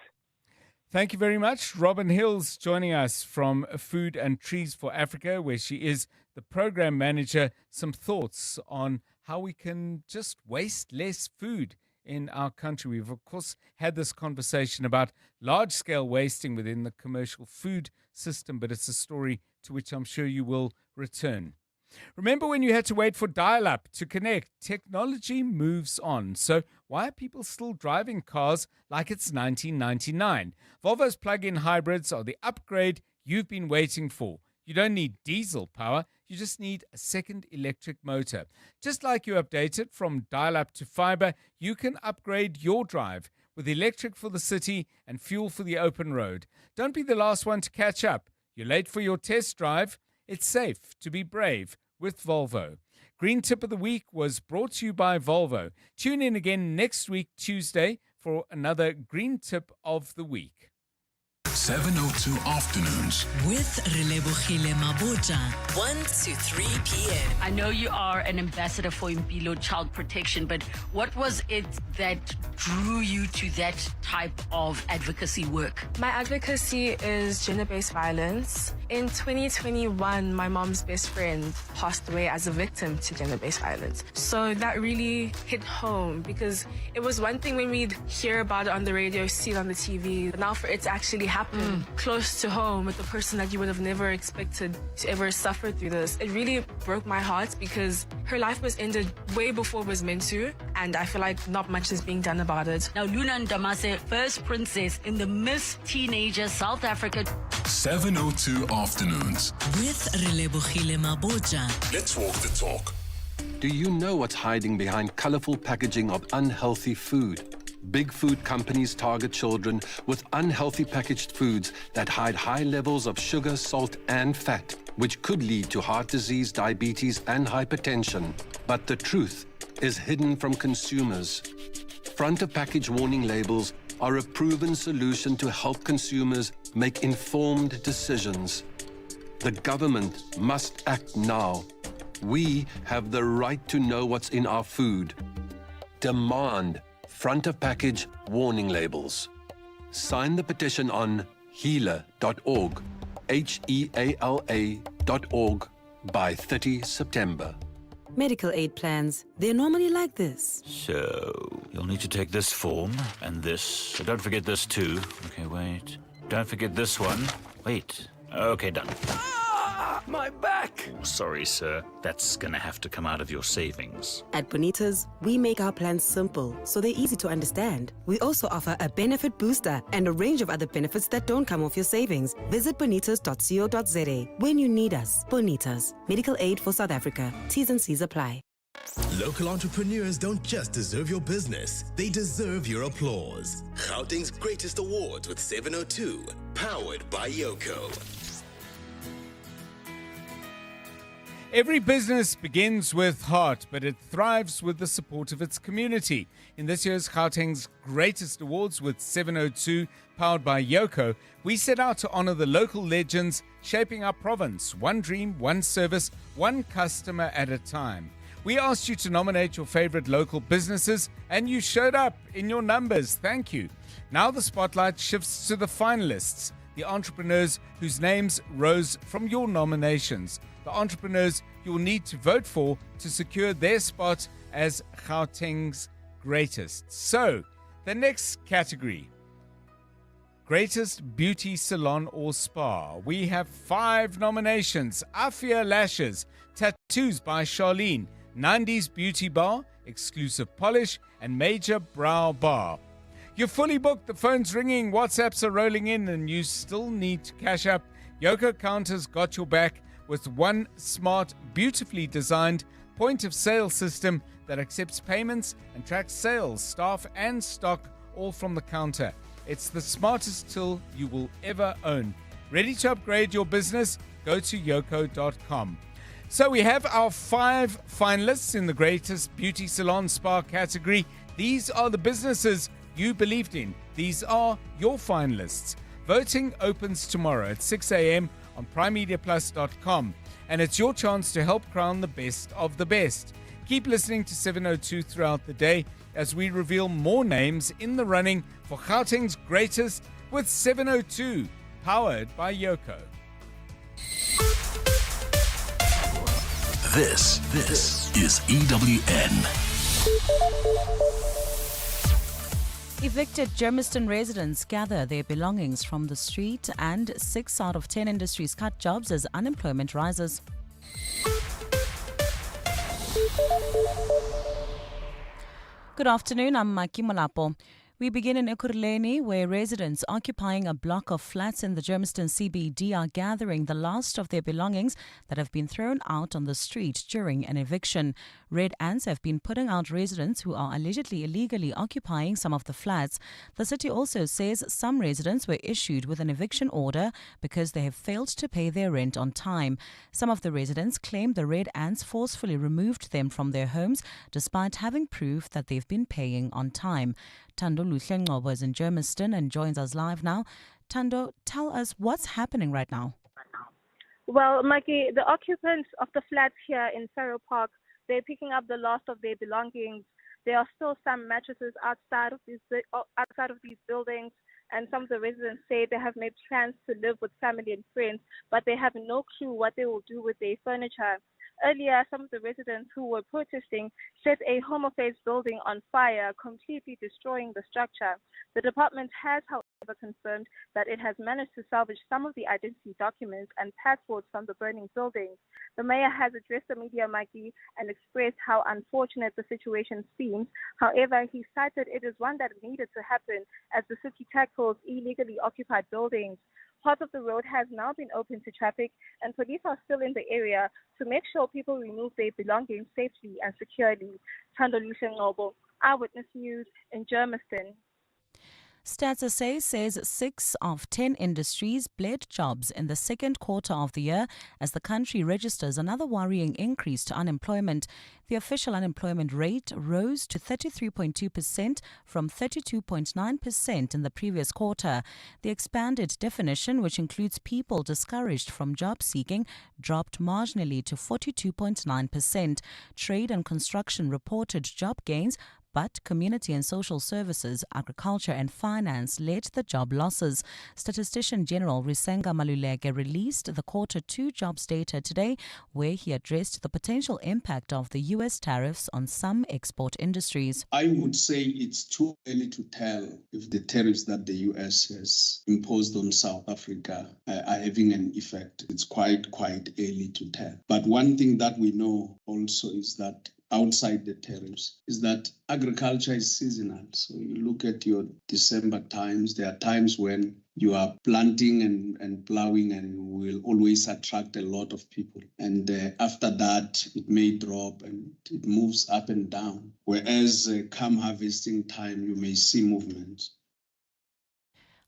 Thank you very much. Robin Hills joining us from Food and Trees for Africa, where she is the program manager. Some thoughts on how we can just waste less food in our country. We've, of course, had this conversation about large-scale wasting within the commercial food system, but it's a story to which I'm sure you will return. Remember when you had to wait for dial-up to connect? Technology moves on. So why are people still driving cars like it's 1999? Volvo's plug-in hybrids are the upgrade you've been waiting for. You don't need diesel power. You just need a second electric motor. Just like you updated from dial-up to fiber, you can upgrade your drive with electric for the city and fuel for the open road. Don't be the last one to catch up. You're late for your test drive. It's safe to be brave with Volvo. Green Tip of the Week was brought to you by Volvo. Tune in again next week, Tuesday, for another Green Tip of the Week. 702 Afternoons. With Relebohile Maboja, 1 to 3 p.m. I know you are an ambassador for Impilo Child Protection, but what was it that drew you to that type of advocacy work? My advocacy is gender-based violence. In 2021, my mom's best friend passed away as a victim to gender-based violence. So that really hit home because it was one thing when we'd hear about it on the radio, see it on the TV, but now for it to actually happen close to home with the person that you would have never expected to ever suffer through this, it really broke my heart because her life was ended way before it was meant to, and I feel like not much is being done about it. Now, Luna Ndamase, first princess in the Miss Teenager South Africa. 702 Afternoons. With Relebohile Maboja. Let's walk the talk. Do you know what's hiding behind colorful packaging of unhealthy food? Big food companies target children with unhealthy packaged foods that hide high levels of sugar, salt, and fat, which could lead to heart disease, diabetes, and hypertension. But the truth is hidden from consumers. Front-of-package warning labels are a proven solution to help consumers make informed decisions. The government must act now. We have the right to know what's in our food. Demand front-of-package warning labels. Sign the petition on heala.org, HEALA.org, by 30 September. Medical aid plans, they're normally like this. So, you'll need to take this form and this. So don't forget this too. Okay, wait. Don't forget this one. Wait. Okay, done. My back! Sorry, sir. That's gonna have to come out of your savings. At Bonitas, we make our plans simple, so they're easy to understand. We also offer a benefit booster and a range of other benefits that don't come off your savings. Visit bonitas.co.za when you need us. Bonitas, medical aid for South Africa. T's and C's apply. Local entrepreneurs don't just deserve your business, they deserve your applause. Gauteng's Greatest Awards with 702, powered by Yoko. Every business begins with heart, but it thrives with the support of its community. In this year's Gauteng's Greatest Awards with 702, powered by Yoko, we set out to honor the local legends shaping our province, one dream, one service, one customer at a time. We asked you to nominate your favorite local businesses, and you showed up in your numbers. Thank you. Now the spotlight shifts to the finalists, the entrepreneurs whose names rose from your nominations. The entrepreneurs you'll need to vote for to secure their spot as Gauteng's greatest. So, the next category, Greatest Beauty Salon or Spa. We have 5 nominations: Afia Lashes, Tattoos by Charlene, Nandi's Beauty Bar, Exclusive Polish, and Major Brow Bar. You're fully booked, the phone's ringing, WhatsApps are rolling in, and you still need to cash up. Yoko Counters got your back with one smart, beautifully designed point-of-sale system that accepts payments and tracks sales, staff, and stock all from the counter. It's the smartest till you will ever own. Ready to upgrade your business? Go to yoko.com. So we have our 5 finalists in the Greatest Beauty Salon Spa category. These are the businesses you believed in. These are your finalists. Voting opens tomorrow at 6 a.m. on primemediaplus.com, and it's your chance to help crown the best of the best. Keep listening to 702 throughout the day as we reveal more names in the running for Gauteng's Greatest with 702, powered by Yoko. This is EWN. Evicted Germiston residents gather their belongings from the street, and 6 out of 10 industries cut jobs as unemployment rises. Good afternoon, I'm Maki Molapo. We begin in Ekurhuleni, where residents occupying a block of flats in the Germiston CBD are gathering the last of their belongings that have been thrown out on the street during an eviction. Red ants have been putting out residents who are allegedly illegally occupying some of the flats. The city also says some residents were issued with an eviction order because they have failed to pay their rent on time. Some of the residents claim the red ants forcefully removed them from their homes despite having proof that they've been paying on time. Tando Lusikisiki is in Germiston and joins us live now. Tando, tell us what's happening right now. Well, Maggie, the occupants of the flats here in Farrow Park, they're picking up the last of their belongings. There are still some mattresses outside of these buildings, and some of the residents say they have made plans to live with family and friends, but they have no clue what they will do with their furniture. Earlier, some of the residents who were protesting set a Home Affairs building on fire, completely destroying the structure. The department has, however, confirmed that it has managed to salvage some of the identity documents and passports from the burning buildings. The mayor has addressed the media, Mikey, and expressed how unfortunate the situation seems. However, he cited it as one that needed to happen as the city tackles illegally occupied buildings. Part of the road has now been open to traffic, and police are still in the area to make sure people remove their belongings safely and securely. Tando Ngobo, Eyewitness News in Germiston. Stats SA says 6 of 10 industries bled jobs in the second quarter of the year as the country registers another worrying increase to unemployment. The official unemployment rate rose to 33.2% from 32.9% in the previous quarter. The expanded definition, which includes people discouraged from job seeking, dropped marginally to 42.9%. Trade and construction reported job gains, but community and social services, agriculture and finance led the job losses. Statistician General Risenga Maluleke released the quarter 2 jobs data today, where he addressed the potential impact of the U.S. tariffs on some export industries. I would say it's too early to tell if the tariffs that the U.S. has imposed on South Africa are having an effect. It's quite early to tell. But one thing that we know also is that outside the tariffs is that agriculture is seasonal. So you look at your December times, there are times when you are planting and plowing and will always attract a lot of people. And after that, it may drop and it moves up and down. Whereas come harvesting time, you may see movements.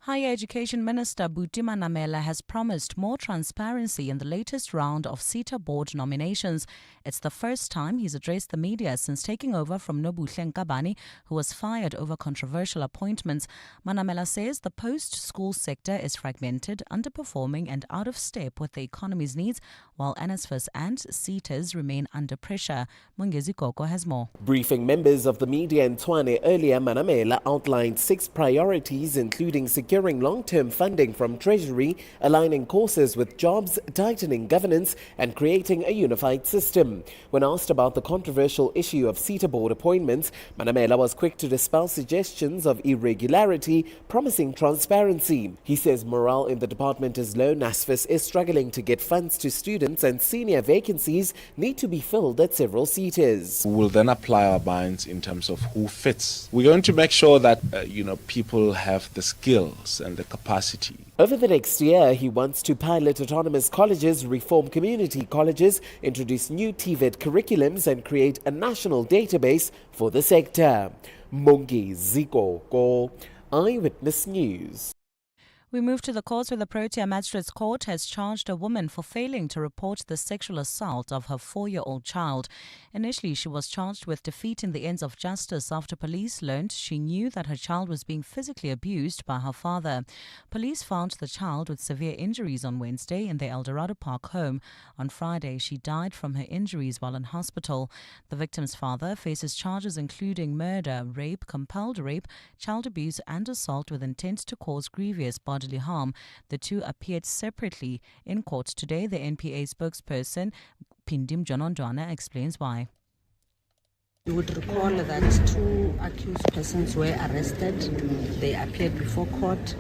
Higher Education Minister Buti Manamela has promised more transparency in the latest round of SETA board nominations. It's the first time he's addressed the media since taking over from Nobuhle Nkabani, who was fired over controversial appointments. Manamela says the post-school sector is fragmented, underperforming and out of step with the economy's needs, while NSFAS and SETAs remain under pressure. Mungezi Koko has more. Briefing members of the media in Tshwane earlier, Manamela outlined 6 priorities, including securing long-term funding from Treasury, aligning courses with jobs, tightening governance and creating a unified system. When asked about the controversial issue of SETA board appointments, Manamela was quick to dispel suggestions of irregularity, promising transparency. He says morale in the department is low, NSFAS is struggling to get funds to students and senior vacancies need to be filled at several SETAs. We will then apply our minds in terms of who fits. We're going to make sure that people have the skills and the capacity. Over the next year, he wants to pilot autonomous colleges, reform community colleges, introduce new TVET curriculums and create a national database for the sector. Mungezi Koko, Eyewitness News. We move to the courts where the Protea Magistrates Court has charged a woman for failing to report the sexual assault of her 4-year-old child. Initially, she was charged with defeating the ends of justice after police learned she knew that her child was being physically abused by her father. Police found the child with severe injuries on Wednesday in their Eldorado Park home. On Friday, she died from her injuries while in hospital. The victim's father faces charges including murder, rape, compelled rape, child abuse and assault with intent to cause grievous bodily harm. The two appeared separately in court today. The NPA spokesperson Pindim Jonondwana explains why. You would recall that 2 accused persons were arrested. They appeared before court.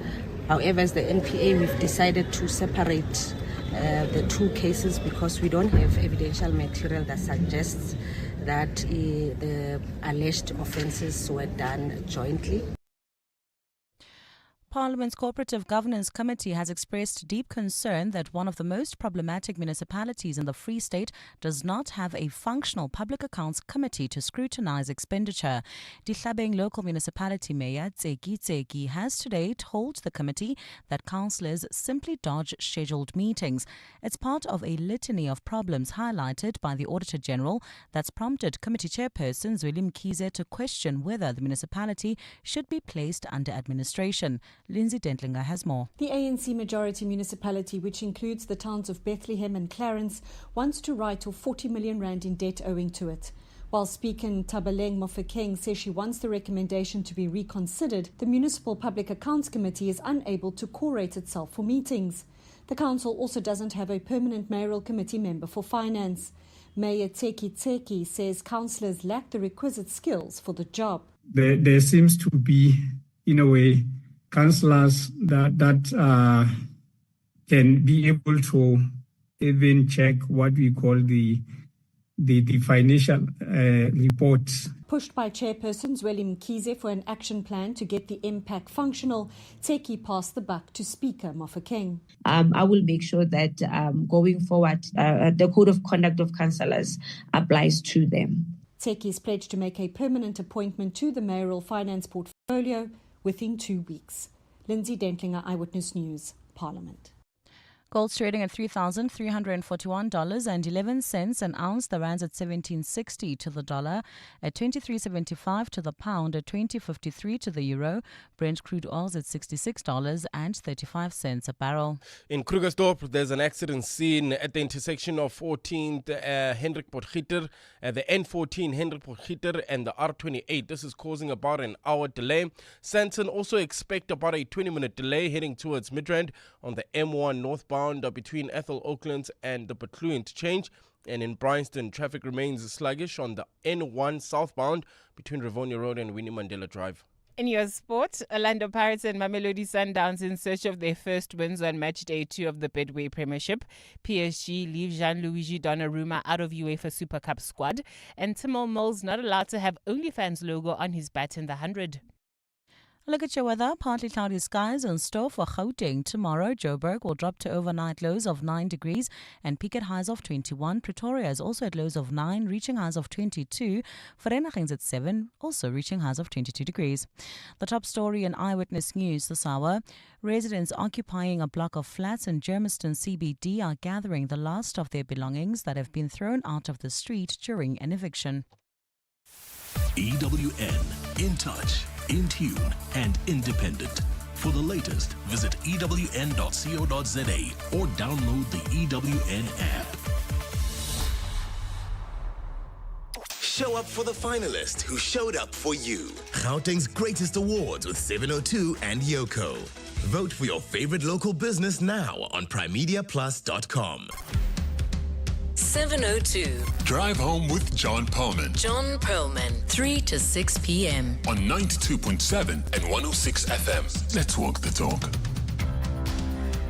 However, as the NPA, we've decided to separate the 2 cases because we don't have evidential material that suggests that the alleged offences were done jointly. Parliament's Cooperative Governance Committee has expressed deep concern that one of the most problematic municipalities in the Free State does not have a functional public accounts committee to scrutinise expenditure. Dihlabeng Local Municipality Mayor Tseki has today told the committee that councillors simply dodge scheduled meetings. It's part of a litany of problems highlighted by the Auditor General that's prompted committee chairperson Zweli Mkhize to question whether the municipality should be placed under administration. Lindsay Dentlinger has more. The ANC majority municipality, which includes the towns of Bethlehem and Clarence, wants to write off 40 million rand in debt owing to it. While Speaker Thabeleng Mofokeng says she wants the recommendation to be reconsidered, the Municipal Public Accounts Committee is unable to quorate itself for meetings. The council also doesn't have a permanent mayoral committee member for finance. Mayor Tseki says councillors lack the requisite skills for the job. There seems to be, in a way, councillors that can be able to even check what we call the financial reports. Pushed by chairperson Zweli Mkhize for an action plan to get the impact functional, Tseki passed the buck to Speaker Mofokeng. I will make sure that going forward, the code of conduct of councillors applies to them. Tseki is pledged to make a permanent appointment to the mayoral finance portfolio within 2 weeks. Lindsay Dentlinger, Eyewitness News, Parliament. Gold's trading at $3,341.11 an ounce. The rand's at 17.60 to the dollar, at 23.75 to the pound, at 20.53 to the euro. Brent crude oil's at $66.35 a barrel. In Krugersdorp, there's an accident scene at the intersection of 14th Hendrik Potgieter, the N14 Hendrik Potgieter and the R28. This is causing about an hour delay. Sandton also expect about a 20-minute delay heading towards Midrand on the M1 northbound between Ethel Oaklands and the Butlu interchange. And in Bryanston, traffic remains sluggish on the N1 southbound between Rivonia Road and Winnie Mandela Drive. In your sport, Orlando Pirates and Mamelodi Sundowns in search of their first wins on match day 2 of the Betway Premiership. PSG leave Gianluigi Donnarumma out of UEFA Super Cup squad. And Timo Mills not allowed to have OnlyFans logo on his bat in the 100. Look at your weather. Partly cloudy skies in store for Gauteng. Tomorrow, Joburg will drop to overnight lows of 9 degrees and peak at highs of 21. Pretoria is also at lows of 9, reaching highs of 22. Vereeniging's at 7, also reaching highs of 22 degrees. The top story in Eyewitness News this hour. Residents occupying a block of flats in Germiston CBD are gathering the last of their belongings that have been thrown out of the street during an eviction. EWN, in touch, in tune and independent. For the latest, visit ewn.co.za or download the EWN app. Show up for the finalist who showed up for you. Gauteng's greatest awards with 702 and Yoko. Vote for your favorite local business now on primediaplus.com. 702. Drive home with John Perlman. John Perlman, 3 to 6 p.m. On 92.7 and 106 FM. Let's walk the talk.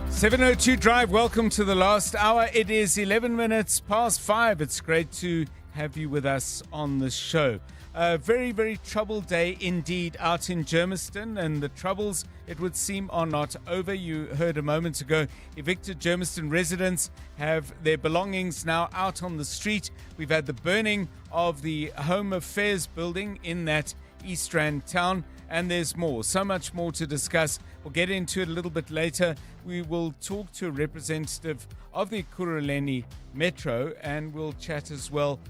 702 Drive, welcome to the last hour. It is 11 minutes past 5. It's great to have you with us on the show. A very, very troubled day indeed out in Germiston, and the troubles, it would seem, are not over. You heard a moment ago, evicted Germiston residents have their belongings now out on the street. We've had the burning of the Home Affairs building in that East Rand town, and there's more, so much more to discuss. We'll get into it a little bit later. We will talk to a representative of the Ekurhuleni Metro, and we'll chat as well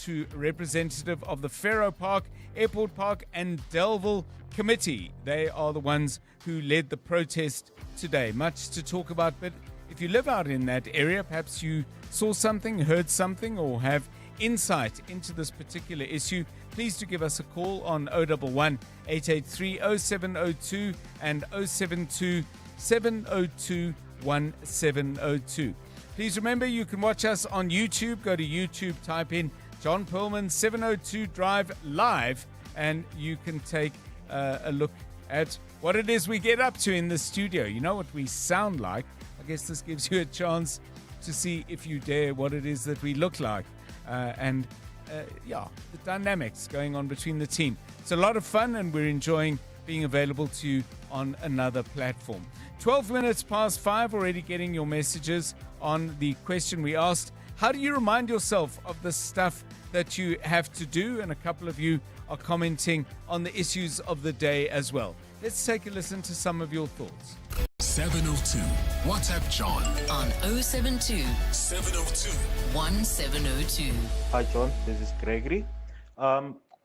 to a representative of the Faroe Park, Airport Park and Delville Committee. They are the ones who led the protest today. Much to talk about, but if you live out in that area, perhaps you saw something, heard something, or have insight into this particular issue, please do give us a call on 011 883 0702 and 072 702 1702. Please remember, you can watch us on YouTube. Go to YouTube, type in John Perlman 702 Drive Live, and you can take a look at what it is we get up to in the studio. You know what we sound like. I guess this gives you a chance to see, if you dare, what it is that we look like. And the dynamics going on between the team. It's a lot of fun, and we're enjoying being available to you on another platform. 12 minutes past 5, already getting your messages on the question we asked. How do you remind yourself of the stuff that you have to do? And a couple of you are commenting on the issues of the day as well. Let's take a listen to some of your thoughts. 702. WhatsApp John on 072 702 1702. Hi John, this is Gregory.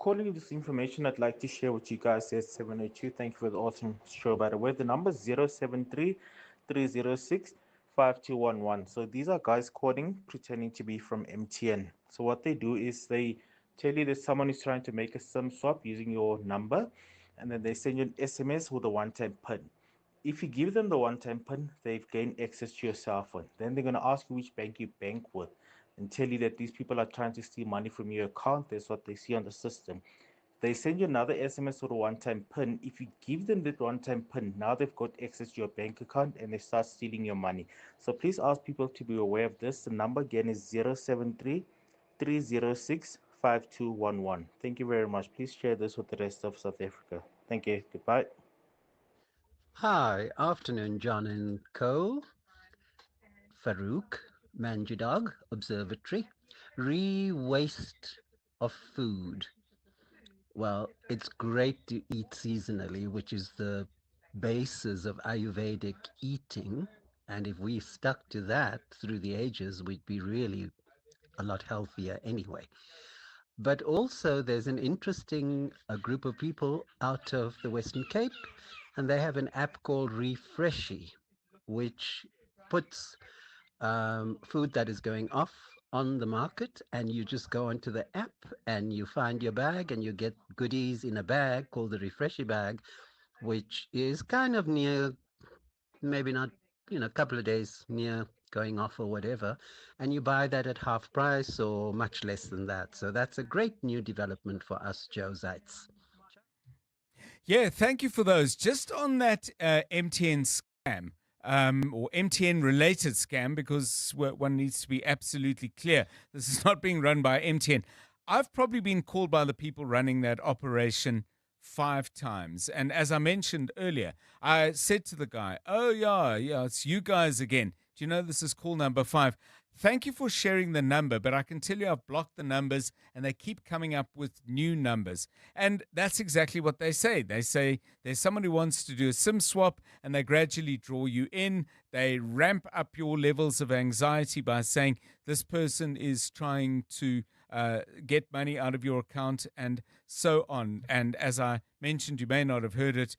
calling you this information I'd like to share with you guys at 702. Thank you for the awesome show, by the way. The number is 073 306 5211. So these are guys calling, pretending to be from MTN. So what they do is they tell you that someone is trying to make a SIM swap using your number, and then they send you an SMS with a one-time PIN. If you give them the one-time PIN, they've gained access to your cell phone. Then they're going to ask you which bank you bank with and tell you that these people are trying to steal money from your account. That's what they see on the system. They send you another SMS with a one-time PIN. If you give them that one-time PIN, now they've got access to your bank account and they start stealing your money. So please ask people to be aware of this. The number again is 073 306 5211. Thank you very much. Please share this with the rest of South Africa. Thank you. Goodbye. Hi, afternoon, John and Co. Farouk, Manjidog, Observatory. Re-waste of food. Well, it's great to eat seasonally, which is the basis of Ayurvedic eating. And if we stuck to that through the ages, we'd be really a lot healthier anyway. But also there's an interesting group of people out of the Western Cape, and they have an app called Refreshy, which puts food that is going off on the market, and you just go onto the app and you find your bag and you get goodies in a bag called the Refreshy bag, which is kind of near, maybe not, a couple of days near going off or whatever, and you buy that at half price or much less than that. So that's a great new development for us Joesites. Yeah, thank you for those. Just on that MTN scam, or MTN-related scam, because one needs to be absolutely clear. This is not being run by MTN. I've probably been called by the people running that operation 5 times. And as I mentioned earlier, I said to the guy, oh, yeah, it's you guys again. Do you know this is call number 5? Thank you for sharing the number, but I can tell you I've blocked the numbers and they keep coming up with new numbers. And that's exactly what they say. They say there's someone who wants to do a SIM swap and they gradually draw you in. They ramp up your levels of anxiety by saying this person is trying to get money out of your account and so on. And as I mentioned, you may not have heard it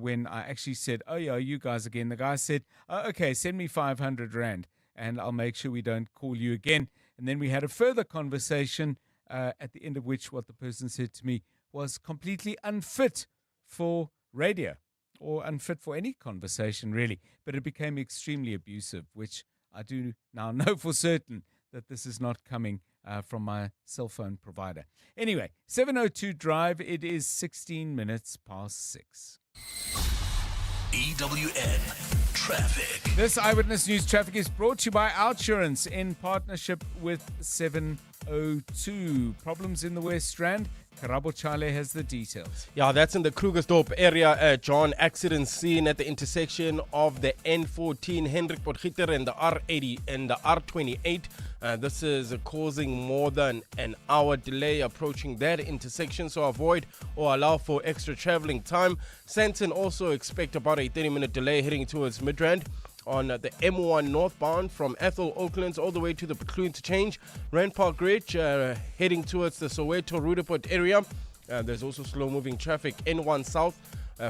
when I actually said, oh, yeah, you guys again. The guy said, oh, okay, send me 500 Rand. And I'll make sure we don't call you again. And then we had a further conversation at the end of which what the person said to me was completely unfit for radio or unfit for any conversation, really. But it became extremely abusive, which I do now know for certain that this is not coming from my cell phone provider. Anyway, 702 Drive, it is 16 minutes past 6. EWN Traffic. This Eyewitness News Traffic is brought to you by Outsurance in partnership with 702. Problems in the West Rand? Karabo Chale has the details. Yeah, that's in the Krugersdorp area, John. Accident scene at the intersection of the N14, Hendrik Potgieter, and the R80 and the R28. This is causing more than an hour delay approaching that intersection, so avoid or allow for extra traveling time. Sandton also expect about a 30-minute delay heading towards Midrand. On the M1 northbound from Ethel Oaklands all the way to the Preclude Interchange. Rand Park Ridge heading towards the Soweto Rudaport area. There's also slow-moving traffic N1 south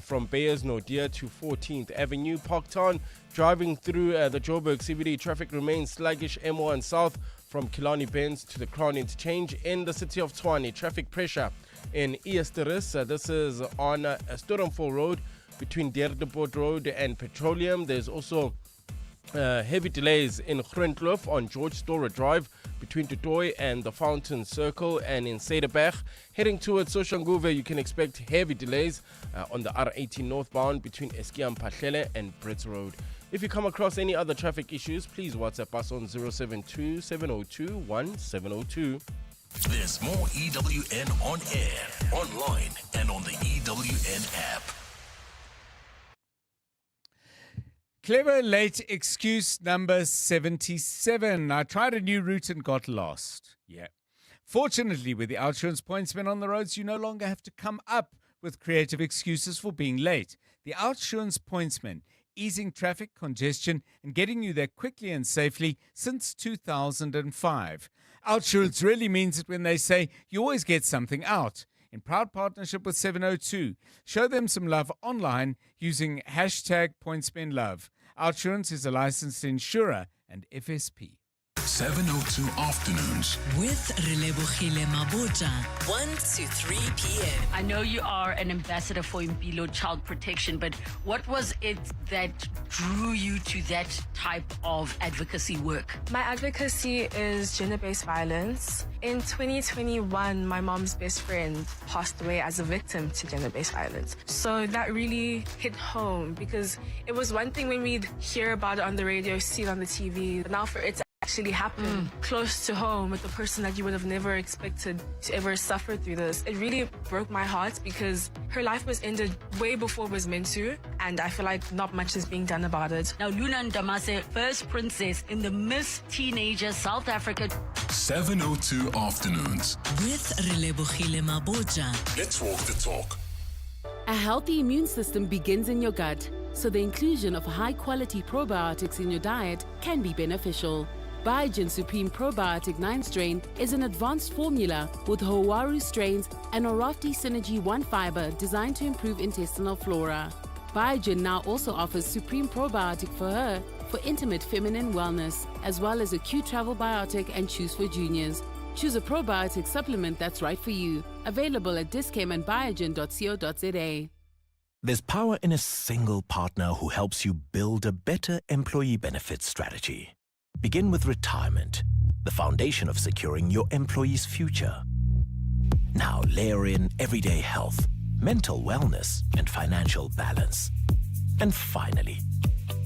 from Bayers Nordia to 14th Avenue. Parktown driving through the Joburg CBD. Traffic remains sluggish M1 south from Killarney Bends to the Crown Interchange. In the city of Tshwane, traffic pressure in Easteris. This is on Storenfall Road between Deerdeport Road and Petroleum. There's also heavy delays in Groenkloof on George Storer Drive between Tutoy and the Fountain Circle, and in Cederberg heading towards Soshanguve you can expect heavy delays on the R18 northbound between Eskiam Pahlele and Brits Road. If you come across any other traffic issues, please WhatsApp us on 072 702 1702. There's more EWN on air, online, and on the EWN app. Clever late excuse number 77. I tried a new route and got lost. Yeah. Fortunately, with the Outsurance pointsmen on the roads, you no longer have to come up with creative excuses for being late. The Outsurance pointsmen, easing traffic congestion and getting you there quickly and safely since 2005. Outsurance really means it when they say you always get something out. in proud partnership with 702. Show them some love online using #PointsSpendLove. OUTsurance is a licensed insurer and FSP. 702 Afternoons with Relebogile Mabota, 1 to 3 p.m. I know you are an ambassador for Impilo Child Protection, but what was it that drew you to that type of advocacy work? My advocacy is gender-based violence. In 2021, my mom's best friend passed away as a victim to gender-based violence. So that really hit home because it was one thing when we'd hear about it on the radio, see it on the TV. Now for it to actually happen close to home with the person that you would have never expected to ever suffer through this, it really broke my heart because her life was ended way before it was meant to, and I feel like not much is being done about it. Now, Luna Ndamase, first princess in the Miss Teenager South Africa. 702 Afternoons with Relebogile Mabota. Let's walk the talk. A healthy immune system begins in your gut, so the inclusion of high-quality probiotics in your diet can be beneficial. Biogen Supreme Probiotic 9 strain is an advanced formula with Hawaru strains and Orafti Synergy 1 fiber designed to improve intestinal flora. Biogen now also offers Supreme Probiotic for her for intimate feminine wellness, as well as a Q Travel Biotic and Choose for Juniors. Choose a probiotic supplement that's right for you. Available at Dis-Chem and biogen.co.za. There's power in a single partner who helps you build a better employee benefits strategy. Begin with retirement, the foundation of securing your employee's future. Now layer in everyday health, mental wellness, and financial balance. And finally,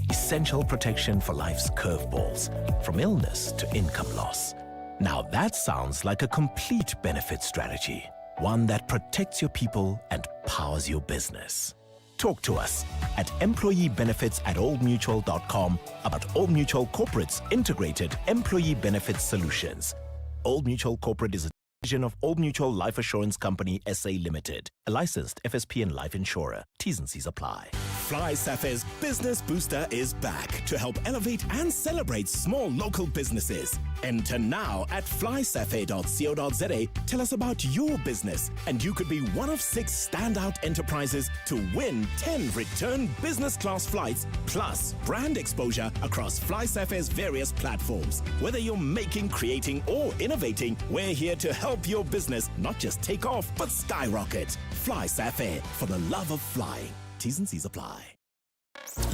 essential protection for life's curveballs, from illness to income loss. Now that sounds like a complete benefit strategy, one that protects your people and powers your business. Talk to us at employeebenefits@oldmutual.com about Old Mutual Corporate's integrated employee benefits solutions. Old Mutual Corporate is a division of Old Mutual Life Assurance Company SA Limited, a licensed FSP and life insurer. T's and C's apply. FlySafe's Business Booster is back to help elevate and celebrate small local businesses. Enter now at flysafe.co.za. Tell us about your business, and you could be one of 6 standout enterprises to win 10 return business class flights plus brand exposure across FlySafe's various platforms. Whether you're making, creating, or innovating, we're here to help your business not just take off, but skyrocket. FlySafe, for the love of flying. T's and C's apply.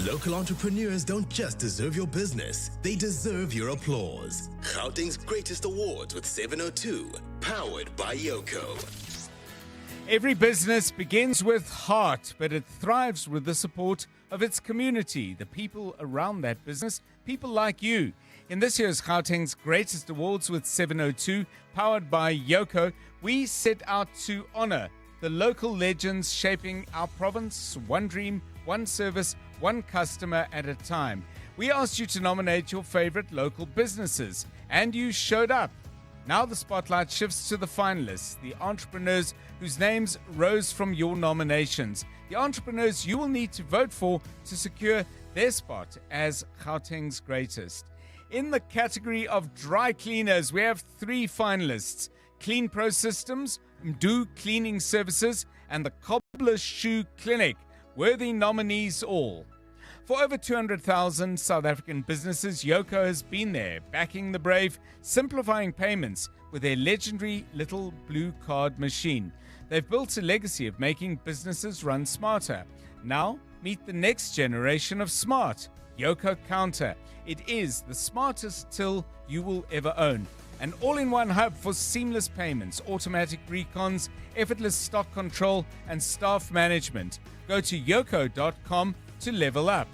Local entrepreneurs don't just deserve your business, they deserve your applause. Gauteng's greatest awards with 702, powered by Yoko. Every business begins with heart, but it thrives with the support of its community, the people around that business, people like you. In this year's Gauteng's greatest awards with 702, powered by Yoko, we set out to honor the local legends shaping our province, one dream, one service, one customer at a time. We asked you to nominate your favorite local businesses, and you showed up. Now the spotlight shifts to the finalists, the entrepreneurs whose names rose from your nominations, the entrepreneurs you will need to vote for to secure their spot as Gauteng's greatest. In the category of dry cleaners, we have 3 finalists: Clean Pro Systems, Mdu Cleaning Services, and the Cobbler Shoe Clinic. Worthy nominees all. For over 200,000 South African businesses, Yoko has been there, backing the brave, simplifying payments with their legendary little blue card machine. They've built a legacy of making businesses run smarter. Now, meet the next generation of smart, Yoko Counter. It is the smartest till you will ever own. An all-in-one hub for seamless payments, automatic recons, effortless stock control, and staff management. Go to yoko.com to level up.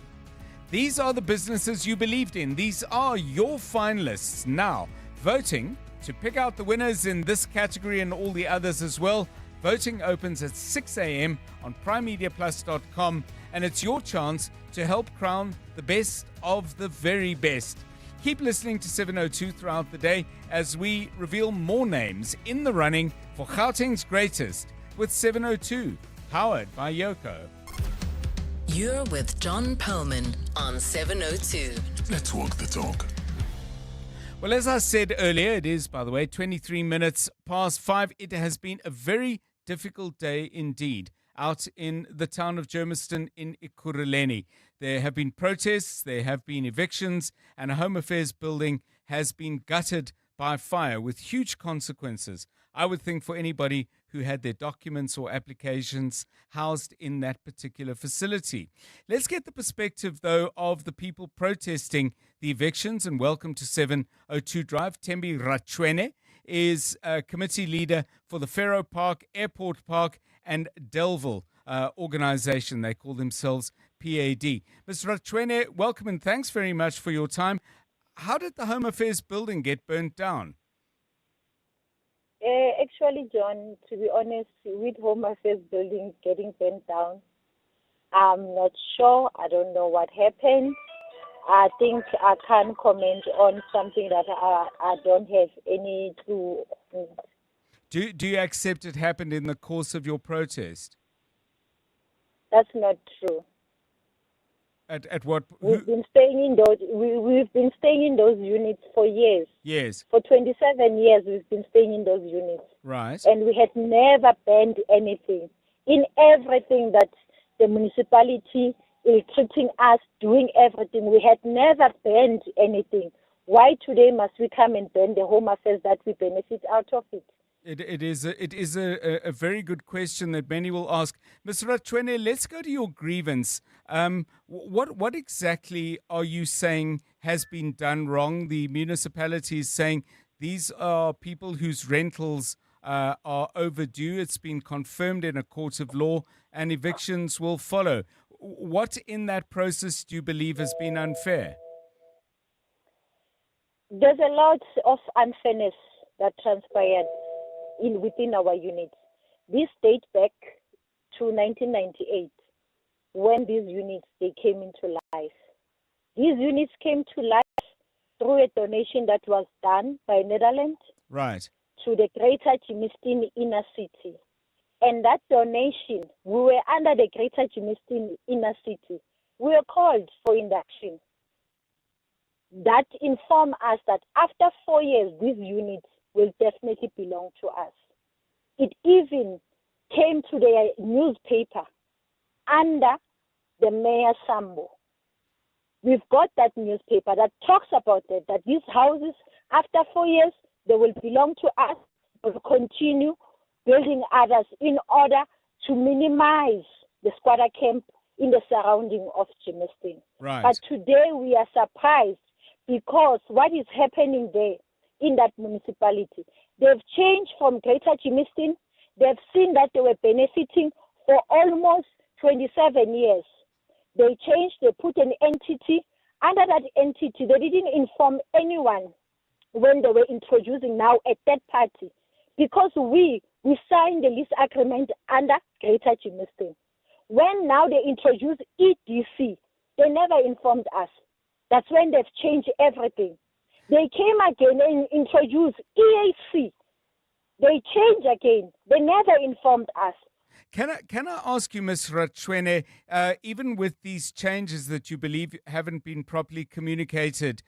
These are the businesses you believed in. These are your finalists. Now, voting to pick out the winners in this category and all the others as well. Voting opens at 6 a.m. on primemediaplus.com, and it's your chance to help crown the best of the very best. Keep listening to 702 throughout the day as we reveal more names in the running for Gauteng's greatest with 702, powered by Yoko. You're with John Perlman on 702. Let's walk the talk. Well, as I said earlier, it is, by the way, 23 minutes past 5. It has been a very difficult day indeed out in the town of Germiston in Ekurhuleni. There have been protests, there have been evictions, and a Home Affairs building has been gutted by fire with huge consequences, I would think, for anybody who had their documents or applications housed in that particular facility. Let's get the perspective, though, of the people protesting the evictions. And welcome to 702 Drive. Tembi Ratshwene is a committee leader for the Faroe Park, Airport Park and Delville organization. They call themselves PAD. Mr. Ratshwene, welcome and thanks very much for your time. How did the Home Affairs building get burnt down? Actually, John, to be honest, with Home Affairs building getting burnt down, I'm not sure. I don't know what happened. I think I can't comment on something that I don't have any clue. Do you accept it happened in the course of your protest? That's not true. At what? We've been staying in those. We've been staying in those units for years. Yes. For 27 years, we've been staying in those units. Right. And we had never banned anything. In everything that the municipality is treating us, doing everything, we had never banned anything. Why today must we come and ban the Home Affairs that we benefit out of it? It is a very good question that many will ask. Mr. Ratshwene, let's go to your grievance. What exactly are you saying has been done wrong? The municipality is saying these are people whose rentals are overdue. It's been confirmed in a court of law and evictions will follow. What in that process do you believe has been unfair? There's a lot of unfairness that transpired within our units. This date back to 1998 when these units they came into life. These units came to life through a donation that was done by Netherlands right. to the Greater Germiston inner city. And that donation, we were under the Greater Germiston inner city. We were called for induction. That informed us that after 4 years, these units will definitely belong to us. It even came to the newspaper under the Mayor Sambo. We've got that newspaper that talks about it, that these houses, after 4 years, they will belong to us. We will continue building others in order to minimize the squatter camp in the surrounding of Germiston. Right. But today we are surprised because what is happening there in that municipality, they've changed from Greater Germiston. They've seen that they were benefiting for almost 27 years. They changed, they put an entity. Under that entity, they didn't inform anyone when they were introducing now a third party. Because we signed the lease agreement under Greater Germiston. When now they introduced EDC, they never informed us. That's when they've changed everything. They came again and introduced EAC. They changed again. They never informed us. Can I ask you, Ms. Ratshwene, even with these changes that you believe haven't been properly communicated,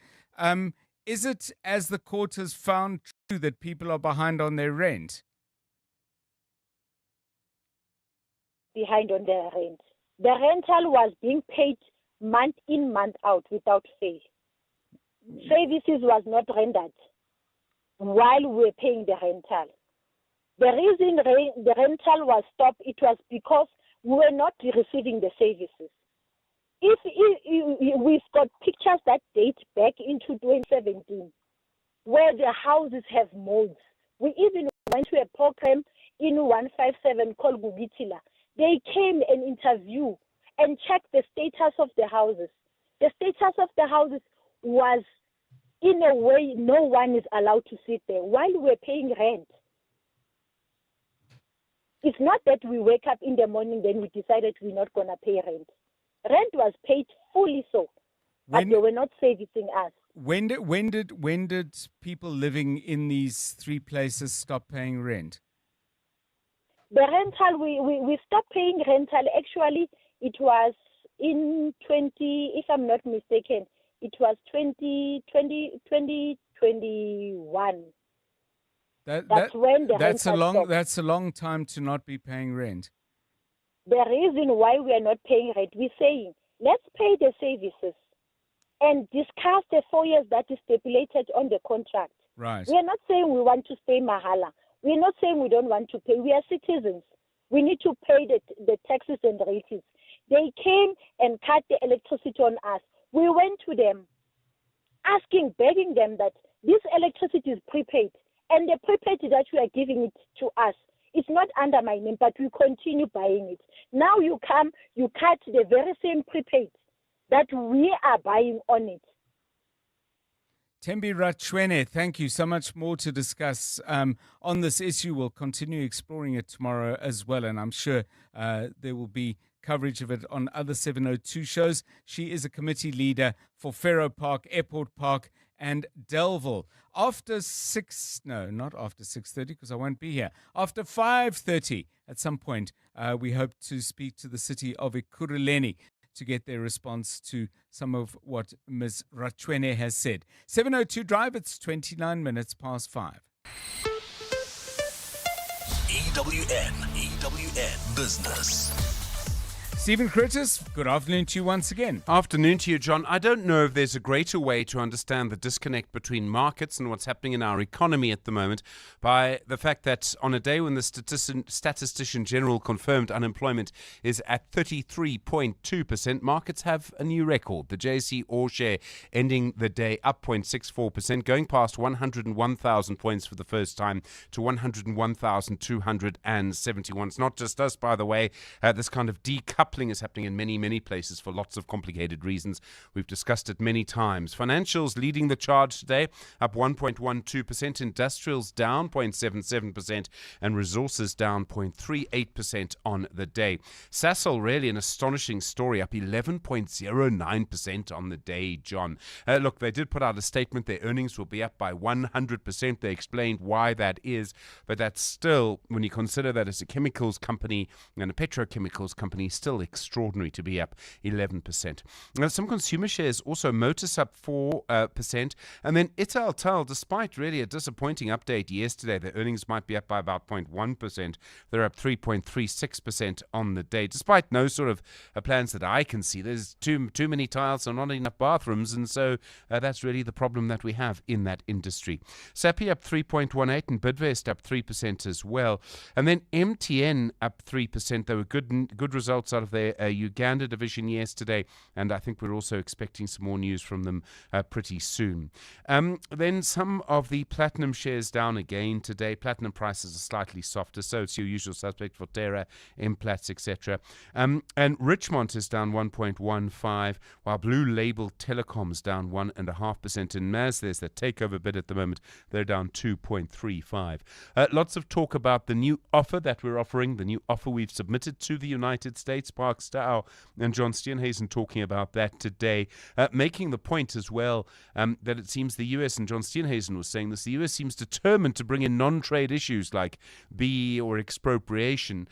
is it, as the court has found, true that people are behind on their rent? Behind on their rent. The rental was being paid month in, month out without fail. Services was not rendered while we were paying the rental. The reason the rental was stopped, it was because we were not receiving the services. If we've got pictures that date back into 2017, where the houses have molds. We even went to a program in 157 called Gupta. They came and interviewed and checked the status of the houses. The status of the houses was, in a way, no one is allowed to sit there while we're paying rent. It's not that we wake up in the morning, then we decided we're not going to pay rent. Rent was paid fully so, but they were not servicing us. When did people living in these three places stop paying rent? The rental, we stopped paying rental. Actually, it was in if I'm not mistaken, it was 2021. That's when the that's a rentals long stop. that's a long time to not be paying rent. The reason why we are not paying rent, we're saying, let's pay the services and discuss the 4 years that is stipulated on the contract. Right. We are not saying we want to stay mahala. We are not saying we don't want to pay. We are citizens. We need to pay the taxes and rates. They came and cut the electricity on us. We went to them, asking, begging them that this electricity is prepaid, and the prepaid that you are giving it to us, it's not under my name, but we continue buying it. Now you come, you cut the very same prepaid that we are buying on it. Thembi Ratshwene, thank you. So much more to discuss on this issue. We'll continue exploring it tomorrow as well, and I'm sure there will be coverage of it on other 702 shows. She is a committee leader for Faroe Park, Airport Park, and Delville. After 6:30, because I won't be here. After 5:30 at some point, we hope to speak to the city of Ekurhuleni to get their response to some of what Ms. Ratshwene has said. 702 Drive, it's 29 minutes past 5. EWN Business. Stephen Curtis, good afternoon to you once again. Afternoon to you, John. I don't know if there's a greater way to understand the disconnect between markets and what's happening in our economy at the moment by the fact that on a day when the Statistician General confirmed unemployment is at 33.2%, markets have a new record. The JSE All Share ending the day up 0.64%, going past 101,000 points for the first time to 101,271. It's not just us, by the way. This kind of decoupling is happening in many, many places for lots of complicated reasons. We've discussed it many times. Financials leading the charge today, up 1.12%. Industrials down 0.77%. And resources down 0.38% on the day. Sasol, really an astonishing story, up 11.09% on the day, John. Look, they did put out a statement. Their earnings will be up by 100%. They explained why that is. But that's still, when you consider that as a chemicals company and a petrochemicals company, still extraordinary to be up 11%. Now, some consumer shares also, Motus up 4%, and then Italtel, despite really a disappointing update yesterday, their earnings might be up by about 0.1%. They're up 3.36% on the day, despite no sort of plans that I can see. There's too many tiles and not enough bathrooms, and so that's really the problem that we have in that industry. Sappi up 3.18% and Bidvest up 3% as well. And then MTN up 3%. There were good results out of their Uganda division yesterday, and I think we're also expecting some more news from them pretty soon. Then some of the platinum shares down again today. Platinum prices are slightly softer, so it's your usual suspect for Terra, Implats, etc. And Richmond is down 1.15%, while Blue Label Telecom's down 1.5%. In MAS, there's that takeover bid at the moment. They're down 2.35%. Lots of talk about the new offer that we're offering, the new offer we've submitted to the United States. Park Stow and John Steenhuisen talking about that today, making the point as well that it seems the US, and John Steenhuisen was saying this, the US seems determined to bring in non-trade issues like BE or expropriation.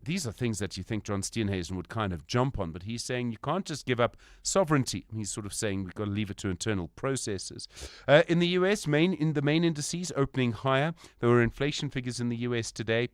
These are things that you think John Steenhuisen would kind of jump on, but he's saying you can't just give up sovereignty. He's sort of saying we've got to leave it to internal processes. In the US, the main indices opening higher. There were inflation figures in the US today.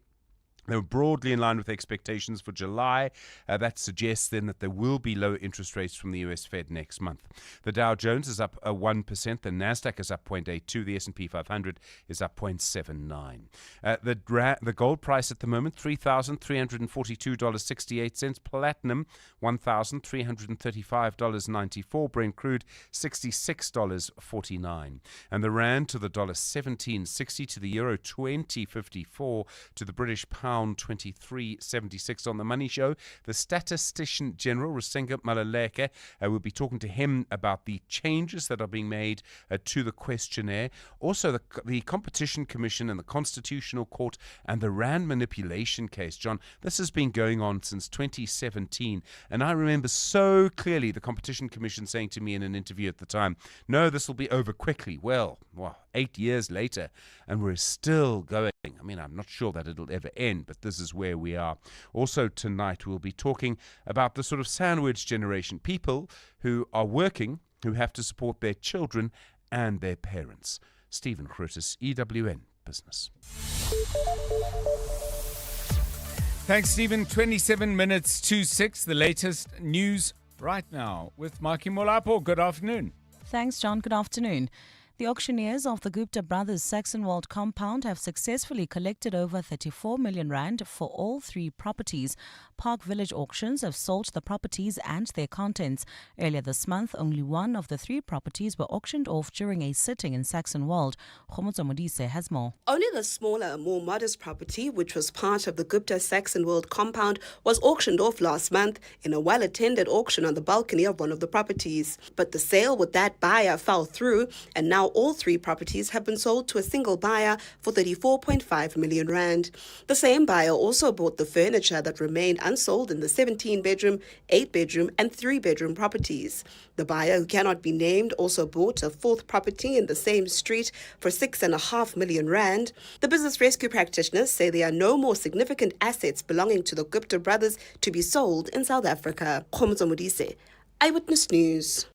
They were broadly in line with expectations for July. That suggests then that there will be low interest rates from the US Fed next month. The Dow Jones is up 1%. The Nasdaq is up 0.82%. The S&P 500 is up 0.79%. The gold price at the moment, $3,342.68. Platinum, $1,335.94. Brent crude, $66.49. And the rand to the dollar, 17.60. To the euro, 20.54. To the British pound, 23.76. On the Money Show, the Statistician General, Rusenga Malaleke, we'll be talking to him about the changes that are being made to the questionnaire. Also, the Competition Commission and the Constitutional Court and the RAND manipulation case. John, this has been going on since 2017, and I remember so clearly the Competition Commission saying to me in an interview at the time, no, this will be over quickly. Well, 8 years later, and we're still going. I mean, I'm not sure that it'll ever end, but this is where we are. Also tonight, we'll be talking about the sort of sandwich generation, people who are working, who have to support their children and their parents. Stephen Curtis, EWN business. Thanks, Stephen. 27 minutes to 6. The latest news right now with Maki Molapo. Good afternoon. Thanks, John. Good afternoon. The auctioneers of the Gupta brothers Saxonwold compound have successfully collected over 34 million rand for all three properties. Park Village Auctions have sold the properties and their contents. Earlier this month, only one of the three properties were auctioned off during a sitting in Saxonwold. Khomotso Modise has more. Only the smaller, more modest property, which was part of the Gupta Saxonwold compound, was auctioned off last month in a well-attended auction on the balcony of one of the properties. But the sale with that buyer fell through, and now all three properties have been sold to a single buyer for 34.5 million rand. The same buyer also bought the furniture that remained unsold in the 17-bedroom, 8-bedroom and 3-bedroom properties. The buyer, who cannot be named, also bought a fourth property in the same street for 6.5 million rand. The business rescue practitioners say there are no more significant assets belonging to the Gupta brothers to be sold in South Africa. Khomotso Modise, Eyewitness News.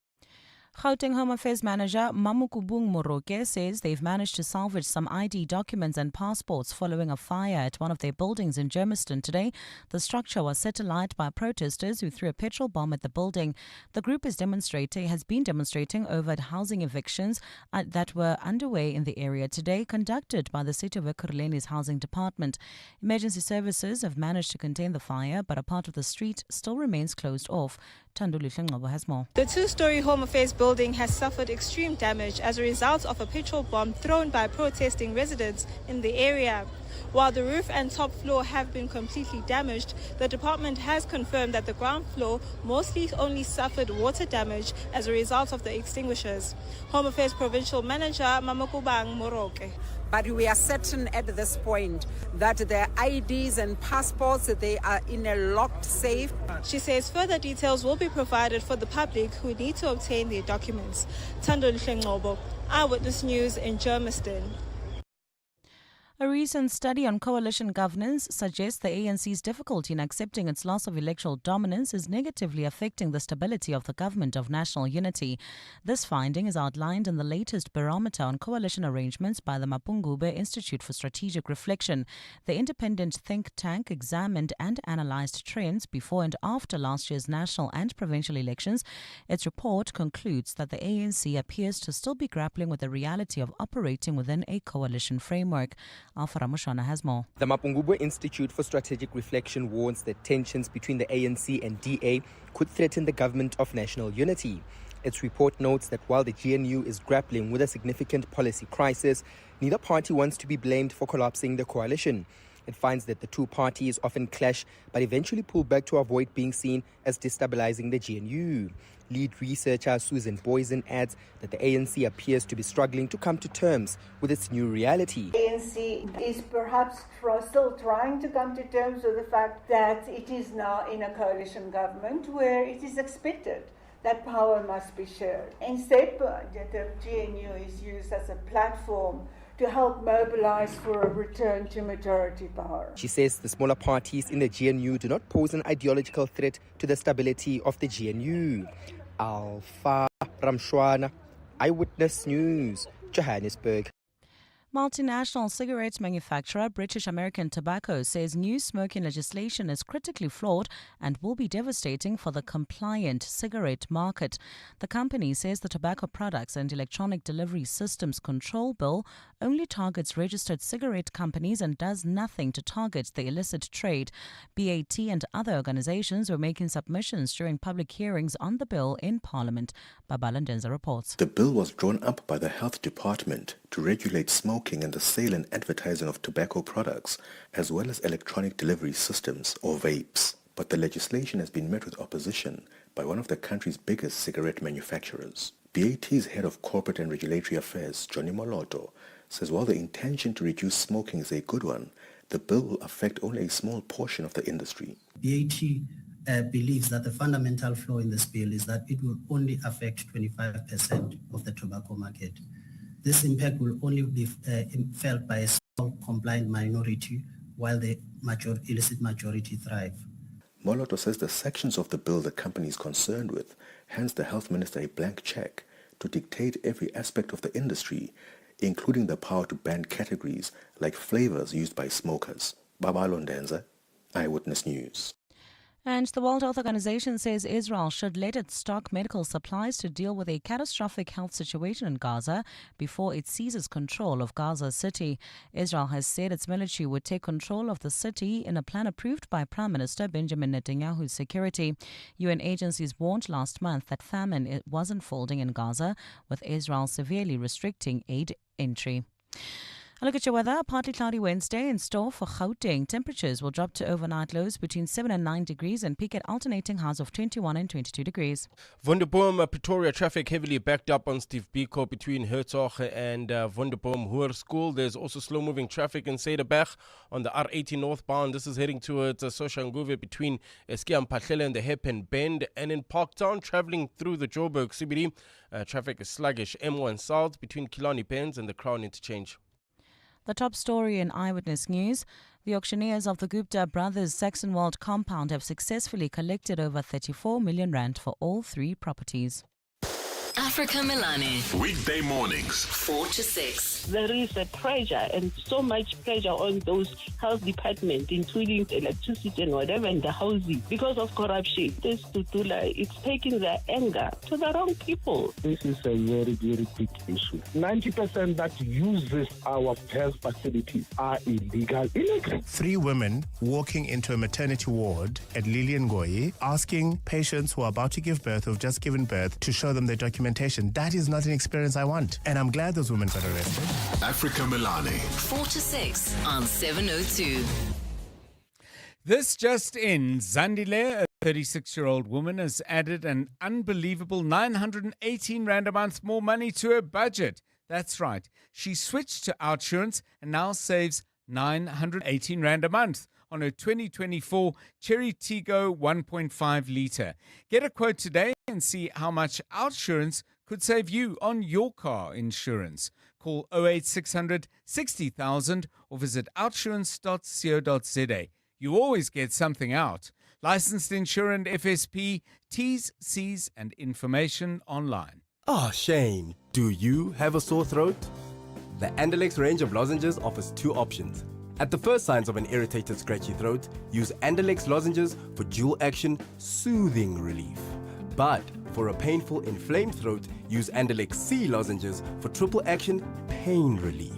Gauteng Home Affairs Manager Mamukubung Moroke says they've managed to salvage some ID documents and passports following a fire at one of their buildings in Germiston today. The structure was set alight by protesters who threw a petrol bomb at the building. The group has been demonstrating over housing evictions that were underway in the area today, conducted by the city of Ekurhuleni's housing department. Emergency services have managed to contain the fire, but a part of the street still remains closed off. Tanduli Ngcobo has more. The two-story Home Affairs building has suffered extreme damage as a result of a petrol bomb thrown by protesting residents in the area. While the roof and top floor have been completely damaged, the department has confirmed that the ground floor mostly only suffered water damage as a result of the extinguishers. Home Affairs Provincial Manager Mamukubang Moroke. But we are certain at this point that their IDs and passports, they are in a locked safe. She says further details will be provided for the public who need to obtain their documents. Tando Ngcobo, Eyewitness News in Germiston. A recent study on coalition governance suggests the ANC's difficulty in accepting its loss of electoral dominance is negatively affecting the stability of the government of national unity. This finding is outlined in the latest barometer on coalition arrangements by the Mapungubwe Institute for Strategic Reflection. The independent think tank examined and analyzed trends before and after last year's national and provincial elections. Its report concludes that the ANC appears to still be grappling with the reality of operating within a coalition framework. Alpha Ramushwana has more. The Mapungubwe Institute for Strategic Reflection warns that tensions between the ANC and DA could threaten the government of national unity. Its report notes that while the GNU is grappling with a significant policy crisis, neither party wants to be blamed for collapsing the coalition. It finds that the two parties often clash but eventually pull back to avoid being seen as destabilizing the GNU. Lead researcher Susan Boysen adds that the ANC appears to be struggling to come to terms with its new reality. The ANC is perhaps still trying to come to terms with the fact that it is now in a coalition government where it is expected that power must be shared. Instead, the GNU is used as a platform to help mobilize for a return to majority power. She says the smaller parties in the GNU do not pose an ideological threat to the stability of the GNU. Alpha Ramshwana, Eyewitness News, Johannesburg. Multinational cigarette manufacturer British American Tobacco says new smoking legislation is critically flawed and will be devastating for the compliant cigarette market. The company says the Tobacco Products and Electronic Delivery Systems Control Bill only targets registered cigarette companies and does nothing to target the illicit trade. BAT and other organizations were making submissions during public hearings on the bill in Parliament. Babala Ndenza reports. The bill was drawn up by the Health Department to regulate smoking and the sale and advertising of tobacco products, as well as electronic delivery systems, or vapes. But the legislation has been met with opposition by one of the country's biggest cigarette manufacturers. BAT's head of corporate and regulatory affairs, Johnny Moloto, says while the intention to reduce smoking is a good one, the bill will affect only a small portion of the industry. BAT believes that the fundamental flaw in this bill is that it will only affect 25% of the tobacco market. This impact will only be felt by a small compliant minority while the illicit majority thrive. Moloto says the sections of the bill the company is concerned with hands the health minister a blank check to dictate every aspect of the industry, including the power to ban categories like flavors used by smokers. Babalo Ndenza, Eyewitness News. And the World Health Organization says Israel should let it stock medical supplies to deal with a catastrophic health situation in Gaza before it seizes control of Gaza City. Israel has said its military would take control of the city in a plan approved by Prime Minister Benjamin Netanyahu's security. UN agencies warned last month that famine was unfolding in Gaza, with Israel severely restricting aid entry. A look at your weather. Partly cloudy Wednesday in store for Gauteng. Temperatures will drop to overnight lows between 7 and 9 degrees and peak at alternating highs of 21 and 22 degrees. Wonderboom, Pretoria traffic heavily backed up on Steve Biko between Hertzog and Wonderboom Hoër School. There's also slow-moving traffic in Cederberg on the R80 northbound. This is heading towards Soshanguve between Skiampahlele and the Hairpin Bend. And in Parktown, traveling through the Joburg CBD, traffic is sluggish. M1 south between Killarney Pens and the Crown Interchange. The top story in Eyewitness News. The auctioneers of the Gupta brothers Saxonwold compound have successfully collected over 34 million rand for all three properties. Africa Milani. Weekday mornings, 4 to 6. There is a pressure and so much pressure on those health departments, including electricity and whatever, and the housing, because of corruption. This Tutula, it's taking their anger to the wrong people. This is a very, very big issue. 90% that uses our health facilities are illegal immigrants. 3 women walking into a maternity ward at Lilian asking patients who are about to give birth, who've just given birth, to show them their documentation. That is not an experience I want. And I'm glad those women got arrested. Africa Milani. 4 to 6 on 702. This just in. Zandile, a 36-year-old woman, has added an unbelievable 918 Rand a month more money to her budget. That's right. She switched to OUTsurance and now saves 918 Rand a month on her 2024 Cherry Tiggo 1.5 litre. Get a quote today and see how much OUTsurance could save you on your car insurance. Call 08600 60,000 or visit outsurance.co.za. You always get something out. Licensed insurer and FSP, T's, C's and information online. Ah, Shane, do you have a sore throat? The Andalex range of lozenges offers 2 options. At the first signs of an irritated, scratchy throat, use Andalex lozenges for dual-action, soothing relief. But for a painful, inflamed throat, use Andalex C lozenges for triple-action, pain relief.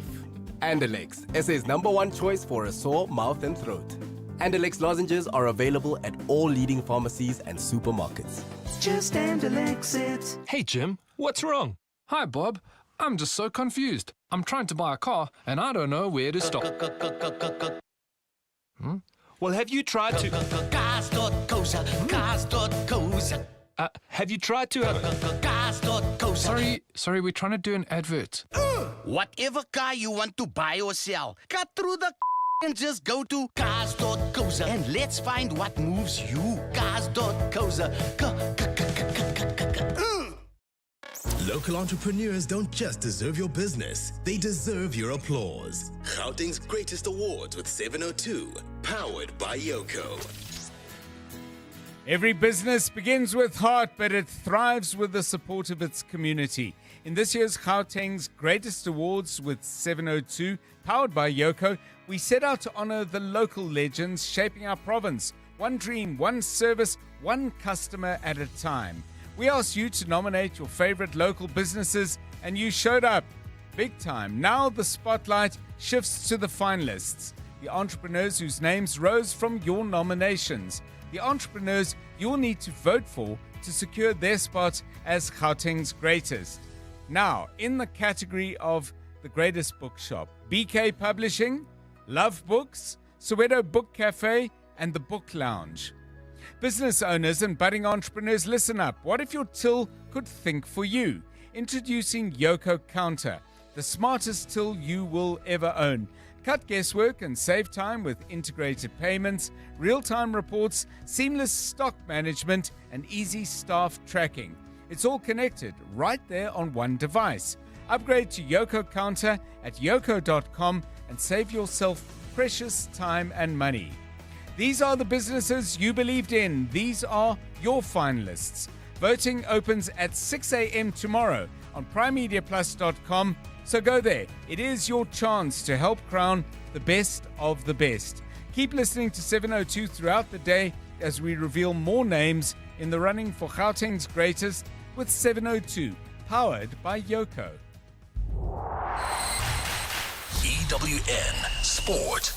Andalex, SA's #1 choice for a sore mouth and throat. Andalex lozenges are available at all leading pharmacies and supermarkets. Just Andalex it. Hey, Jim, what's wrong? Hi, Bob. I'm just so confused. I'm trying to buy a car and I don't know where to stop. Well, have you tried to... Cars.coza, cars.coza. Have you tried to... Cars.coza. Sorry, we're trying to do an advert. Whatever car you want to buy or sell, cut through the and just go to cars.coza and let's find what moves you. Cars.coza. Local entrepreneurs don't just deserve your business, they deserve your applause. Gauteng's greatest awards with 702, powered by Yoko. Every business begins with heart, but it thrives with the support of its community. In this year's Gauteng's Greatest Awards with 702, powered by Yoko, we set out to honor the local legends shaping our province. One dream, one service, one customer at a time. We asked you to nominate your favorite local businesses, and you showed up. Big time. Now the spotlight shifts to the finalists, the entrepreneurs whose names rose from your nominations, the entrepreneurs you'll need to vote for to secure their spot as Gauteng's greatest. Now, in the category of the greatest bookshop, BK Publishing, Love Books, Soweto Book Cafe, and the Book Lounge. Business owners and budding entrepreneurs, listen up. What if your till could think for you? Introducing Yoko Counter, the smartest till you will ever own. Cut guesswork and save time with integrated payments, real-time reports, seamless stock management, and easy staff tracking. It's all connected right there on one device. Upgrade to Yoko Counter at yoko.com and save yourself precious time and money. These are the businesses you believed in. These are your finalists. Voting opens at 6 a.m. tomorrow. on primemediaplus.com. So go there. It is your chance to help crown the best of the best. Keep listening to 702 throughout the day as we reveal more names in the running for Gauteng's greatest with 702, powered by Yoko. EWN Sport.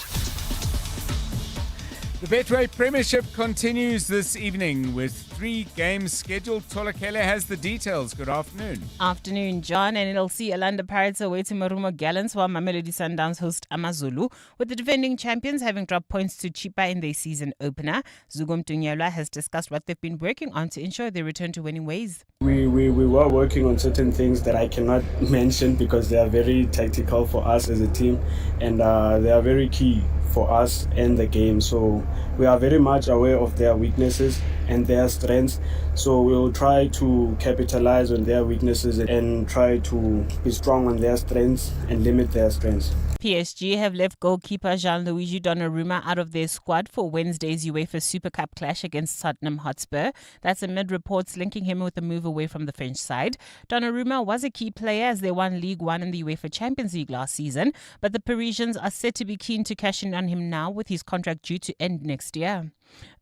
The Betway Premiership continues this evening with 3 games scheduled. Tolakele has the details. Good afternoon. Afternoon, John. And it'll see Orlando Pirates away to Marumo Gallants while Mamelodi Sundowns host Amazulu, with the defending champions having dropped points to Chipa in their season opener. Zugom Tunyelwa has discussed what they've been working on to ensure they return to winning ways. We were working on certain things that I cannot mention because they are very tactical for us as a team, and they are very key for us and the game. So we are very much aware of their weaknesses and their strengths. So we'll try to capitalize on their weaknesses and try to be strong on their strengths and limit their strengths. PSG have left goalkeeper Gianluigi Donnarumma out of their squad for Wednesday's UEFA Super Cup clash against Tottenham Hotspur. That's amid reports linking him with a move away from the French side. Donnarumma was a key player as they won League One and the UEFA Champions League last season, but the Parisians are said to be keen to cash in on him now with his contract due to end next year.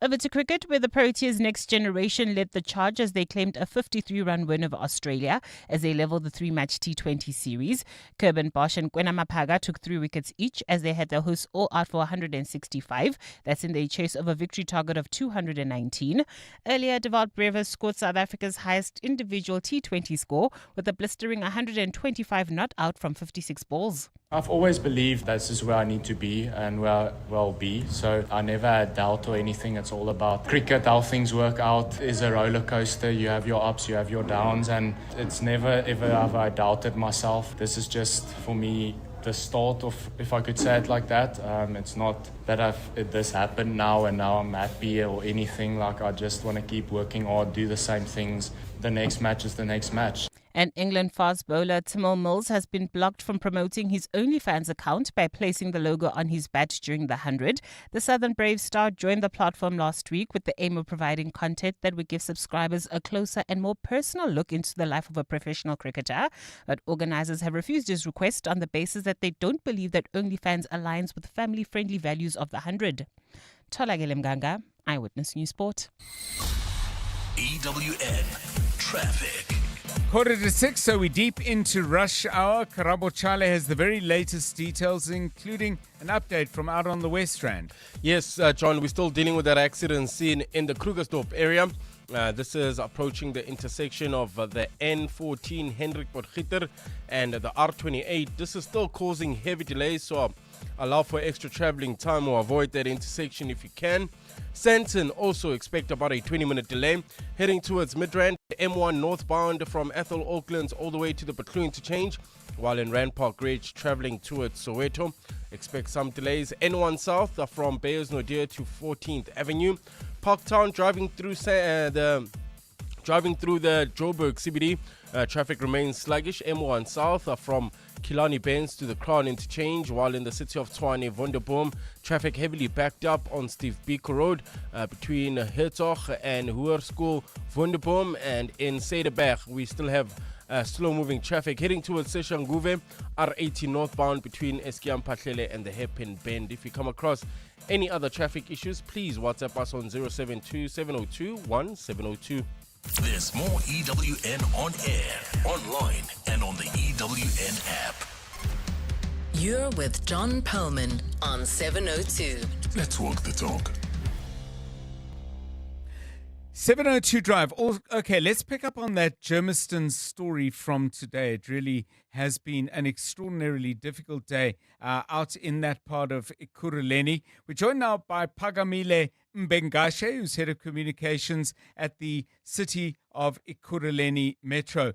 Over to cricket, where the Proteas' next generation led the charge as they claimed a 53-run win over Australia as they levelled the 3-match T20 series. Kirban Bosch and Kwena Mapaga took 3 wickets each as they had their hosts all out for 165. That's in their chase of a victory target of 219. Earlier, Devalt Brevis scored South Africa's highest individual T20 score with a blistering 125 not out from 56 balls. I've always believed this is where I need to be and where I will be. So I never had doubt or anything. It's all about cricket, how things work out. It's a roller coaster. You have your ups, you have your downs, and it's never ever have I doubted myself. This is just for me the start of, if I could say it like that. It's not that this happened now and now I'm happy or anything. Like, I just want to keep working hard, do the same things. The next match is the next match. And England fast bowler Timol Mills has been blocked from promoting his OnlyFans account by placing the logo on his bat during the 100. The Southern Brave star joined the platform last week with the aim of providing content that would give subscribers a closer and more personal look into the life of a professional cricketer. But organisers have refused his request on the basis that they don't believe that OnlyFans aligns with family-friendly values of the 100. Tolagele Mganga, Eyewitness News Sport. EWN Traffic. 5:45, so we're deep into rush hour. Karabo Chale has the very latest details, including an update from out on the West Rand. Yes, John, we're still dealing with that accident scene in the Krugersdorp area. This is approaching the intersection of the N14 Hendrik Potgieter and the R28. This is still causing heavy delays, so allow for extra traveling time or avoid that intersection if you can. Sandton also expect about a 20-minute delay. Heading towards Midrand, M1 northbound from Ethel Oaklands all the way to the Bethlehem interchange, while in Rand Park Ridge traveling towards Soweto. Expect some delays. N1 south from Bayers Naudé to 14th Avenue. Parktown driving through the Joburg CBD. Traffic remains sluggish. M1 south from Killarney Benz to the Crown interchange, while in the city of Tshwane Wonderboom, traffic heavily backed up on Steve Biko Road between Hertog and Hoërskool Wonderboom, and in Cederberg we still have slow moving traffic heading towards Seshanguve, R80 northbound between Eskiam Patlele and the Hairpin Bend. If you come across any other traffic issues, please WhatsApp us on 072 702 1702. There's more EWN on air, online, and on the EWN app. You're with John Perlman on 702. Let's walk the talk. 702 Drive. Okay, let's pick up on that Germiston story from today. It really has been an extraordinarily difficult day out in that part of Ekurhuleni. We're joined now by Pagamile Mbengashe, who's head of communications at the City of Ekurhuleni Metro.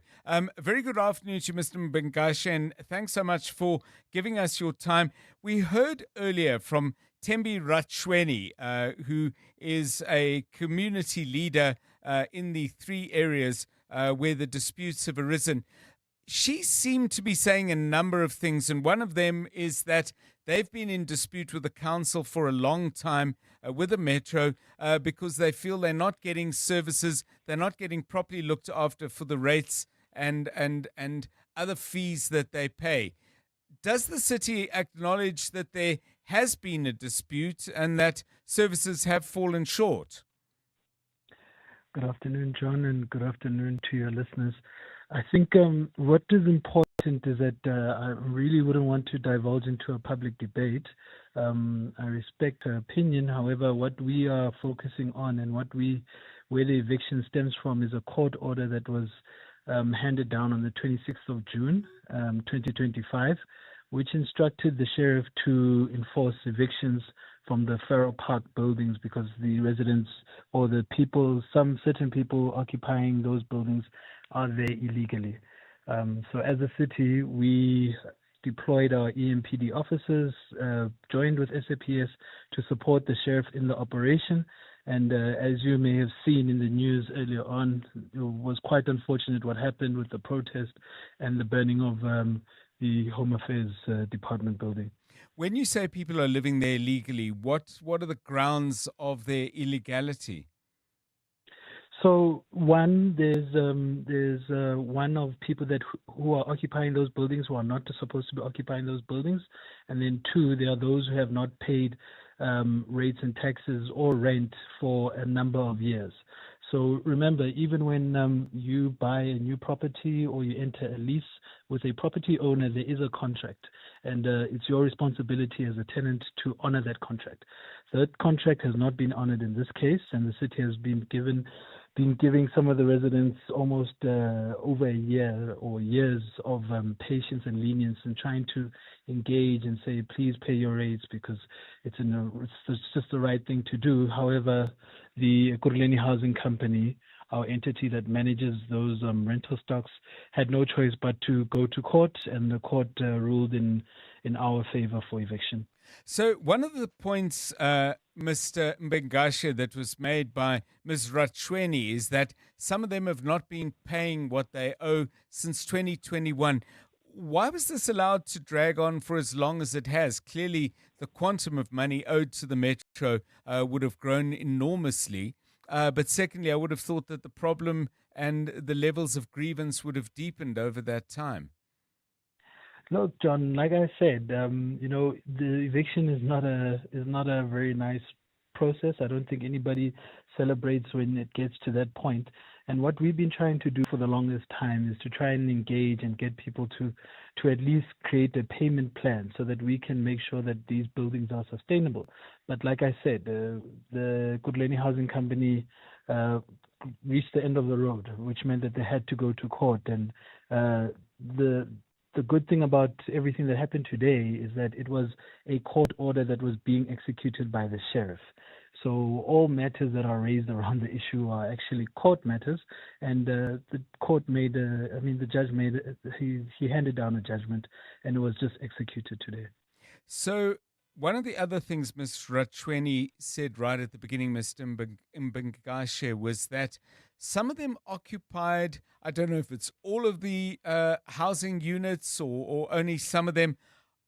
Very good afternoon to you, Mr. Mbengashe, and thanks so much for giving us your time. We heard earlier from Tembi Ratshweni, who is a community leader in the 3 areas where the disputes have arisen. She seemed to be saying a number of things, and one of them is that they've been in dispute with the council for a long time, with the metro, because they feel they're not getting services, they're not getting properly looked after for the rates and other fees that they pay. Does the city acknowledge that there has been a dispute and that services have fallen short? Good afternoon, John, and good afternoon to your listeners. I think what is important is that I really wouldn't want to divulge into a public debate. I respect her opinion. However, what we are focusing on and where the eviction stems from is a court order that was handed down on the 26th of June, 2025, which instructed the sheriff to enforce evictions from the Farrow Park buildings because the residents or the people, some certain people occupying those buildings are there illegally. So as a city, we deployed our EMPD officers, joined with SAPS to support the sheriff in the operation. And as you may have seen in the news earlier on, it was quite unfortunate what happened with the protest and the burning of the Home Affairs Department building. When you say people are living there illegally, what are the grounds of their illegality? So one, there's one of people who are occupying those buildings who are not supposed to be occupying those buildings, and then two, there are those who have not paid rates and taxes or rent for a number of years. So remember, even when you buy a new property or you enter a lease with a property owner, there is a contract, and it's your responsibility as a tenant to honor that contract. That contract has not been honored in this case, and the city has been giving some of the residents almost over a year or years of patience and lenience and trying to engage and say, please pay your rates because it's just the right thing to do. However, the Ekurhuleni Housing Company, our entity that manages those rental stocks, had no choice but to go to court, and the court ruled in our favor for eviction. So one of the points, Mr. Mbengashe, that was made by Ms. Ratshweni is that some of them have not been paying what they owe since 2021. Why was this allowed to drag on for as long as it has? Clearly, the quantum of money owed to the Metro would have grown enormously. But secondly, I would have thought that the problem and the levels of grievance would have deepened over that time. Look, John, like I said, the eviction is not a very nice process. I don't think anybody celebrates when it gets to that point. And what we've been trying to do for the longest time is to try and engage and get people to at least create a payment plan so that we can make sure that these buildings are sustainable. But like I said, the Ekurhuleni Housing Company reached the end of the road, which meant that they had to go to court. And the good thing about everything that happened today is that it was a court order that was being executed by the sheriff. So all matters that are raised around the issue are actually court matters, and the court the judge he handed down a judgment, and it was just executed today. So one of the other things Ms. Ratshweni said right at the beginning, Mr. Mbengashe, was that some of them occupied, I don't know if it's all of the housing units or only some of them,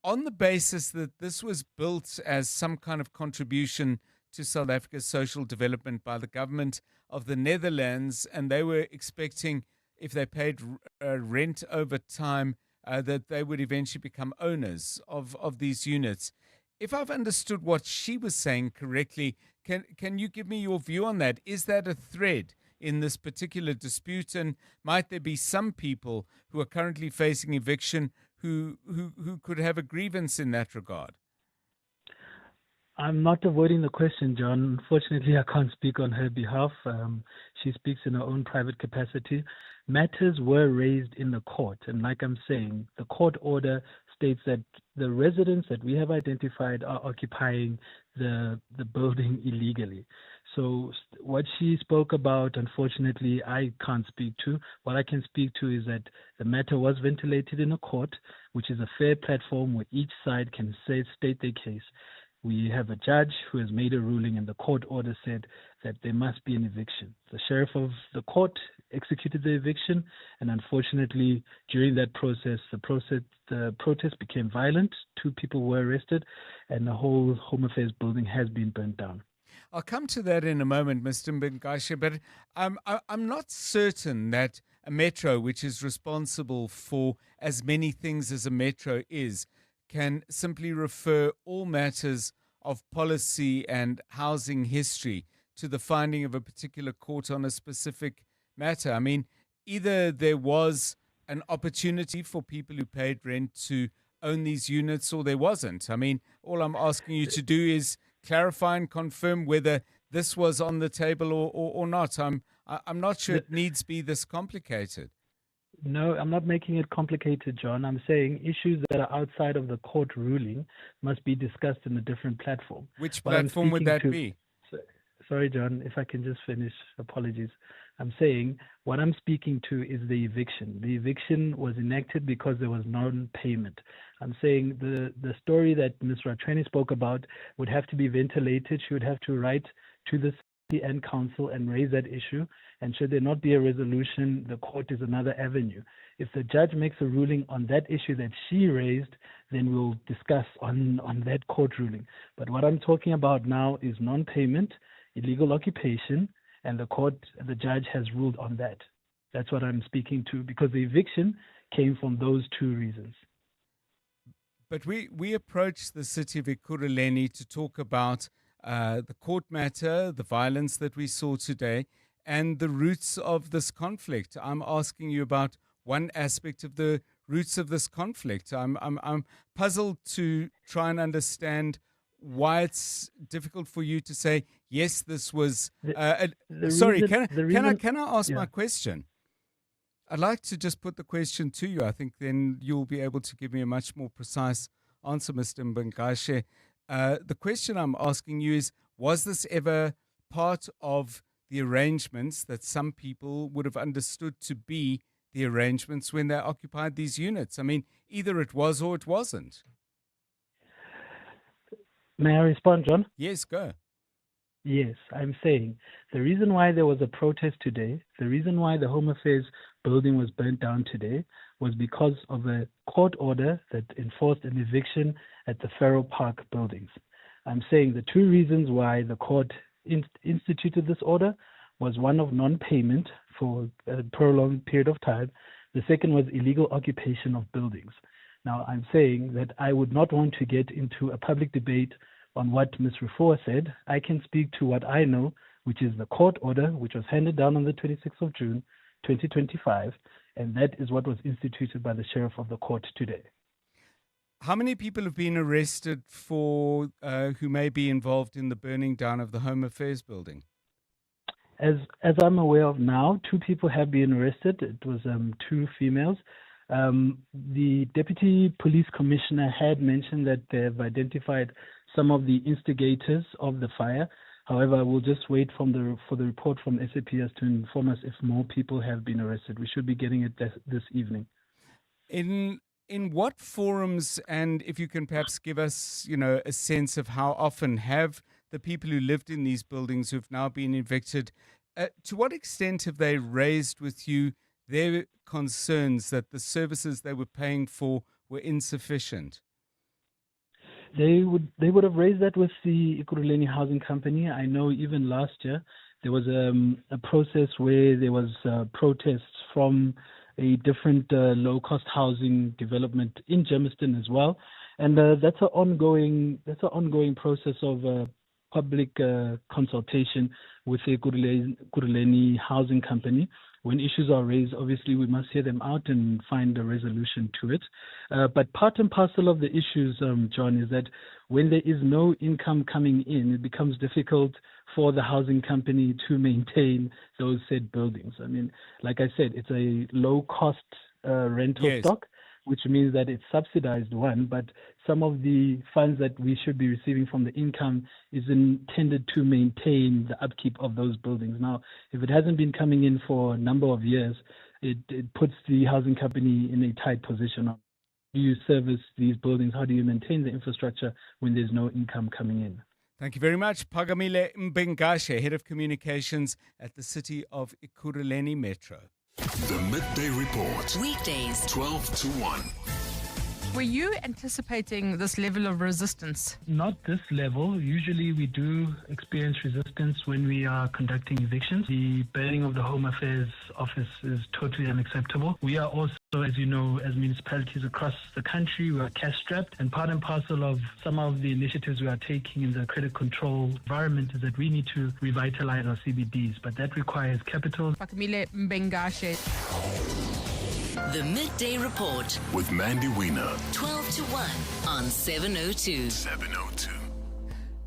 on the basis that this was built as some kind of contribution to South Africa's social development by the government of the Netherlands, and they were expecting, if they paid rent over time, that they would eventually become owners of these units. If I've understood what she was saying correctly, can you give me your view on that? Is that a thread in this particular dispute, and might there be some people who are currently facing eviction who could have a grievance in that regard? I'm not avoiding the question, John. Unfortunately, I can't speak on her behalf. She speaks in her own private capacity. Matters were raised in the court, and like I'm saying, the court order states that the residents that we have identified are occupying the building illegally. So what she spoke about, unfortunately, I can't speak to. What I can speak to is that the matter was ventilated in a court, which is a fair platform where each side can state their case. We have a judge who has made a ruling, and the court order said that there must be an eviction. The sheriff of the court executed the eviction, and unfortunately, during that process, the protest became violent. 2 people were arrested, and the whole Home Affairs building has been burnt down. I'll come to that in a moment, Mr. Mbengashe, but I'm not certain that a metro, which is responsible for as many things as a metro is, can simply refer all matters of policy and housing history to the finding of a particular court on a specific matter. I mean, either there was an opportunity for people who paid rent to own these units or there wasn't. I mean, all I'm asking you to do is clarify and confirm whether this was on the table or not. I'm not sure it needs be this complicated. No, I'm not making it complicated, John. I'm saying issues that are outside of the court ruling must be discussed in a different platform. Which platform would that be? Sorry, John, if I can just finish. Apologies. I'm saying what I'm speaking to is the eviction. The eviction was enacted because there was non-payment. I'm saying the story that Ms. Ratweni spoke about would have to be ventilated. She would have to write to the city and council and raise that issue. And should there not be a resolution, the court is another avenue. If the judge makes a ruling on that issue that she raised, then we'll discuss on that court ruling. But what I'm talking about now is non-payment, illegal occupation, and the judge has ruled on that. That's what I'm speaking to, because the eviction came from those two reasons. But we approached the city of Ekurhuleni to talk about the court matter, the violence that we saw today, and the roots of this conflict. I'm asking you about one aspect of the roots of this conflict. I'm puzzled to try and understand why it's difficult for you to say, yes, this was... sorry, can I ask my question? I'd like to just put the question to you. I think then you'll be able to give me a much more precise answer, Mr. Mbengashe. The question I'm asking you is, was this ever part of the arrangements that some people would have understood to be the arrangements when they occupied these units? I mean, either it was or it wasn't. May I respond, John? Yes, go. Yes, I'm saying the reason why there was a protest today, the reason why the Home Affairs building was burnt down today was because of a court order that enforced an eviction at the Faro Park buildings. I'm saying the two reasons why the court instituted this order was one of non-payment for a prolonged period of time. The second was illegal occupation of buildings. Now, I'm saying that I would not want to get into a public debate on what Ms. Rufua said. I can speak to what I know, which is the court order, which was handed down on the 26th of June, 2025, and that is what was instituted by the sheriff of the court today. How many people have been arrested for who may be involved in the burning down of the Home Affairs building? As I'm aware of now, 2 people have been arrested. It was 2 females. The deputy police commissioner had mentioned that they have identified some of the instigators of the fire. However, we'll just wait for the report from SAPS to inform us if more people have been arrested. We should be getting it this evening. In what forums, and if you can perhaps give us, a sense of how often have the people who lived in these buildings who've now been evicted, to what extent have they raised with you their concerns that the services they were paying for were insufficient? They would have raised that with the Ekurhuleni Housing Company. I know even last year there was a process where there was protests from a different low-cost housing development in Germiston as well, and that's an ongoing process of public consultation with the Ekurhuleni Housing Company. When issues are raised, obviously we must hear them out and find a resolution to it. But part and parcel of the issues, John, is that when there is no income coming in, it becomes difficult for the housing company to maintain those said buildings. I mean, like I said, it's a low-cost rental stock, which means that it's subsidized but some of the funds that we should be receiving from the income is intended to maintain the upkeep of those buildings. Now, if it hasn't been coming in for a number of years, it puts the housing company in a tight position. How do you service these buildings? How do you maintain the infrastructure when there's no income coming in? Thank you very much. Phakamile Mbengashe, Head of Communications at the City of Ekurhuleni Metro. The Midday Report. Weekdays, 12 to 1. Were you anticipating this level of resistance? Not this level. Usually we do experience resistance when we are conducting evictions. The burning of the Home Affairs office is totally unacceptable. We are also, as you know, as municipalities across the country, we are cash-strapped, and part and parcel of some of the initiatives we are taking in the credit control environment is that we need to revitalize our CBDs, but that requires capital. Pakamile Mbengashe. The Midday Report with Mandy Wiener. 12 to 1 on 702. 702.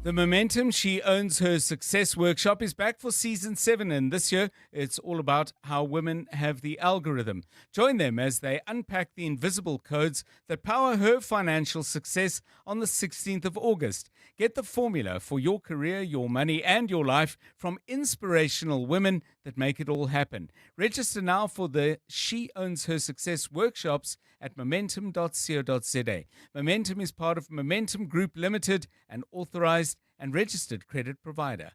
The Momentum She Owns Her Success workshop is back for season 7, and this year it's all about how women have the algorithm. Join them as they unpack the invisible codes that power her financial success on the 16th of August. Get the formula for your career, your money, and your life from inspirational women that make it all happen. Register now for the She Owns Her Success workshops at momentum.co.za. Momentum is part of Momentum Group Limited, an authorized and registered credit provider.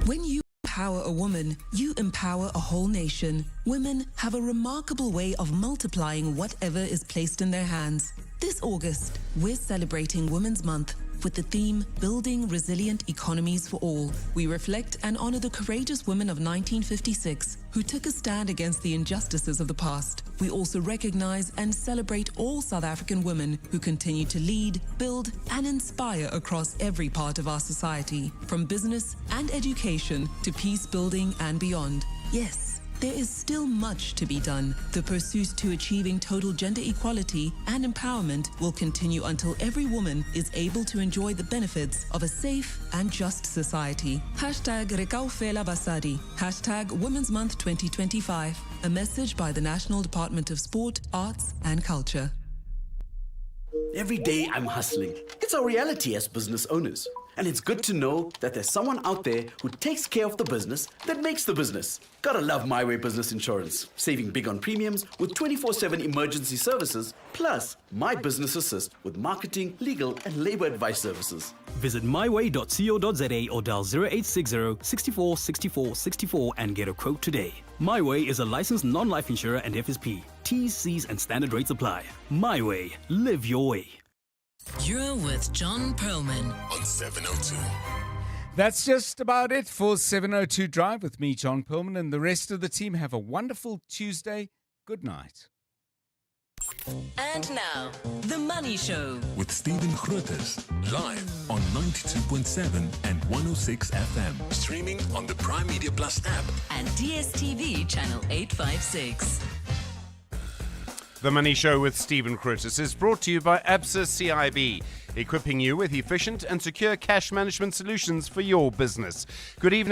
When you empower a woman, you empower a whole nation. Women have a remarkable way of multiplying whatever is placed in their hands. This August, we're celebrating Women's Month with the theme Building Resilient Economies for All. We reflect and honor the courageous women of 1956 who took a stand against the injustices of the past. We also recognize and celebrate all South African women who continue to lead, build, and inspire across every part of our society, from business and education to peace building and beyond. Yes, there is still much to be done. The pursuit to achieving total gender equality and empowerment will continue until every woman is able to enjoy the benefits of a safe and just society. #Rekaufela Basadi. #Women's Month 2025. A message by the National Department of Sport, Arts and Culture. Every day I'm hustling. It's our reality as business owners. And it's good to know that there's someone out there who takes care of the business that makes the business. Gotta love My Way Business Insurance. Saving big on premiums with 24/7 emergency services, plus My Business Assist with marketing, legal, and labor advice services. Visit myway.co.za or dial 0860 64 64 64 and get a quote today. My Way is a licensed non-life insurer and FSP. T's, C's, and standard rates apply. My Way. Live your way. You're with John Perlman on 702. That's just about it for 702 Drive with me, John Perlman, and the rest of the team. Have a wonderful Tuesday. Good night. And now, The Money Show with Stephen Grootes, live on 92.7 and 106 FM. Streaming on the Prime Media Plus app and DSTV channel 856. The Money Show with Stephen Grootes is brought to you by Absa CIB, equipping you with efficient and secure cash management solutions for your business. Good evening.